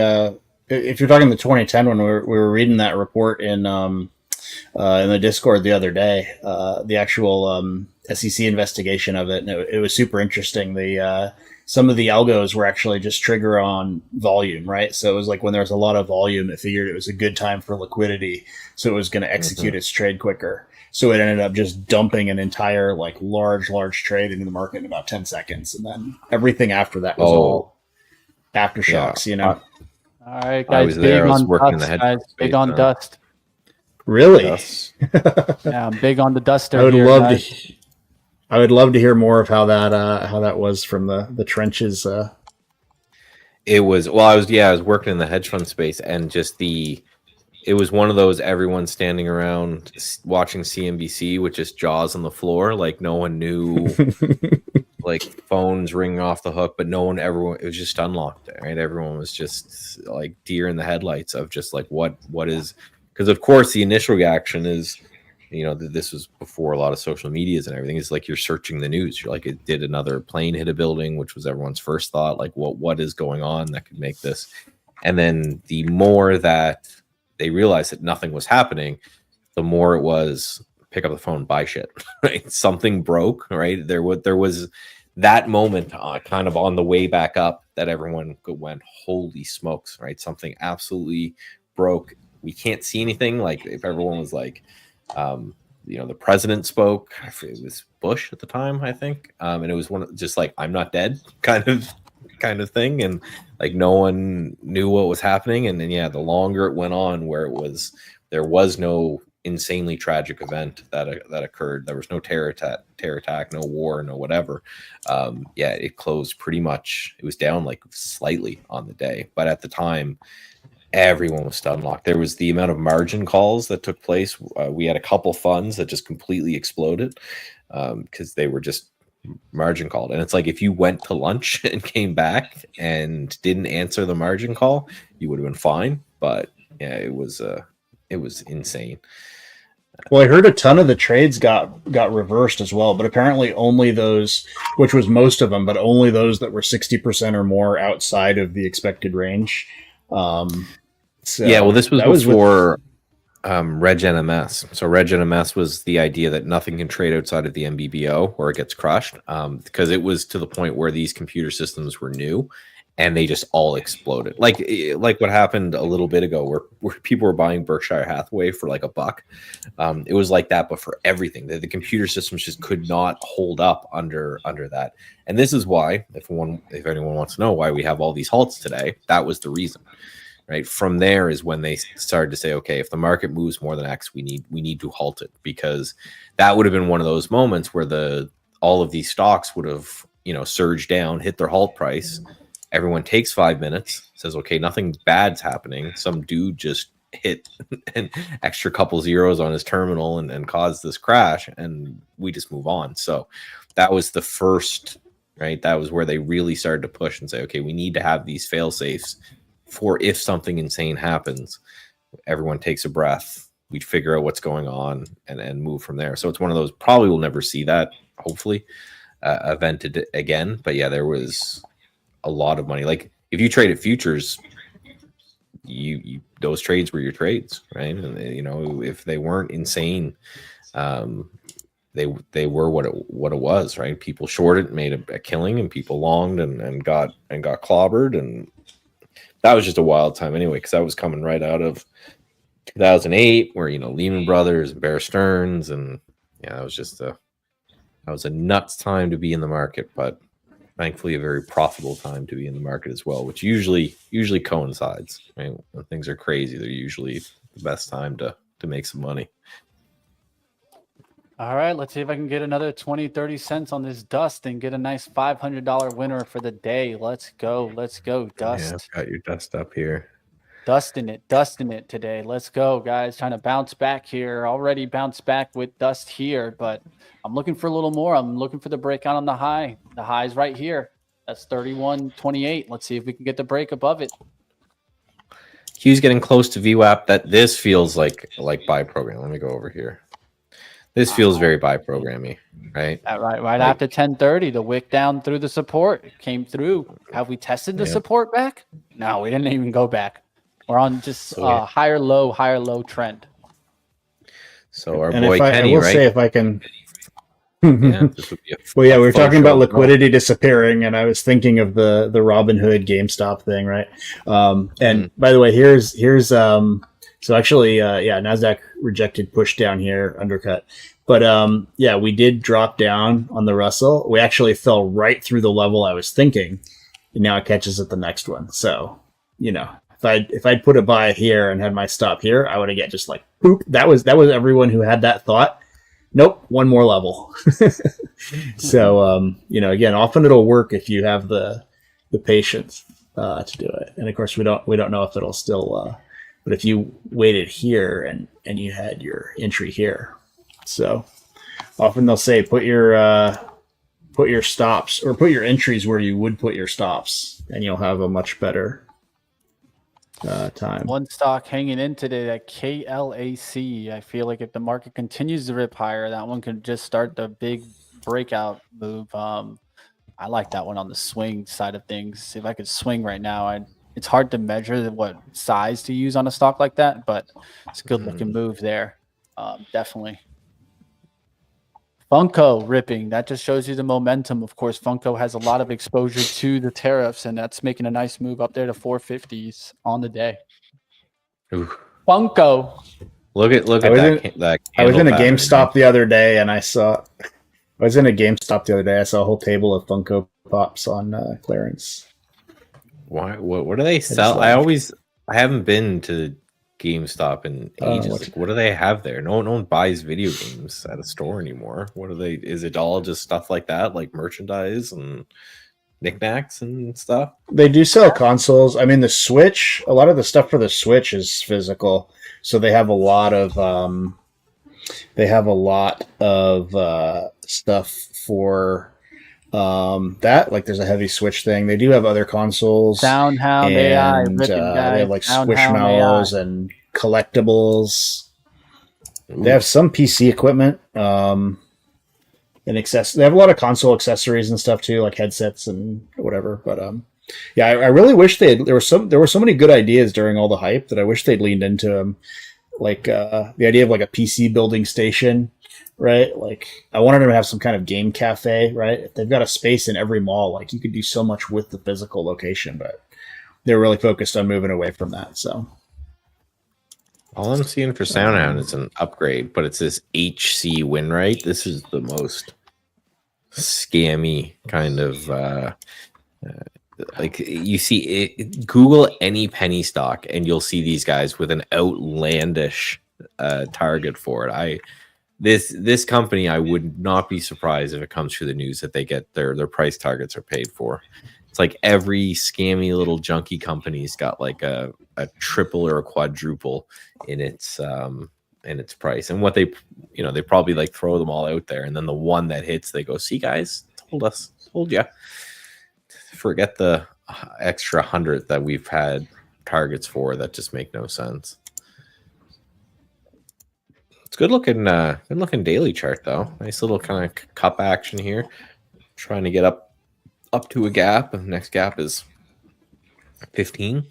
if you're talking the 2010 when we were reading that report in the Discord the other day, the actual SEC investigation of it, and it was super interesting. Some of the algos were actually just trigger on volume, right? So it was like when there was a lot of volume, it figured it was a good time for liquidity, so it was going to execute its trade quicker. So it ended up just dumping an entire large trade into the market in about 10 seconds, and then everything after that was all aftershocks. All right, guys. I was there. I was working in the hedge space, big on dust. Really? Yeah, I'm big on the duster. I would love to hear more of how that was from the trenches. It was I was working in the hedge fund space, and just it was one of those everyone standing around watching CNBC with just jaws on the floor, like no one knew, like phones ringing off the hook, but it was just unlocked, right? Everyone was just like deer in the headlights of just like what is, because of course the initial reaction is, this was before a lot of social medias and everything. It's like you're searching the news. You're like, it did another plane hit a building, which was everyone's first thought. Like, what is going on that could make this? And then the more that they realized that nothing was happening, the more it was pick up the phone, buy shit. Right? Something broke. Right? There was that moment kind of on the way back up that everyone went, holy smokes! Right? Something absolutely broke. We can't see anything. Like if everyone was like. The president spoke. It was Bush at the time, I think, and it was just like I'm not dead kind of thing, and like no one knew what was happening. And then the longer it went on, there was no insanely tragic event that occurred. There was no terror attack, no war, no whatever. It closed pretty much. It was down like slightly on the day, but at the time. Everyone was stun locked. There was the amount of margin calls that took place. We had a couple funds that just completely exploded because they were just margin called. And it's like if you went to lunch and came back and didn't answer the margin call, you would have been fine. But it was insane. Well, I heard a ton of the trades got reversed as well, but apparently only those, which was most of them, but only those that were 60% or more outside of the expected range. This was before Reg NMS. So Reg NMS was the idea that nothing can trade outside of the MBBO or it gets crushed, because it was to the point where these computer systems were new and they just all exploded. Like what happened a little bit ago where people were buying Berkshire Hathaway for like $1. It was like that, but for everything. The computer systems just could not hold up under that. And this is why, if anyone wants to know why we have all these halts today, that was the reason. Right. From there is when they started to say, okay, if the market moves more than X, we need to halt it, because that would have been one of those moments where all of these stocks would have, surged down, hit their halt price. Everyone takes 5 minutes, says, okay, nothing bad's happening. Some dude just hit an extra couple zeros on his terminal and cause this crash, and we just move on. So that was the first, right? That was where they really started to push and say, okay, we need to have these fail safes for if something insane happens, everyone takes a breath, we figure out what's going on and move from there. So it's one of those, probably we'll never see that, hopefully, evented again. But yeah, there was a lot of money. Like if you traded futures, you those trades were your trades, right? And you know, if they weren't insane, they were what it was, right? People shorted, made a killing, and people longed and got clobbered, and that was just a wild time anyway, because that was coming right out of 2008, where, you know, Lehman Brothers and Bear Stearns, and yeah, that was just a nuts time to be in the market, but thankfully a very profitable time to be in the market as well, which usually coincides, right? When things are crazy, they're usually the best time to make some money. All right, let's see if I can get another 20-30 cents on this Dust and get a nice $500 winner for the day. Let's go, Dust. Yeah, I've got your Dust up here. Dusting it today. Let's go, guys. Trying to bounce back here. Already bounced back with Dust here, but I'm looking for a little more. I'm looking for the breakout on the high. The high's right here. That's 31.28. Let's see if we can get the break above it. Q's getting close to VWAP. That this feels like buy program. Let me go over here. This feels very buy programmy, right? Right like, after 10:30, the wick down through the support. It came through. Have we tested the support back? No, we didn't even go back. We're on just higher low trend. So our boy Kenny, right? Say if I can. Yeah, this would be well, yeah, we were talking about liquidity disappearing, and I was thinking of the Robinhood GameStop thing, right? And by the way, here's so actually, Nasdaq rejected push down here, undercut. But yeah, we did drop down on the Russell. We actually fell right through the level I was thinking, and now it catches at the next one. So, you know, if I'd put a buy here and had my stop here, I would have get just like poop. That was everyone who had that thought. Nope, one more level. So, you know, again, often it'll work if you have the patience to do it. And of course, we don't know if it'll still. But if you waited here and you had your entry here, so often they'll say put your stops or put your entries where you would put your stops, and you'll have a much better time. One stock hanging in today, that KLAC. I feel like if the market continues to rip higher, that one could just start the big breakout move. I like that one on the swing side of things. If I could swing right now, it's hard to measure what size to use on a stock like that, but it's a good looking move there. Definitely. Funko ripping. That just shows you the momentum. Of course, Funko has a lot of exposure to the tariffs, and that's making a nice move up there to 450s on the day. Ooh. Funko. Look at that. I was in a GameStop the other day, and I saw a whole table of Funko Pops on clearance. Why? What do they sell? I haven't been to GameStop in ages. Like, what do they have there? No one buys video games at a store anymore. What are they? Is it all just stuff like that, like merchandise and knickknacks and stuff? They do sell consoles. I mean, the Switch. A lot of the stuff for the Switch is physical, so they have a lot of stuff for. That, like, there's a heavy Switch thing. They do have other consoles. Soundhound AI, they have like Squishmallows and collectibles. Ooh. They have some PC equipment. And they have a lot of console accessories and stuff too, like headsets and whatever. But yeah, I really wish there were so many good ideas during all the hype that I wish they'd leaned into them. Like the idea of like a PC building station. Right, like I wanted them to have some kind of game cafe. Right, if they've got a space in every mall, like you could do so much with the physical location, but they're really focused on moving away from that. So all I'm seeing for Soundhound is an upgrade, but it's this HC win rate. This is the most scammy kind of like you see it. Google any penny stock, and you'll see these guys with an outlandish target for it. This company, I would not be surprised if it comes through the news that they get their price targets are paid for. It's like every scammy little junky company's got like a triple or a quadruple in its price. And what they, they probably like throw them all out there, and then the one that hits, they go, "See, guys, told you." Forget the extra 100 that we've had targets for that just make no sense. It's good looking daily chart though. Nice little kind of cup action here. Trying to get up to a gap. And next gap is 15.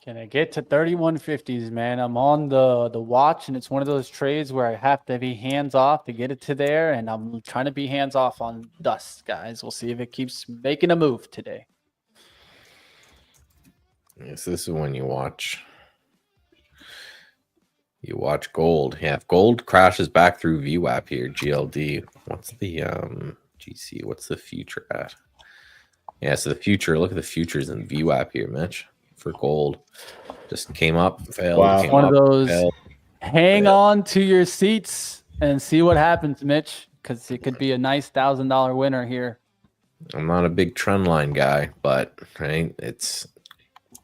Can I get to 3150s, man? I'm on the watch, and it's one of those trades where I have to be hands off to get it to there, and I'm trying to be hands off on dust, guys. We'll see if it keeps making a move today. Yes, this is when you watch gold. Yeah, if gold crashes back through VWAP here, GLD. What's the GC? What's the future at? Yeah, so the future. Look at the futures in VWAP here, Mitch. For gold, just came up, failed. Wow. Came One up, of those. failed. Hang on to your seats and see what happens, Mitch, because it could be a nice $1,000 winner here. I'm not a big trend line guy, but right, it's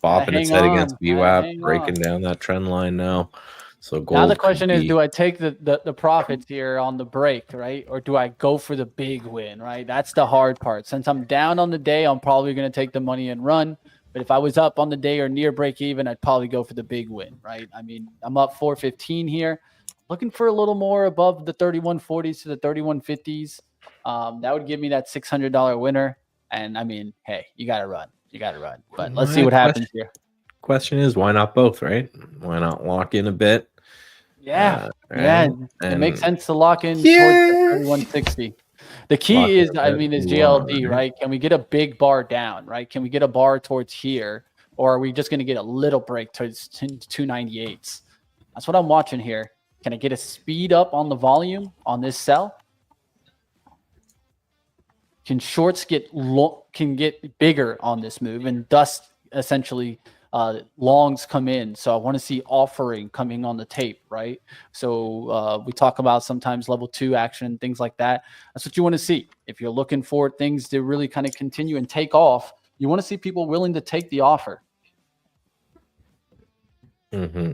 bopping its hang head on. against Gotta VWAP, hang breaking on. down that trend line now. So gold. Now the question is, be- do I take the profits here on the break, right? Or do I go for the big win, right? That's the hard part. Since I'm down on the day, I'm probably going to take the money and run. But if I was up on the day or near break even, I'd probably go for the big win, right? I mean, I'm up 415 here, looking for a little more above the 3140s to the 3150s. That would give me that $600 winner. And I mean, hey, you got to run. You got to run. But let's see what happens here. Question is, why not both, right? Why not lock in a bit? Yeah. Right? Yeah. It makes sense to lock in towards the 3160. The key is, I mean, is GLD, right? Can we get a big bar down, right? Can we get a bar towards here? Or are we just going to get a little break towards 298s? That's what I'm watching here. Can I get a speed up on the volume on this sell? Can shorts get bigger on this move, and dust essentially longs come in? So I want to see offering coming on the tape, right? So we talk about sometimes level 2 action, things like that. That's what you want to see. If you're looking for things to really kind of continue and take off, you want to see people willing to take the offer. Mm-hmm.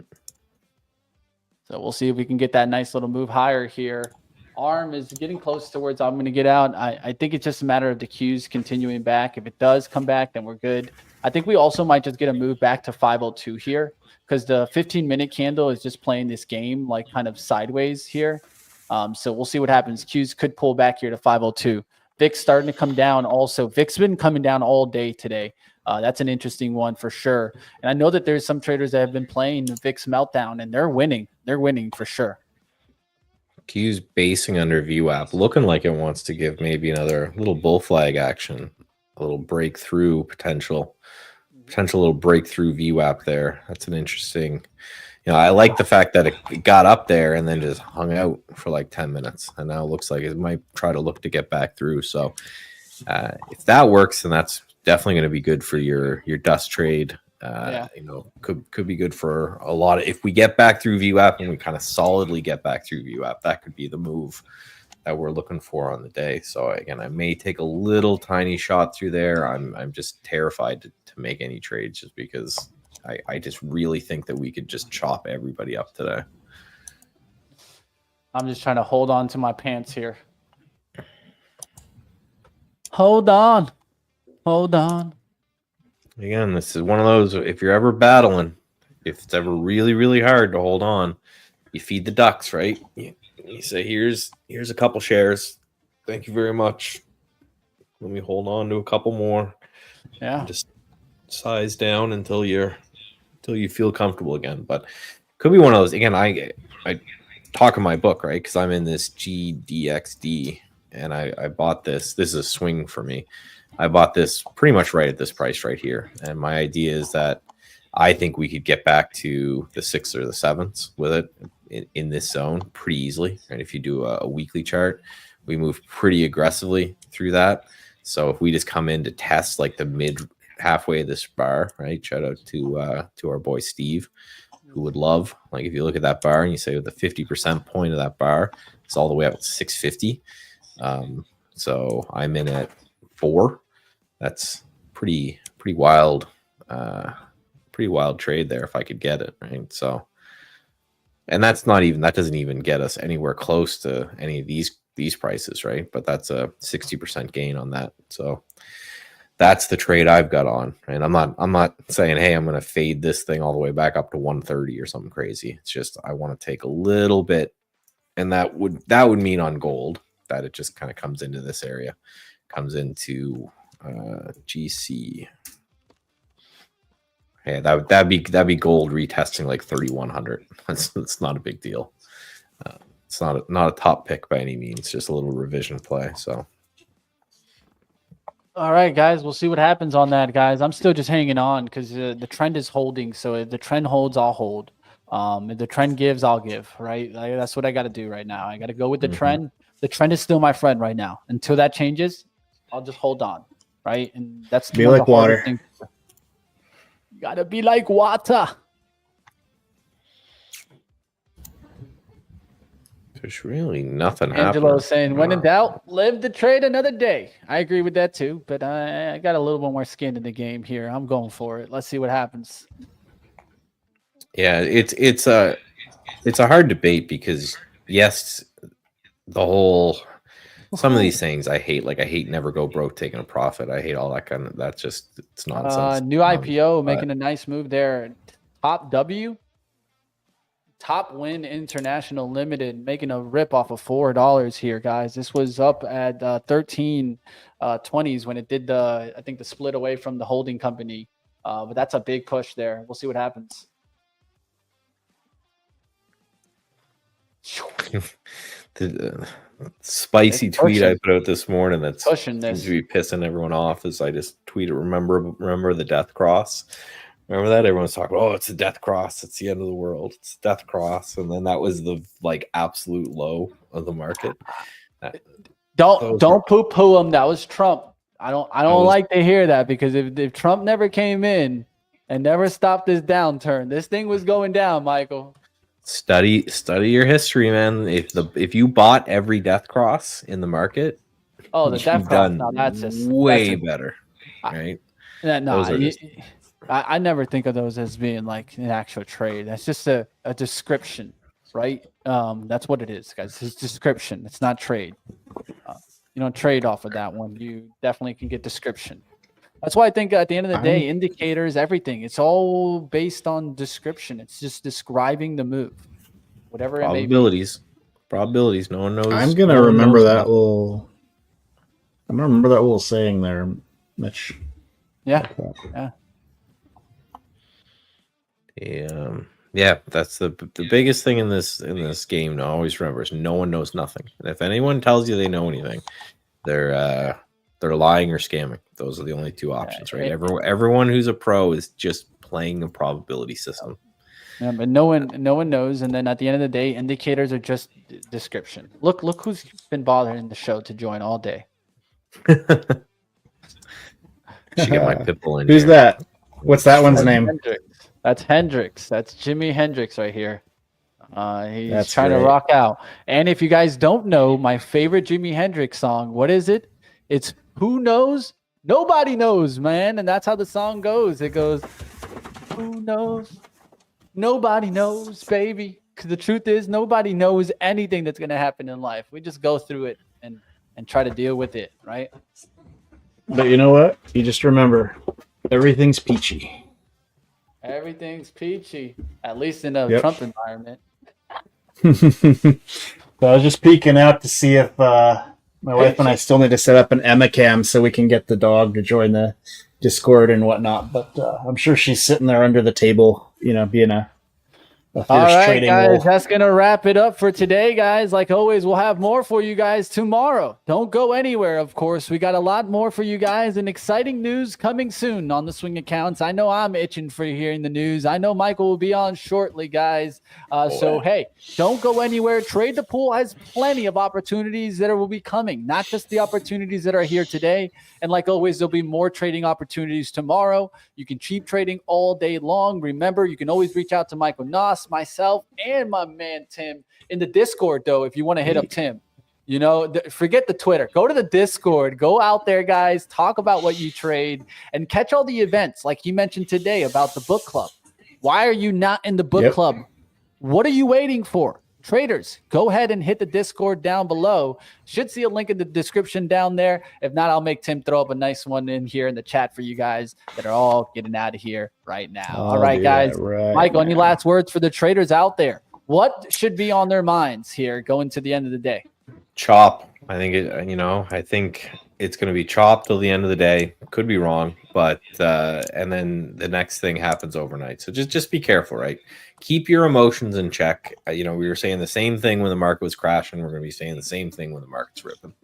So we'll see if we can get that nice little move higher here. ARM is getting close towards I'm going to get out. I think it's just a matter of the Qs continuing back. If it does come back, then we're good. I think we also might just get a move back to 502 here, because the 15-minute candle is just playing this game like kind of sideways here. So we'll see what happens. Qs could pull back here to 502. VIX starting to come down also. VIX been coming down all day today. That's an interesting one for sure. And I know that there's some traders that have been playing the VIX meltdown, and they're winning. They're winning for sure. Q's basing under VWAP, looking like it wants to give maybe another little bull flag action, a little breakthrough potential little breakthrough VWAP there. That's an interesting. I like the fact that it got up there and then just hung out for like 10 minutes, and now it looks like it might try to look to get back through. So if that works, then that's definitely going to be good for your dust trade. Could be good for a lot of, if we get back through VWAP and we kind of solidly get back through VWAP, that could be the move that we're looking for on the day. So again, I may take a little tiny shot through there. I'm just terrified to make any trades, just because I just really think that we could just chop everybody up today. I'm just trying to hold on to my pants here. Hold on. Again, this is one of those, if you're ever battling, if it's ever really, really hard to hold on, you feed the ducks, right? You say, here's a couple shares. Thank you very much. Let me hold on to a couple more. Yeah. Just size down until you feel comfortable again. But could be one of those. Again, I talk in my book, right? Because I'm in this GDXD, and I bought this. This is a swing for me. I bought this pretty much right at this price right here. And my idea is that I think we could get back to the 6s or the 7s with it in this zone pretty easily. And if you do a weekly chart, we move pretty aggressively through that. So if we just come in to test like the mid halfway of this bar, right? Shout out to our boy Steve, who would love, like, if you look at that bar and you say with the 50% point of that bar, it's all the way up at 650. So I'm in at 4. That's pretty wild. Pretty wild trade there if I could get it, right? So, and that doesn't even get us anywhere close to any of these prices, right? But that's a 60% gain on that. So that's the trade I've got on. And I'm not saying, hey, I'm going to fade this thing all the way back up to 130 or something crazy. It's just I want to take a little bit, and that would mean on gold that it just kind of comes into this area, comes into GC. Yeah, that'd be gold retesting like 3,100. That's not a big deal. It's not a top pick by any means. Just a little revision play. So, All right, guys, we'll see what happens on that, guys. I'm still just hanging on because the trend is holding. So if the trend holds, I'll hold. If the trend gives, I'll give. Right, that's what I got to do right now. I got to go with the trend. The trend is still my friend right now. Until that changes, I'll just hold on. Right, and that's Be like water. You gotta be like water. There's really nothing Angelo happening. saying, when in doubt, live the trade another day. I agree with that too, but I got a little bit more skin in the game here. I'm going for it. Let's see what happens. Yeah, it's a hard debate because yes, some of these things I hate. Like I hate never go broke taking a profit. I hate all that kind of. That's just it's nonsense. New IPO making a nice move there. Top W. Top Win International Limited making a rip off of $4 here, guys. This was up at 13.20s when it did I think the split away from the holding company. But that's a big push there. We'll see what happens. The spicy tweet I put out this morning that's pushing this. Seems to be pissing everyone off is I just tweeted, remember the death cross. Remember that? Everyone's talking, oh, it's a death cross. It's the end of the world. It's a death cross. And then that was the like absolute low of the market. Don't poo-poo him. That was Trump. I don't like to hear that because if Trump never came in and never stopped this downturn, this thing was going down, Michael. Study your history, man. If you bought every death cross in the market, the death cross. No, that's just way better, right? I never think of those as being like an actual trade. That's just a description, right? That's what it is, guys. It's description. It's not trade. You don't trade off of that one. You definitely can get description. That's why I think at the end of the day, indicators, everything, it's all based on description. It's just describing the move, whatever it may be. Probabilities. No one knows. I'm gonna remember that little saying there, Mitch. Yeah. Yeah, that's the biggest thing in this game to always remember is no one knows nothing. And if anyone tells you they know anything, they're lying or scamming. Those are the only two options, right? Everyone who's a pro is just playing a probability system. Yeah, but no one knows. And then at the end of the day, indicators are just description. Look who's been bothering the show to join all day. Should get my pitbull in. Who's here. That? What's that one's name? Hendrix. That's Hendrix. That's Jimi Hendrix right here. He's trying to rock out. And if you guys don't know my favorite Jimi Hendrix song, what is it? It's Who Knows? Nobody knows, man. And that's how the song goes. It goes, who knows? Nobody knows, baby. Because the truth is, nobody knows anything that's going to happen in life. We just go through it and try to deal with it, right? But you know what? You just remember, everything's peachy. Everything's peachy, at least in a Trump environment. So I was just peeking out to see if my wife and I still need to set up an Emma cam so we can get the dog to join the Discord and whatnot. But I'm sure she's sitting there under the table, being a fierce all right, trading guys, wolf. That's going to wrap it up for today, guys. Like always, we'll have more for you guys tomorrow. Don't go anywhere, of course. We got a lot more for you guys and exciting news coming soon on the Swing Accounts. I know I'm itching for hearing the news. I know Michael will be on shortly, guys. So, hey, don't go anywhere. Trade the Pool has plenty of opportunities that will be coming, not just the opportunities that are here today. And like always, there'll be more trading opportunities tomorrow. You can cheap trading all day long. Remember, you can always reach out to Michael Noss, myself, and my man Tim in the Discord, though, if you want to hit up Tim. You know, forget the Twitter. Go to the Discord. Go out there, guys. Talk about what you trade and catch all the events like you mentioned today about the book club. Why are you not in the book club? What are you waiting for? Traders, go ahead and hit the Discord down below. Should see a link in the description down there. If not, I'll make Tim throw up a nice one in here in the chat for you guys that are all getting out of here right now. All right, guys. Michael, any last words for the traders out there? What should be on their minds here going to the end of the day? Chop. I think I think it's going to be chop till the end of the day. Could be wrong, but and then the next thing happens overnight. So just be careful, right? Keep your emotions in check. We were saying the same thing when the market was crashing. We're going to be saying the same thing when the market's ripping.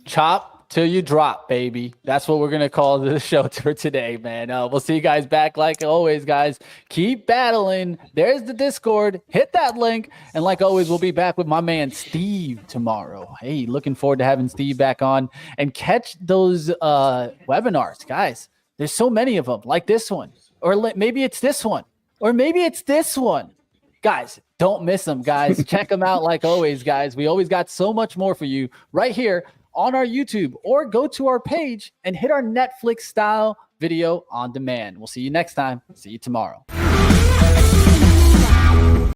Chop till you drop, baby. That's what we're going to call the show for today, man. We'll see you guys back like always, guys. Keep battling. There's the Discord. Hit that link. And like always, we'll be back with my man Steve tomorrow. Hey, looking forward to having Steve back on. And catch those webinars, guys. There's so many of them, like this one. Or maybe it's this one. Or maybe it's this one. Guys, don't miss them, guys. Check them out like always, guys. We always got so much more for you right here on our YouTube, or go to our page and hit our Netflix style video on demand. We'll see you next time. See you tomorrow.